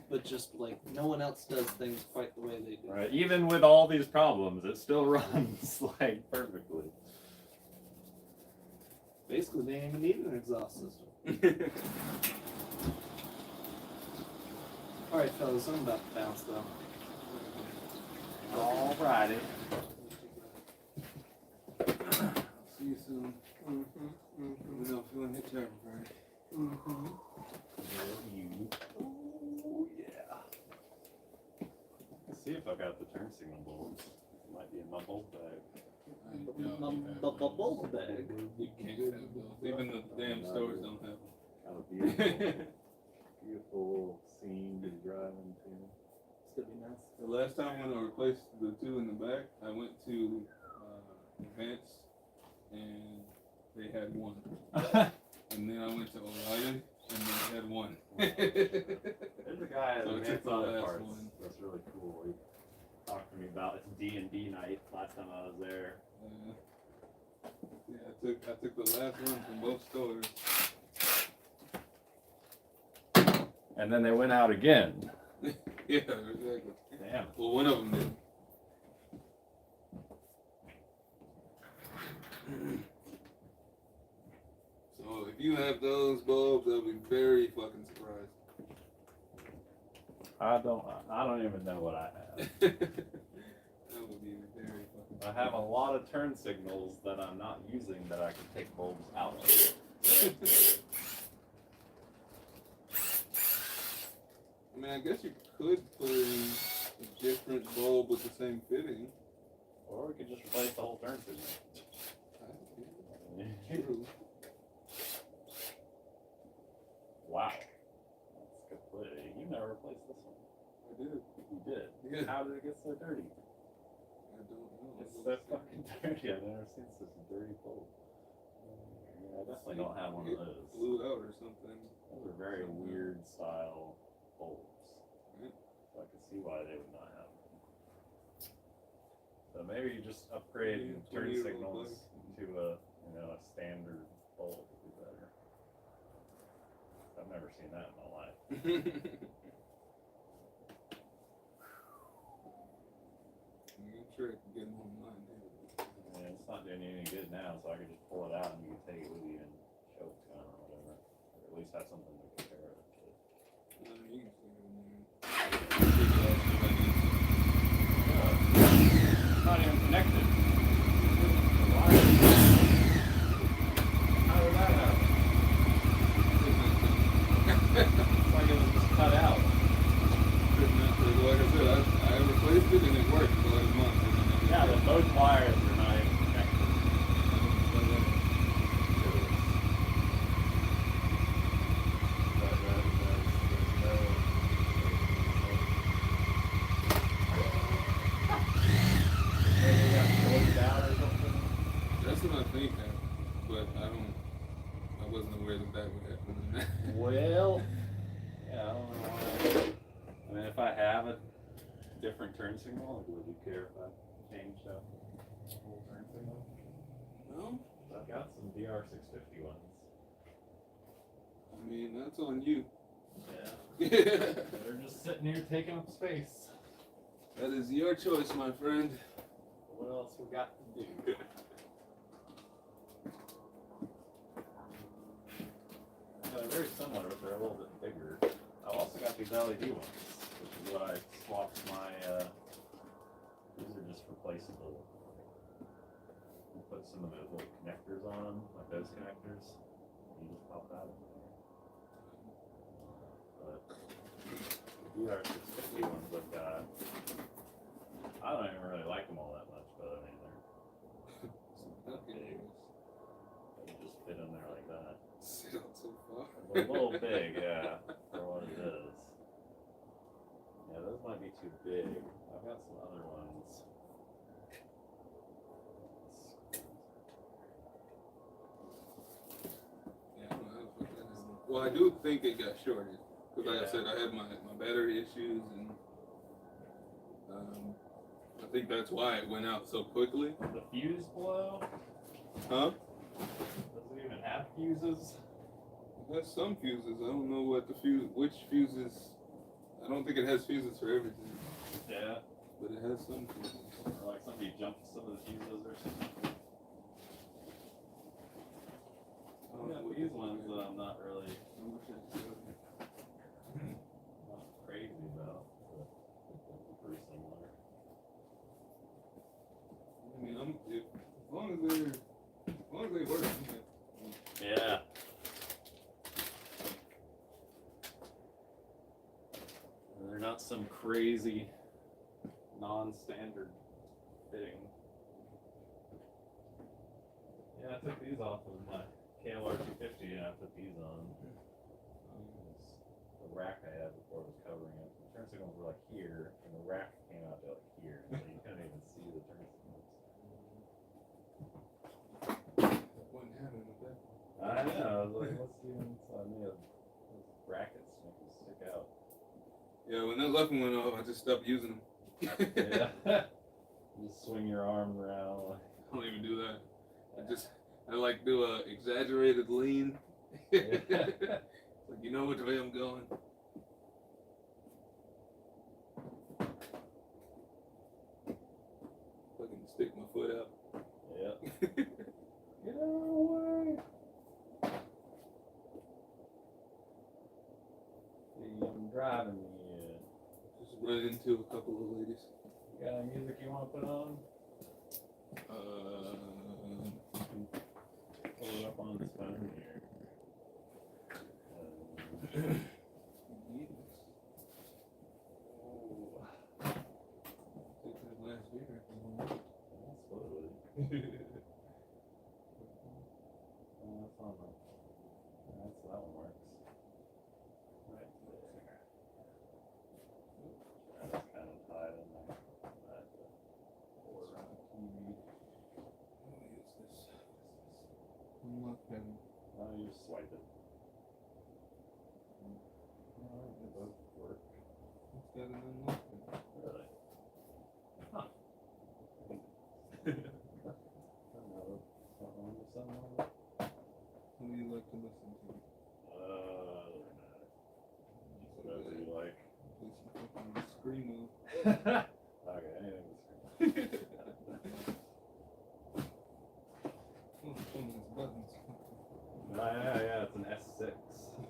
But just like no one else does things quite the way they do. Right. Even with all these problems, it still runs like perfectly. Basically, they didn't even need an exhaust system. All right, fellas, I'm about to bounce though. Alrighty. See you soon. Mm-hmm. We don't feel any terrible, right? Mm-hmm. Oh yeah. Let's see if I got the turn signal bulbs. It might be in my bulb bag. Bubble bag. You can't have those. Even the damn stores don't have them. Kind of beautiful, beautiful scene to drive into. It's gonna be nice. The last time when I replaced the two in the back, I went to Advance and they had one. And then I went to O'Reilly and they had one. There's a guy at So the it took the Nighthawk last parts. one. That's really cool. He talked to me about it's D&D night last time I was there. Yeah, I took the last one from both stores. And then they went out again. Yeah, exactly. Damn. Well, one of them did. So if you have those bulbs, I'll be very fucking surprised. I don't even know what I have. That would be very fucking. I have a lot of turn signals that I'm not using that I can take bulbs out of. I mean, I guess you could put in a different bulb with the same fitting. Or we could just replace the whole turn signal. True. Wow. That's completely. You never replaced this one. I did. You did. Yeah. How did it get so dirty? I don't know. It's so fucking dirty. I've never seen such a dirty bulb. Yeah, I definitely don't have one of It those. blew out or something. Those are very weird style bulbs. Right. So I can see why they would not have them. So maybe you just upgrade Yeah, turn 20-year-old signals bike. to a a standard bulb would be better. I've never seen that in my life. You can try getting online, dude. And it's not doing you any good now, so I could just pull it out and you can take it with you and show it's gone or whatever. Or at least have something to compare it to. You can stick it in there. It's not even connected. Why? How did that happen? It's like it was just cut out. Like I said, I replaced it and it worked for like a month. And then Yeah, the Those wires are not even connected. That's what I think happened, but I wasn't aware that that would happen. Well, yeah, I don't know why. I mean, if I have a different turn signal, would you care if I changed out the whole turn signal? No, I've got some DR650 ones. I mean, that's on you. Yeah. They're just sitting here taking up space. That is your choice, my friend. What else we got to do? They're very similar, but they're a little bit bigger. I've also got these LED ones, which is what I swapped my, these are just replaceable. You put some of those little connectors on them, like those connectors. You just pop that in there. But the DR650 ones I've got, I don't even really like them all that much, but I mean, they're big. They just fit in there like that. Sit out so far. They're a little big, yeah, for what it is. Yeah, those might be too big. I've got some other ones. Yeah, I don't know how the fuck that happened. Well, I do think it got shorted. Because like I said, I had my battery issues, and I think that's why it went out so quickly. The fuse blow? Huh? Does it even have fuses? It has some fuses. I don't know what which fuses. I don't think it has fuses for everything, Yeah. but it has some fuses. Or like somebody jumped some of the fuses or something. Yeah, these ones I'm not really not crazy about, but they're pretty similar. I mean, as long as they work. Yeah. They're not some crazy non-standard fitting. Yeah, I took these off of my KLR 250 and I put these on. The rack I had before was covering it. The turn signals were like here, and the rack came out to like here, so you couldn't even see the turn signals. Wouldn't happen with that. I know, I was like, what's even inside me? Those brackets make me stick out. Yeah, when that left one went off, I just stopped using them. Yeah. Just swing your arm around. Like, I don't even do that. I like do a exaggerated lean. Like, you know which way I'm going. Fucking stick my foot out. yeah. Get out of the way. See, I'm driving me. Just run into a couple of ladies. You got any music you want to put on? Pull it up on this phone here. Take that last beer. That's what it would. That's on the. That's that one works. Right there. That's kind of tied in there. Right there. Or on the TV. Unlock panel. Oh, you just swipe it. Alright, they both work. It's got an unlock panel. Really? Huh. I don't know. Something on the somewhere. Who do you like to listen to? Whatever you like. Play some fucking screamo. Okay, anything with screen. Oh, the phone has buttons. Yeah, it's an S6.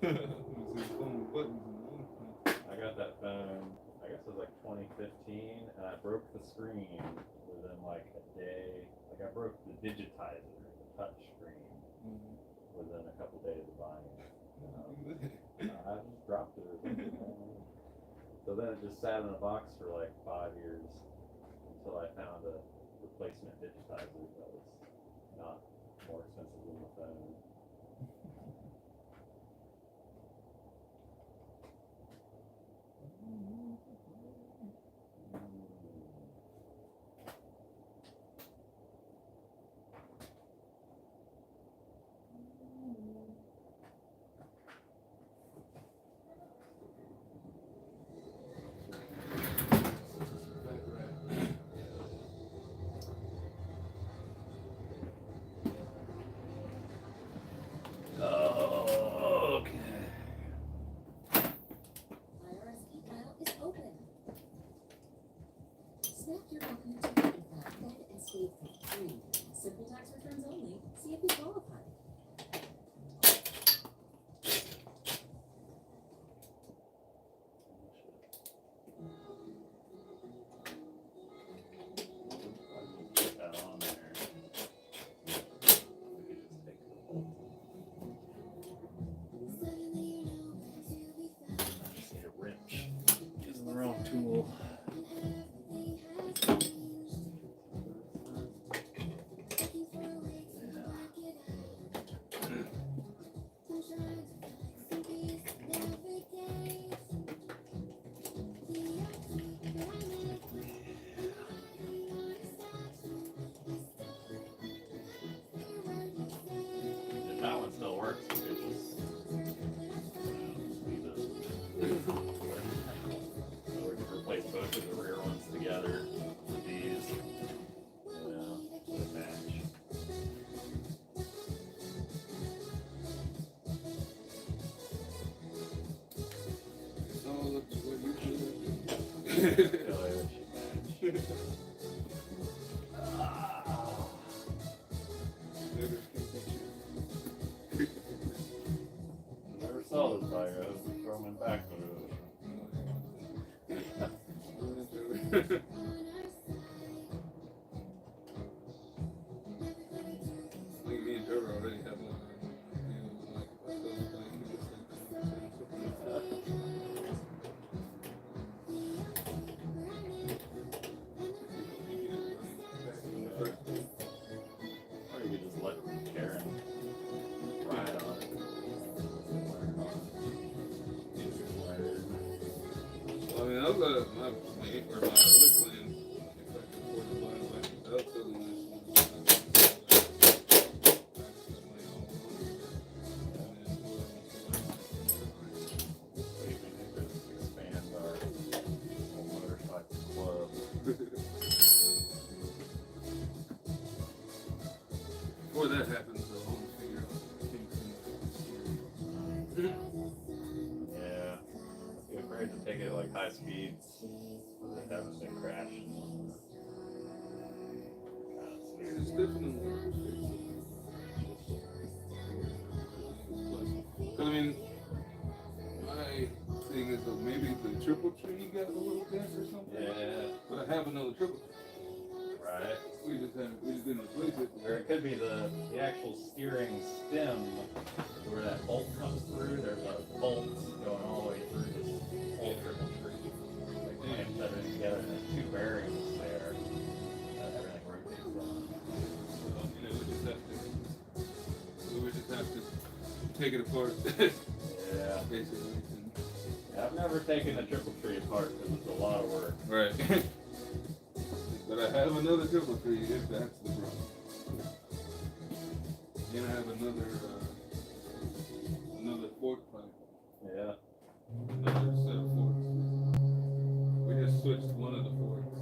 There's phone with buttons in the other phone. I got that phone, I guess it was like 2015, and I broke the screen within like a day. Like I broke the digitizer, the touch screen, within a couple days of buying it. I just dropped it. So then it just sat in a box for like 5 years until I found a replacement digitizer that was not more expensive than the phone. Oh, okay. IRS e-file is open. Snap your document to your e-file, then and save for free. Simple tax returns only. See if you qualify. Put that on there. We could just take the whole. I just need a wrench. Using the wrong tool. If that one still works, we could just leave it. So we could replace both of the rear ones together with these. Yeah, to match. It all looks what you Feel like it should match. Beggars can't get you. Never saw this bike. I hope we throw them back to Like me and Trevor already have one. Like if I tell him like he was Or you could just let Karen ride on it. Well, I mean, I was my mate or my other plan. If I could afford to buy a bike without selling this What do you think we could expand our whole motorcycle club? Before that happens, though, I want to figure out things. Yeah. Be afraid to take it like high speeds. Because it hasn't been crashing. It's definitely. I mean, my thing is though maybe the triple tree got a little dent or something. Yeah. But I have another triple tree. Right. We just didn't replace it. Or it could be the actual steering stem where that bolt comes through. There's a bolt going all the way through this whole triple tree. Like clamps everything together and there's two bearings there that everything rotates on. You know, we would just have to take it apart. Yeah. Basically. Yeah, I've never taken a triple tree apart because it's a lot of work. Right. But I have another triple tree if that's the problem. And I have another fork pipe. Yeah. Another set of forks. We just switched one of the forks.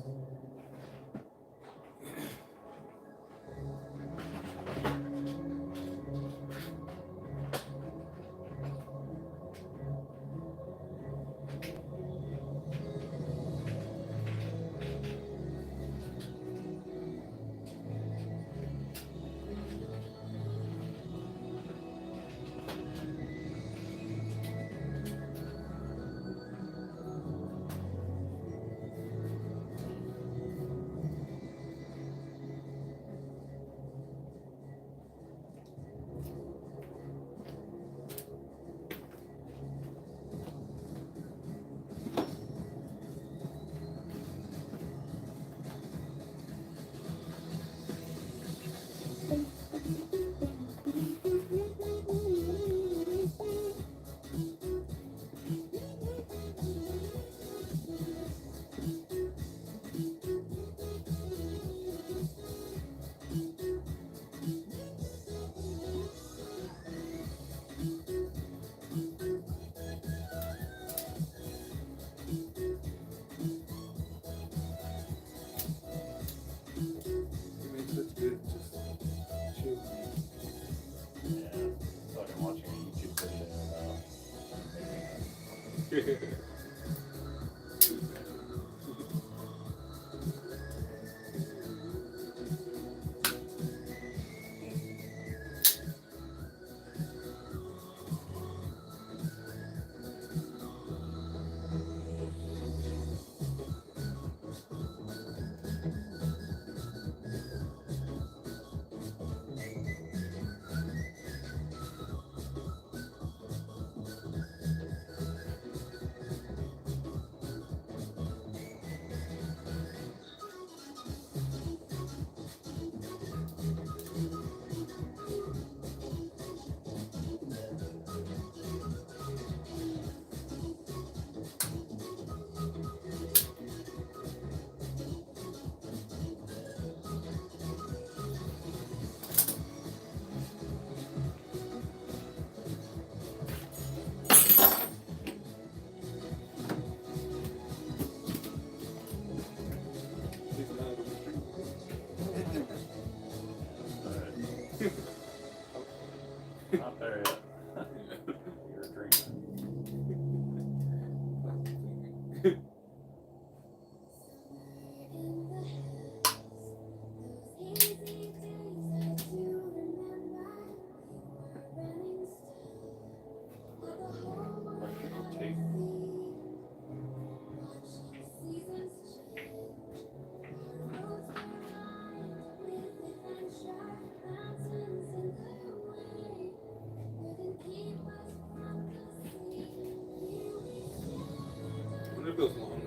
took those long ones.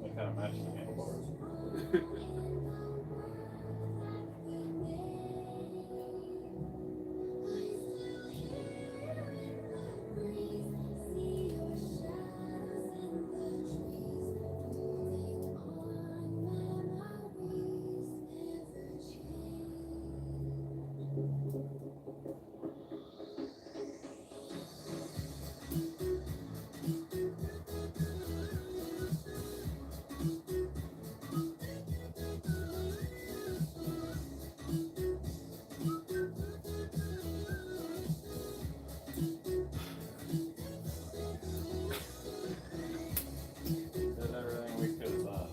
They kind of match the handlebars. Did everything we could have done.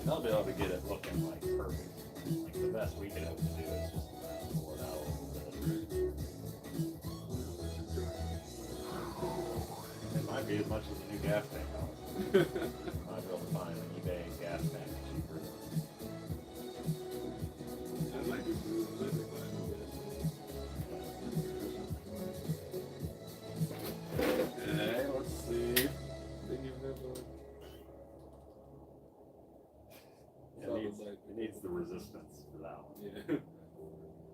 They'll be able to get it looking like perfect. Like the best we could hope to do is just pull it out a little bit. It might be as much as a new gas tank. Might be able to find an eBay gas tank cheaper. I like it. Okay, let's see. Didn't even have It needs the resistance for that one. yeah.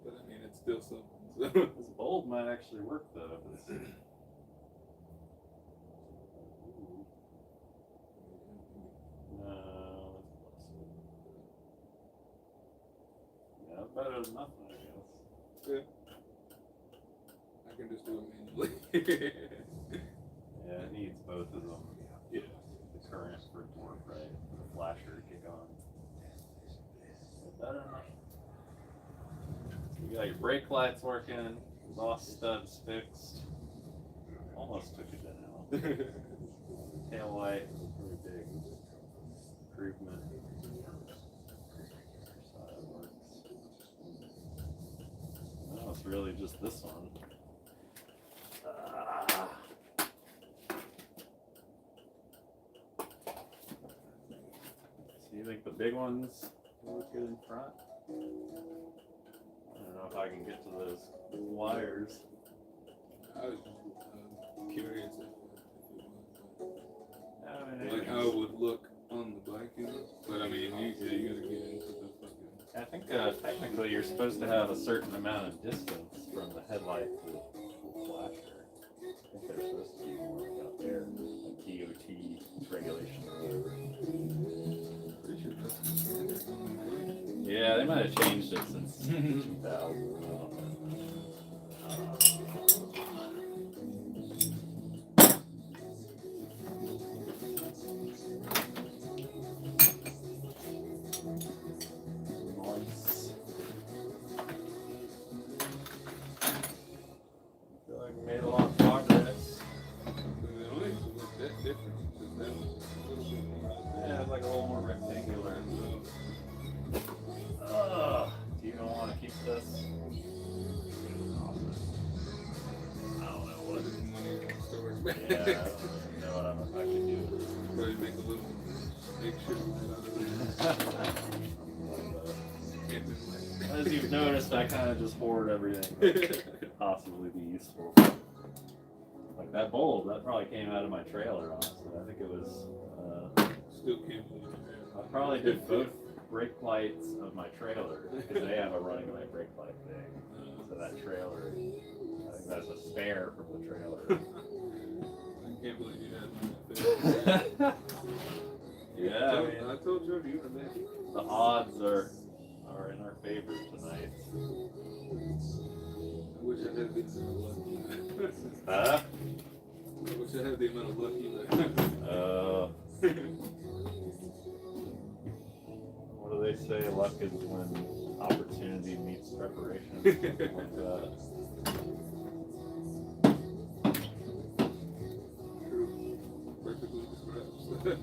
But I mean, it's still something. So. This bolt might actually work though. If it's, no, yeah, better than nothing, I guess. Yeah. I can just do it manually. Yeah, it needs both of them. Yeah. The current for it to work right, for the flasher to kick on. Better than nothing. So you got your brake lights working, exhaust studs fixed. Almost took it down. Tail light, pretty big improvement. So that works. Now it's really just this one. So you think the big ones look good in front? I don't know if I can get to those wires. I was curious if it was. I mean, Like how it would look on the bike, you know? But I mean, you gotta get into the fucking. I think technically you're supposed to have a certain amount of distance from the headlight to the flasher. I think they're supposed to be more like out there, like DOT regulation or whatever. Pretty sure that's the standard. Yeah, they might have changed it since 2000. Made a lot of progress. It only look that different. Just that was a little bit more. Yeah, it's like a little more rectangular. Do you don't want to keep this? I don't know what. Put it in one of your storage Yeah, I bags. don't know what I can do. Probably make a little makeshift out of it. As you've noticed, I kind of just hoard everything that could possibly be useful. Like that bulb, that probably came out of my trailer, honestly. I think it was. Still can't believe it. I probably did both brake lights of my trailer because they have a running light brake light thing. So that trailer, I think that's a spare from the trailer. I can't believe you had that. Yeah, I mean, I told you you were there. the odds are in our favor tonight. I wish I had the amount of luck you had. Huh? I wish I had the amount of luck you had. What do they say? Luck is when opportunity meets preparation. Something like that. Perfectly described.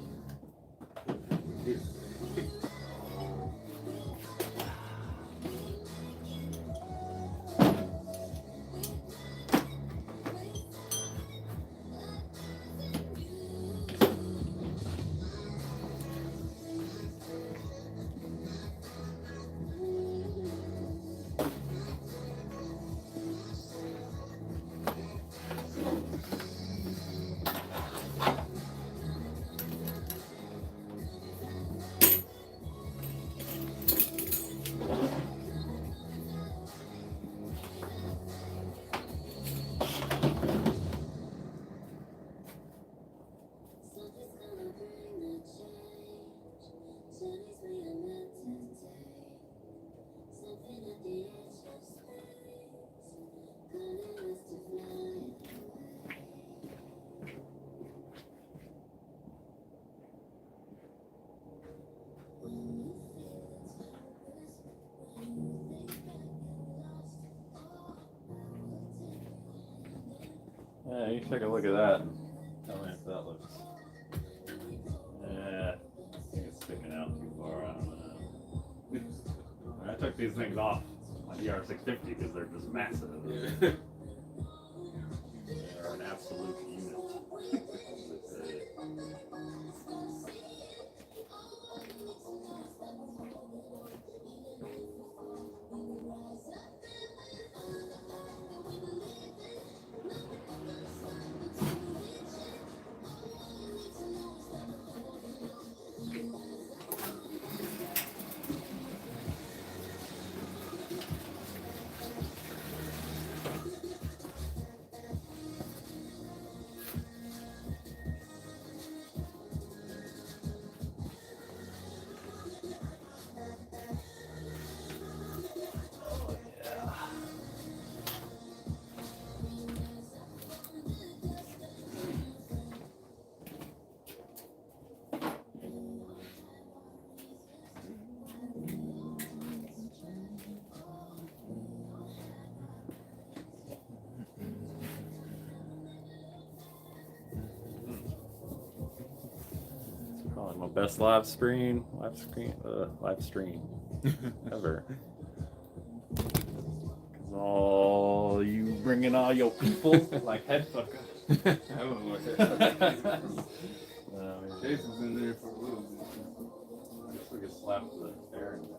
Yeah, you take a look at that and tell me if that looks. Yeah, I think it's sticking out too far. I don't know. I took these things off my DR650 because they're just massive. Yeah. They're an absolute unit. Probably my best live stream ever. 'Cause all you bringing all your people like head fucker. I don't know what Chase was in there for a little bit. I guess we could slap the air in there.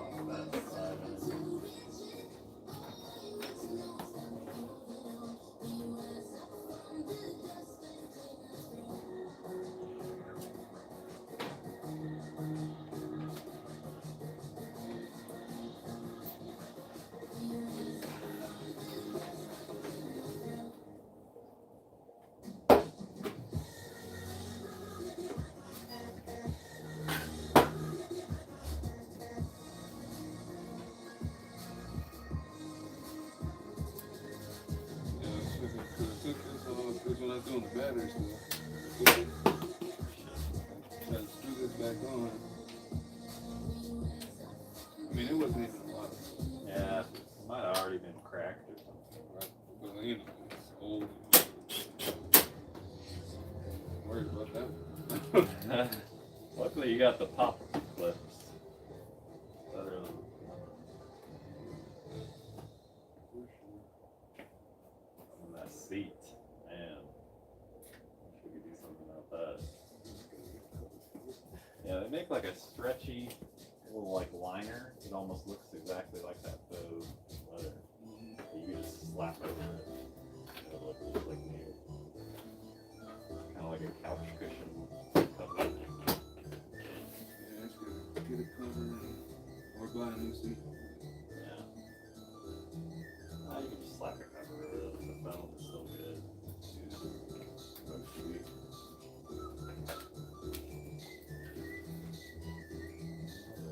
On that side of it. When I was doing the battery stuff, try to screw this back on. I mean, it wasn't even a lot, Yeah, it might have already been cracked or something. right? But you know, it's old. Worried about that. Luckily, you got the pop clips. Better than that seat, man. Wish we could do something about that. Yeah, they make like a stretchy little like liner. It almost looks exactly like that faux leather. But you just slap over it. It'll look like new. Kind of like a couch cushion cover. Yeah, it's good. Get it covered or buy a new seat. Yeah. Now you can just slap a cover over it. The foam is still good. So sweet.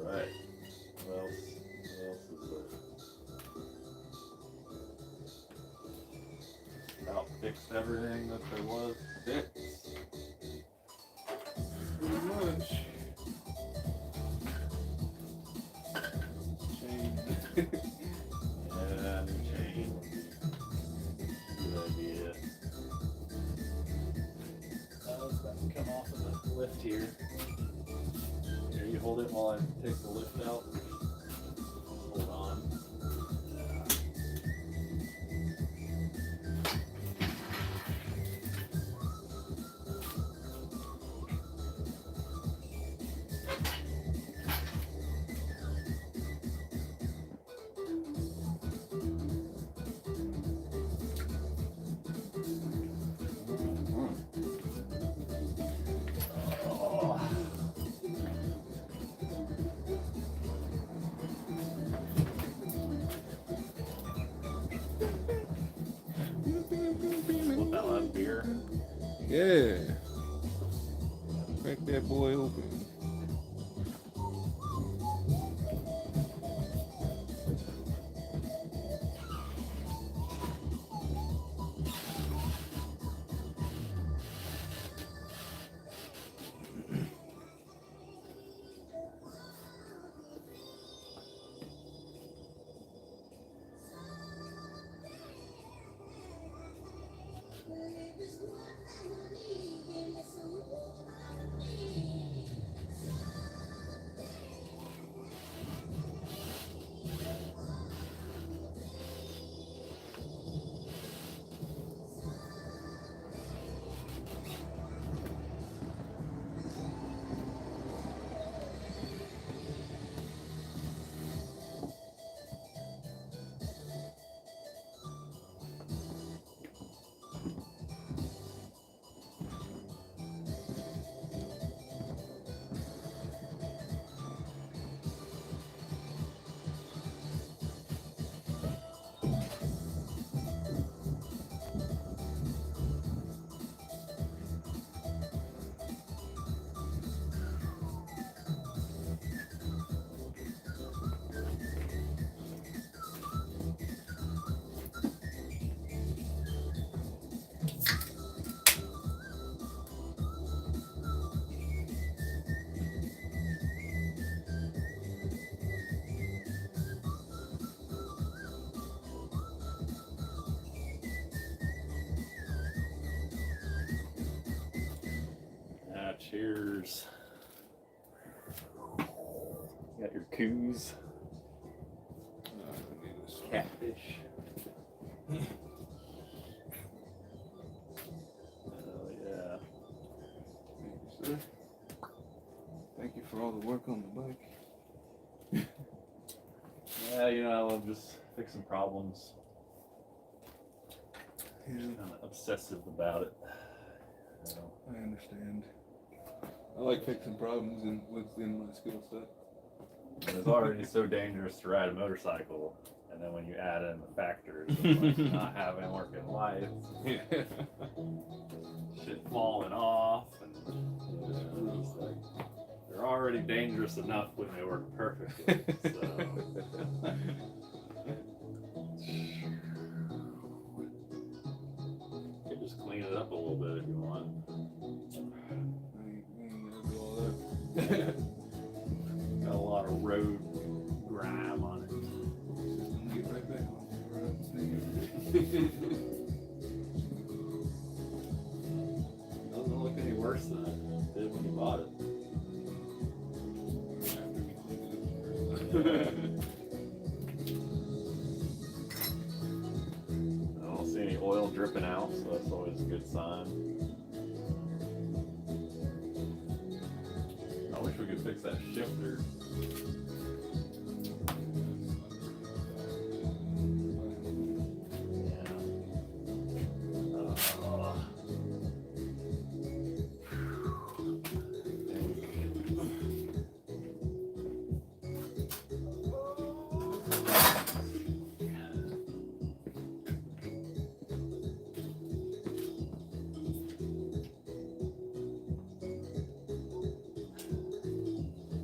Alright. What else? What else is there? About fixed everything that there was to fix. Pretty much. Chain. Yeah, new chain. Good idea. It's about to come off of the lift here. Here, you hold it while I take the lift out. Hold on. Flip that last beer. Yeah. Crack that boy open. haikus, catfish. Oh yeah. Thank you, sir. Thank you for all the work on the bike. Yeah, you know, I love just fixing problems. Yeah, Kind of obsessive about it. You know? I understand. I like fixing problems and what's in my skill set. And it's already so dangerous to ride a motorcycle, and then when you add in the factors of like not having working lights, Yeah. shit falling off, and it's like they're already dangerous enough when they work perfectly. So. You can just clean it up a little bit if you want. I ain't gonna do all that. Got a lot of road grime on it. Get right back on. Doesn't look any worse than it did when you bought it. I don't see any oil dripping out, so that's always a good sign. I wish we could fix that shifter.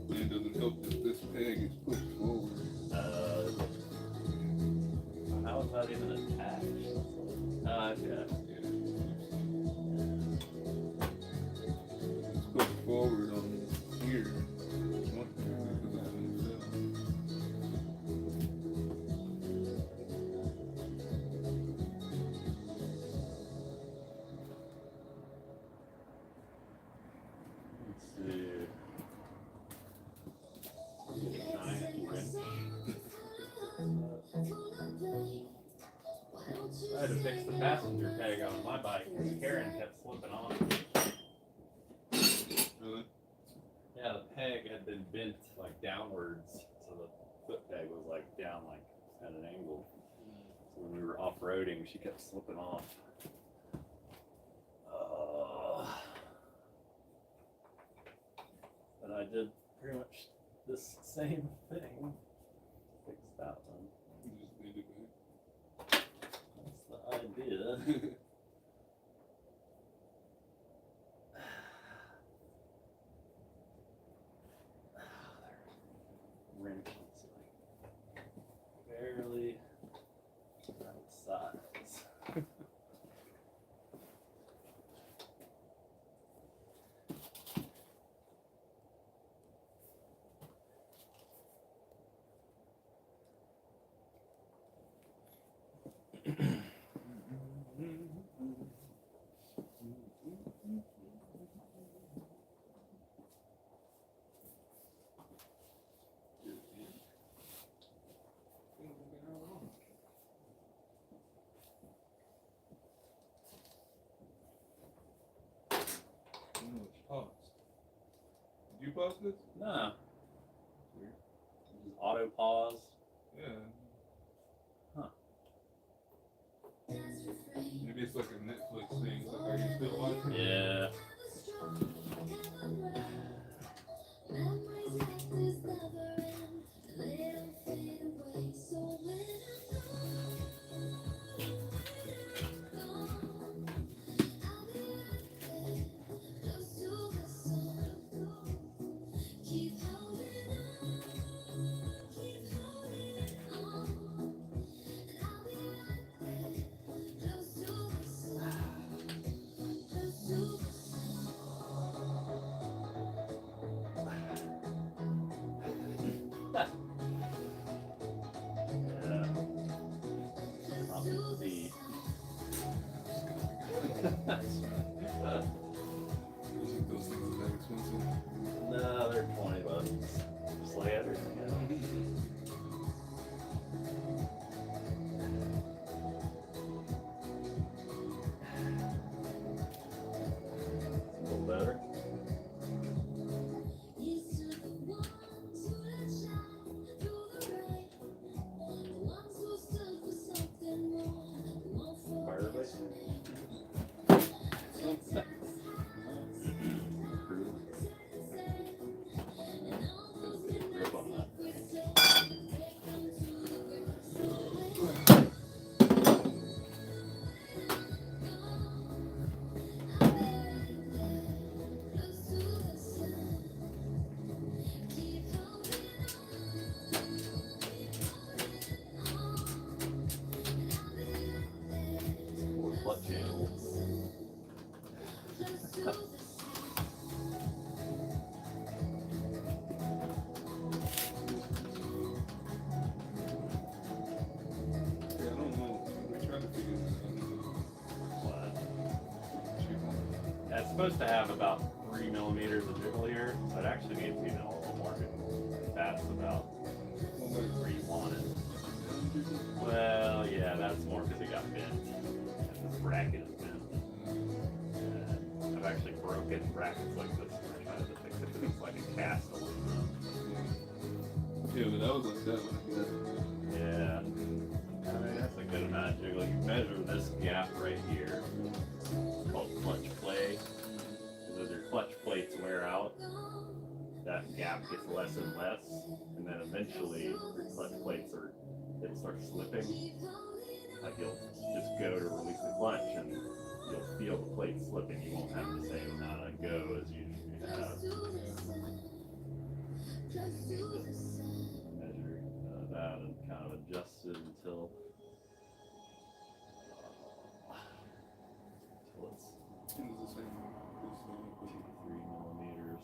It doesn't help that this peg is pushed forward. How is that even attached? Yeah. It's pushed forward on here. One because it's gonna fail. Let's see. Giant wrench. I had to fix the passenger tag on my bike because Karen kept slipping on. Really? Yeah, the peg had been bent like downwards, so the foot peg was like down like at an angle. So when we were off-roading, she kept slipping off. But I did pretty much this same thing. Fixed that one. You just made it back. That's the idea. Wrench is like barely right size. Pause. Did you pause this? Nah. Just auto pause. Yeah. Huh. Maybe it's like a Netflix thing. It's like, are you still watching? Yeah. Those things are that expensive. No, they're $20. Just like everything else. outlet channel. Yeah, I don't know. We tried to figure this What? out. It's supposed to have about 3 millimeters of jiggle here, so it actually needs even a little more. That's about where you want it. Well, yeah, that's more because it got bent. And this bracket is bent. And I've actually broken brackets like this when I tried to fix it because it's like a cast aluminum. Yeah, but that was like that when I got it. Yeah. I mean, that's a good amount of jiggle. You measure this gap right here. It's called clutch play. As your clutch plates wear out, that gap gets less and less, and then eventually your clutch plates it starts slipping. Like you'll just go to release the clutch and you'll feel the plate slipping. You won't have the same amount of go as you have. Measure that and kind of adjust it until it's It was the same. 3 millimeters.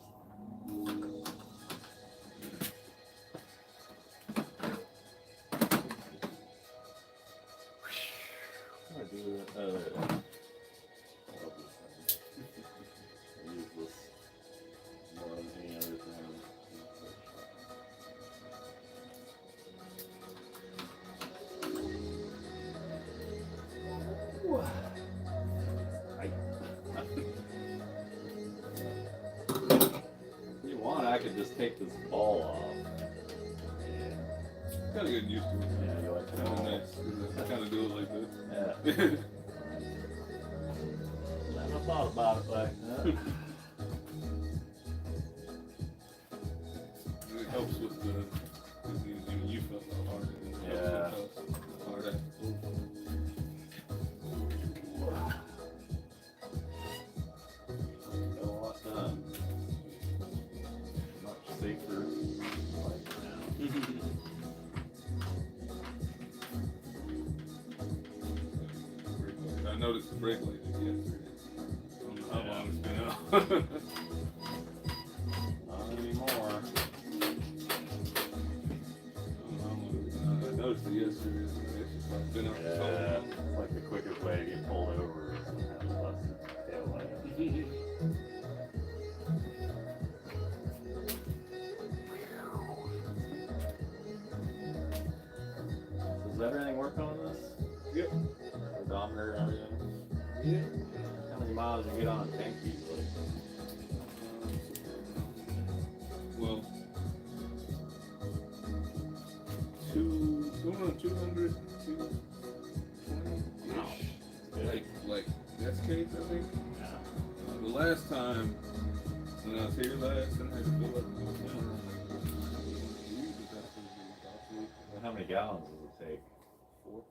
I do it. I'll use this more than any other thing. If you want, I could just take this ball off. Kind of getting used to it. Yeah, you like Kind of balls? nice. 'Cause I kind of do it like this. Yeah. Never thought about it like that. It helps with the you felt how hard it is. Yeah. How hard that pull. Got a lot done. Much safer like now. I noticed the brake light yesterday. I don't know how long it's been out. Not anymore. I noticed it yesterday. It's just like been out for so Yeah, long. it's like the quickest way to get pulled over is to have a busted tail light. Does everything work on this? Yep. Odometer and everything? Yeah. How many miles you get on a tank usually? Well, somewhere around 200, 220-ish. Like that's case, I think. Yeah. The last time when I was here last, and I had to fill up the How many gallons does it take? Four?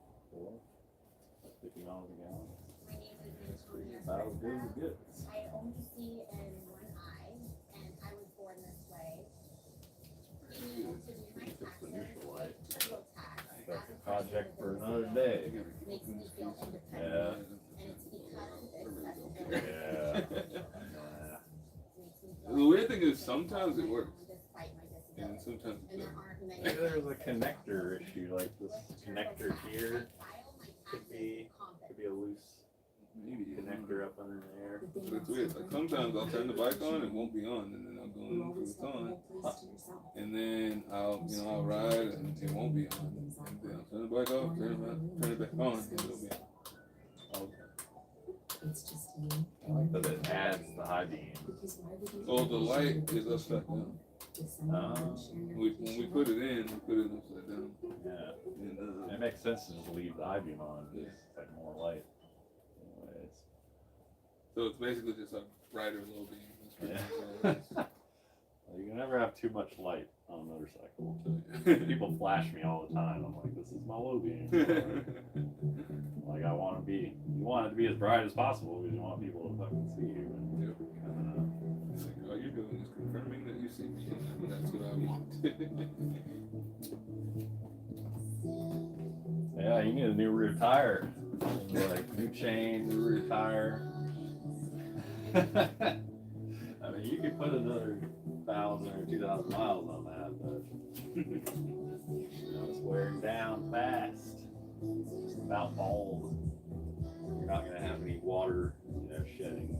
50 miles a gallon? About as good as it gets. I only see in one eye, and I was born this way. Being able to do my It's the taxes, neutral light. federal tax, That's a project for another day. makes me feel independent. Yeah. And it's because it's Yeah. The weird thing is sometimes it works, despite my and disability. sometimes it And there doesn't. aren't many. Maybe there's a connector issue, like this connector here could be a loose Maybe. connector up under there. But it's weird. Like sometimes I'll turn the bike on, it won't be on, and then I'll go in until it's on, and then I'll ride, and it won't be on, and then I'll turn the bike off, turn it back on, and it'll be on. It's just you. But it adds the high beam. Oh, the light is upside down. Oh. When we put it in, we put it upside down. Yeah. And, It makes sense to just leave the high beam on. It's like more light. Anyways. so it's basically just a brighter low beam. That's Yeah. pretty much Well, you can never have too much light on a motorcycle. all it is. People flash me all the time. I'm like, this is my low beam. Like I want to be, you want it to be as bright as possible because you want people to fucking see you. And, Yep. It's like, all you're doing is confirming that you see me. That's what I want. yeah, you need a new rear tire. Like new chain, new rear tire. I mean, you could put another 1,000 or 2,000 miles on that, but you know, it's wearing down fast. It's about bald. You're not gonna have any water, you know, shedding.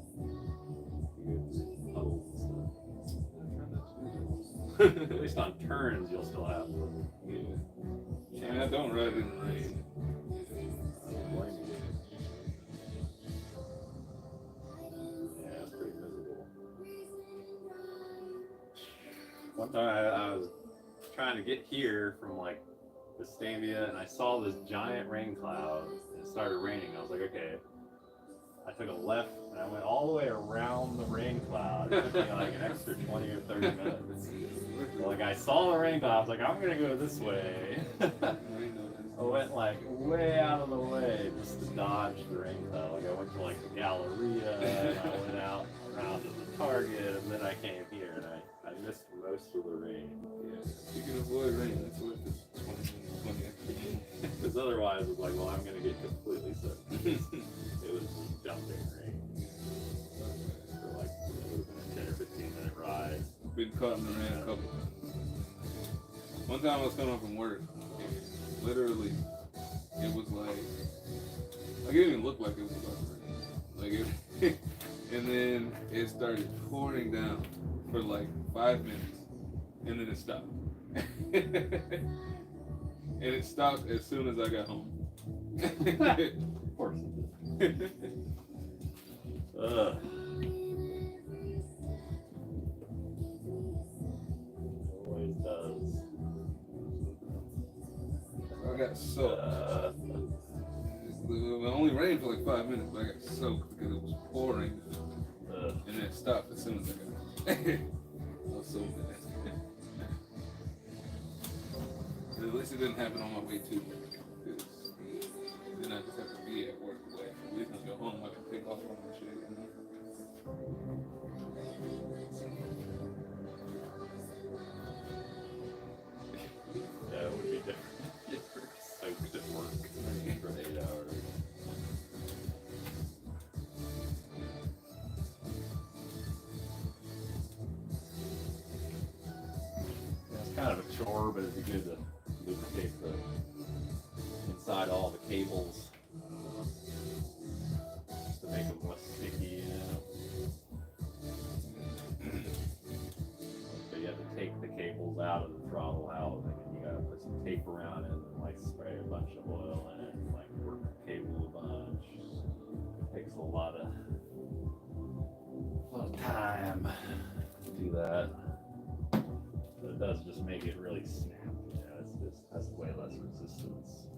At least on turns, you'll still have them. Yeah. I mean, I don't ride in the rain. I don't blame you. Yeah, it's pretty miserable. One time I was trying to get here from like Vestavia, and I saw this giant rain cloud, and it started raining. I was like, okay. I took a left, and I went all the way around the rain cloud. It took me like an extra 20 or 30 minutes. So, like, I saw the rain cloud, I was like, I'm gonna go this way. I went like way out of the way just to dodge the rain cloud. Like, I went to like the Galleria, and I went out around to the Target, and then I came here, and I missed most of the rain. Yeah, you can avoid rain. That's worth it. 20 extra minutes. Because otherwise, it's like, well, I'm gonna get completely soaked. It was just dumping rain for like, it would have been a 10 or 15 minute ride. Been caught in the rain a couple times. One time I was coming home from work, and literally, it was like it didn't even look like it was about to rain. Like it, and then it started pouring down for like 5 minutes, and then it stopped. And it stopped as soon as I got home. Of course it did. Always does. I got soaked. It only rained for like 5 minutes, but I got soaked because it was pouring. And then it stopped as soon as I got home. I was so mad. At least it didn't happen on my way to work. Because then I just have to be at work away. At least when I go home, I can take off on my shit. You know? Yeah, it would be different. You're soaked at work for 8 hours. Yeah, it's kind of a chore, but it'd be good to lubricate the inside all the cables just to make them less sticky, you know. So you have to take the cables out of the throttle housing, and you gotta put some tape around it, and like spray a bunch of oil in it, and like work the cable a bunch. It takes a lot of time to do that. But it does just make it really snap. You know, it's just has way less resistance.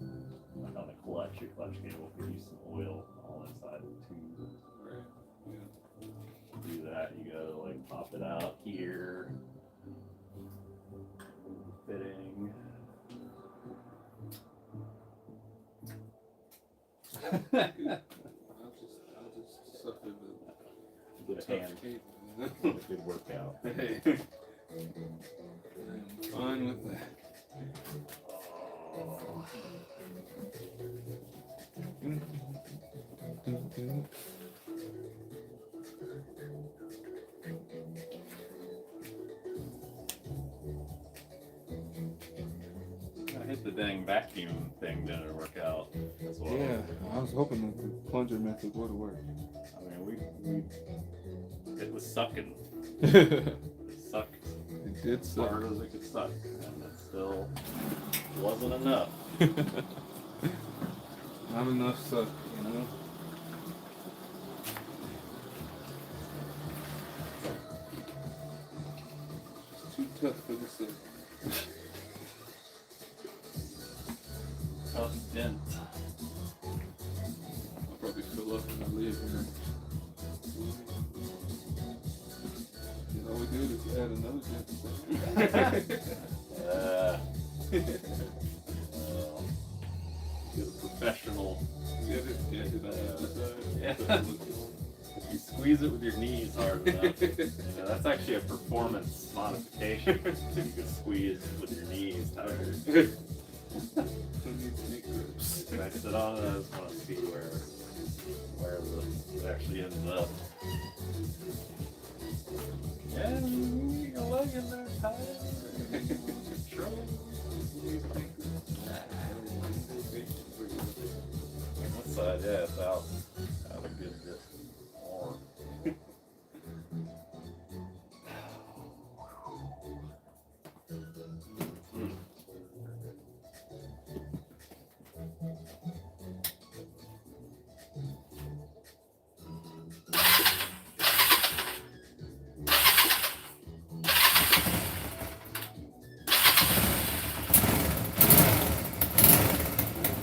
Like on the clutch, your clutch cable could use some oil all inside the tube. Right. Yeah. To do that, you gotta like pop it out here. Fitting. I'll just suffer the Good hand. cable. Good workout. Hey. I'm fine with that. I hit the dang vacuum thing, didn't work out as well. Yeah, I was hoping that the plunger method would work. I mean, it was sucking. It It sucked did as suck. hard as it could suck, and it still wasn't enough. Not enough suck, you know? It's too tough for the suck. Tough dent. I'll probably fill up when I leave here. All we do is add another dent. You're a professional. Get it. Yeah. If you squeeze it with your knees hard enough, you know, that's actually a performance modification. If you can squeeze with your knees tighter. Who needs snake grips? When I sit on it, I just want to see where it actually ends up. Yeah, you got a leg in there, tight. Trouble? Who needs snake grips? On this side, yeah, it's out a good bit more.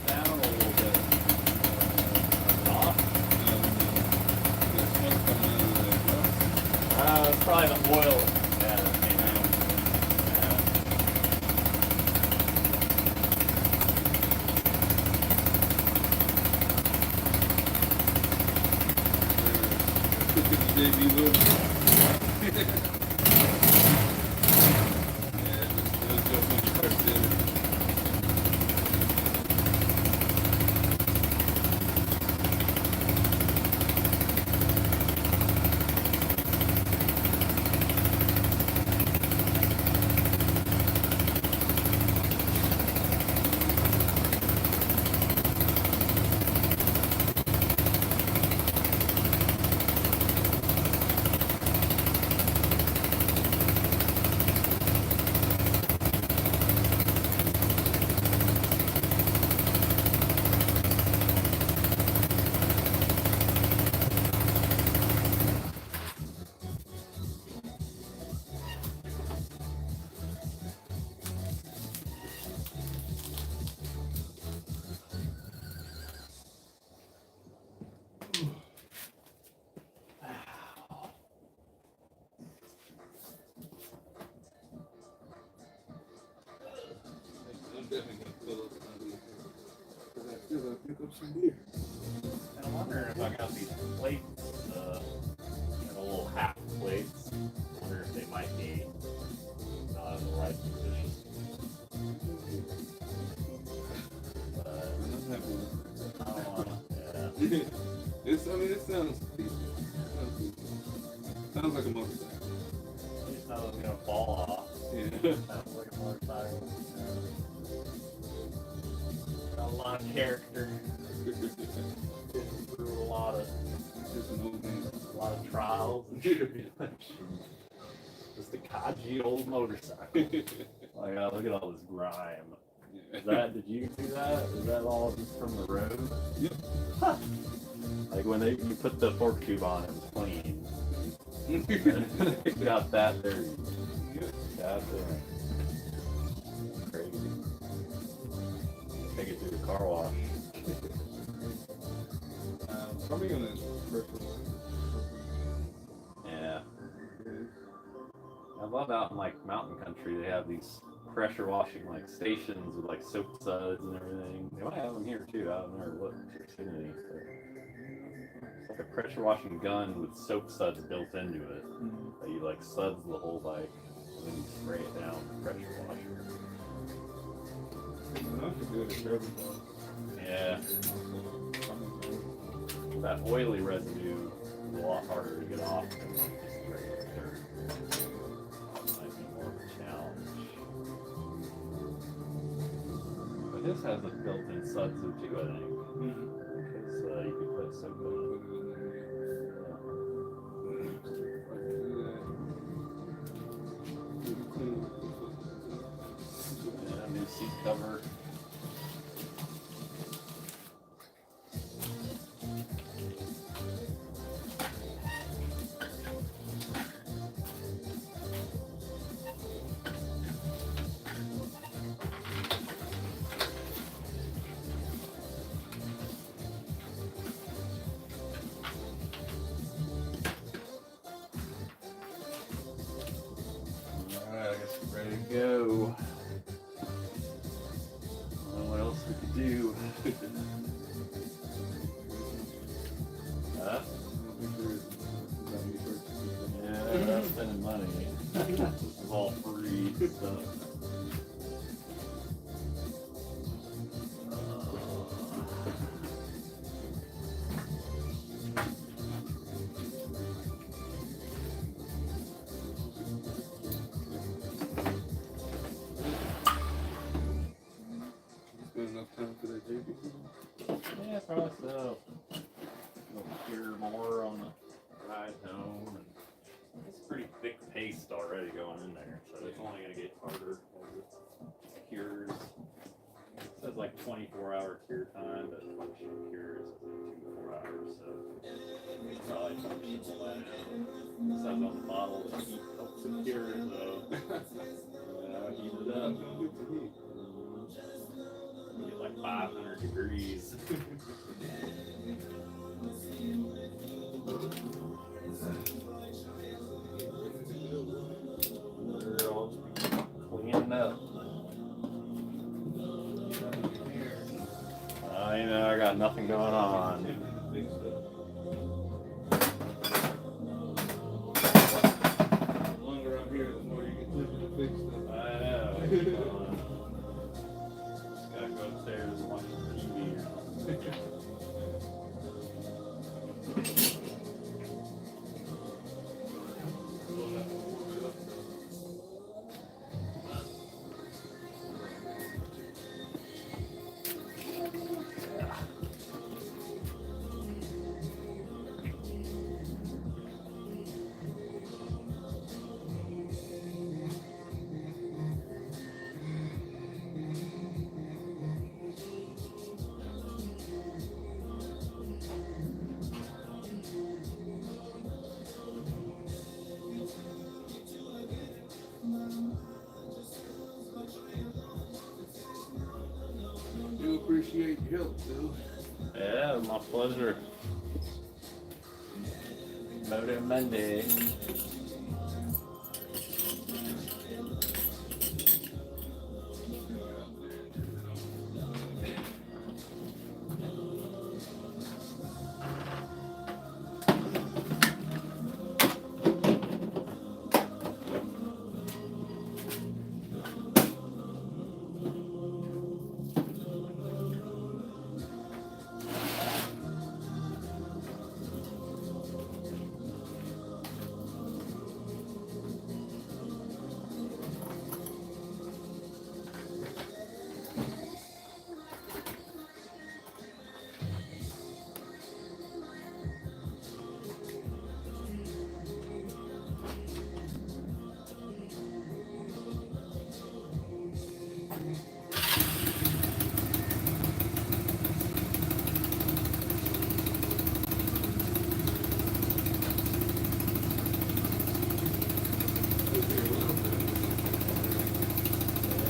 Down a little bit. Off. There's smoke coming out of that exhaust. It's probably the oil. Yeah, that came out. Yeah. Cooking the JB Will. Yeah, it was just when you first did it. I'm definitely gonna fill up another one. 'Cause I still gotta pick up some beer. And I'm wondering if I got these plates, the little half plates. I wonder if they might be not in the right position. But I'm happy with I don't wanna, yeah. it. I mean, it sounds decent. Sounds decent. Sounds like a motorcycle. At least not gonna fall off. Yeah. Sounds like a motorcycle. Got a lot of character. Through a lot of Just an old man. trials and tribulations. Just a codgy old motorcycle. Like, look at all this grime. Yeah. Did you see that? Is that all just from the road? Yep. Like when you put the fork tube on, it was clean. It got that dirty. God damn. Crazy. Take it through the car wash. Probably gonna pressure Yeah. I love out in like mountain country, they have these pressure washing like stations with like soap suds and everything. They might have them here too. I don't know what you're seeing any, but it's like a pressure washing gun with soap suds built into it. That you like suds the whole bike and then you spray it down with pressure washer. enough to do it at everybody. Yeah. That oily residue is a lot harder to get off than like just regular dirt. Might be more of a challenge. But this has a built-in sudser too, I think. Because you could put soap in it. Yeah, new seat cover. Alright, I guess we're ready to go. I don't know what else we could do. Huh? Yeah, that's spending money. This is all free stuff. time for that JP? Yeah, probably so. We'll hear more on the ride home. And it's pretty thick paste already going in there, so it's only going to get harder as it cures. It says like 24-hour cure time, but functional cure is 2 to 4 hours, so it's probably functional by now. It says on the bottle that heat helps it cure, so heat it up. You get like 500 degrees. They're all just cleaning up. You know, I got nothing going on. The longer I'm here, the more you get to the big stuff. I know. Just gotta go upstairs and watch TV or something. Do appreciate your help, dude. Yeah, my pleasure. Motor Monday.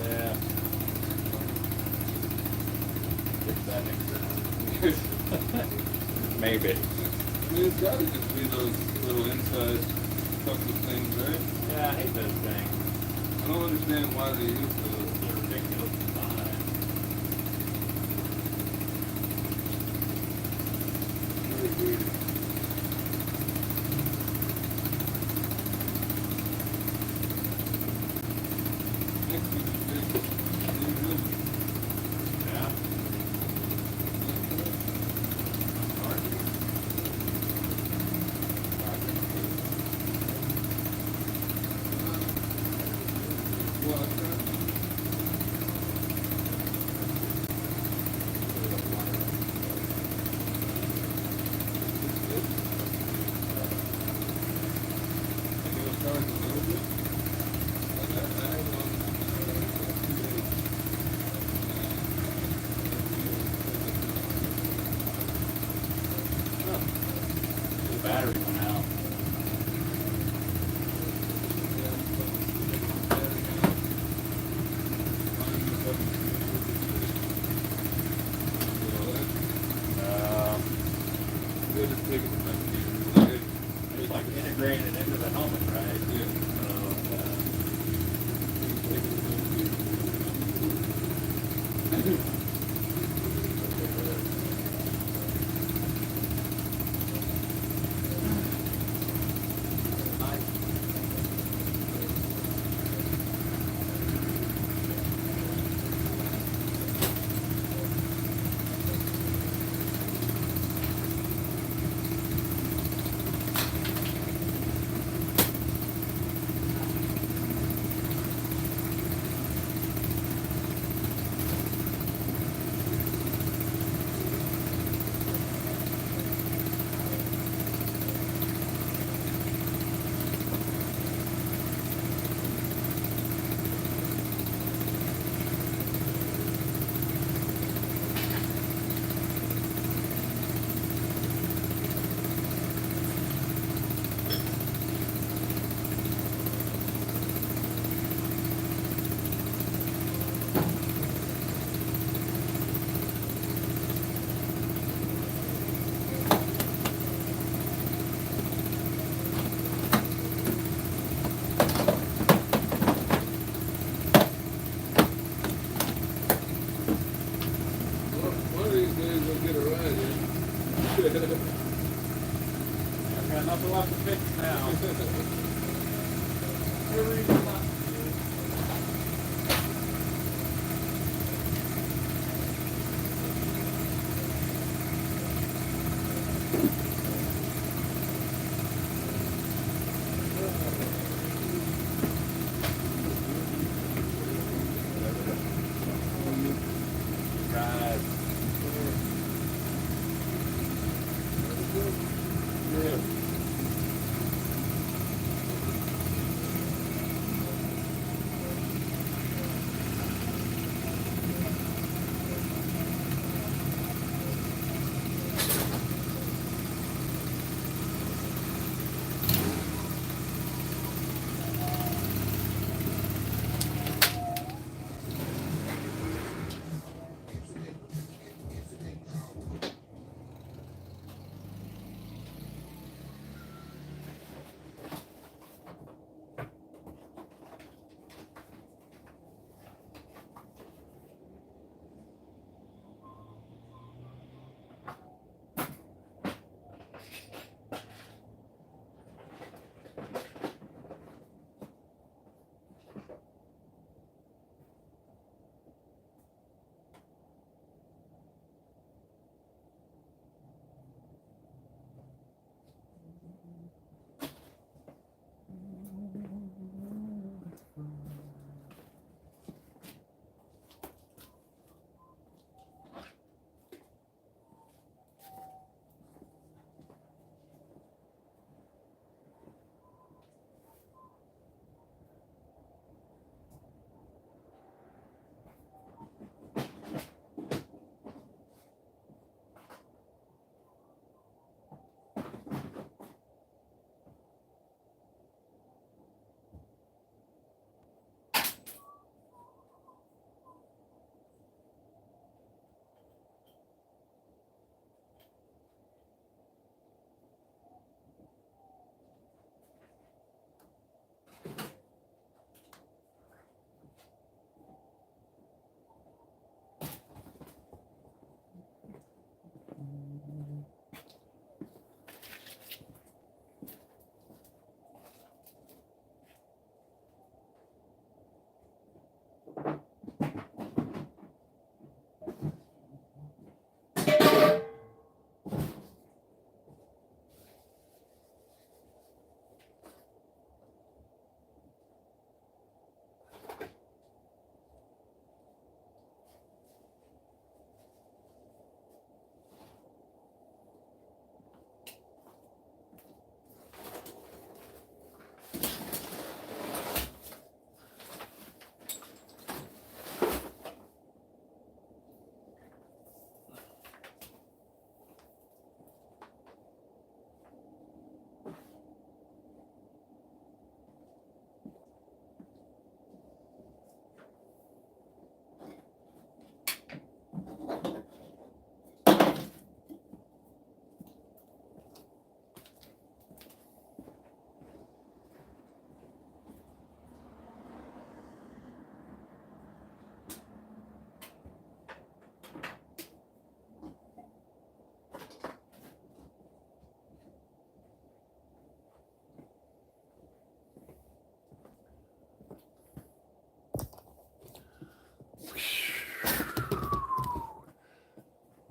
Yeah. If that makes sense. Maybe. I mean, it's gotta just be those little inside couple of things, right? Yeah, I hate those things. I don't understand why they use those. They're ridiculous design. Very weird. Next week is big. Yeah. The battery went out. It's like integrated into the helmet, right? I've got nothing left to fix now. Every reason not to. Right. Yeah.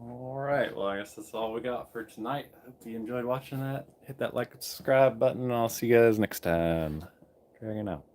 Alright, well, I guess that's all we got for tonight. Hope you enjoyed watching that. Hit that like and subscribe button, and I'll see you guys next time. Dragging out.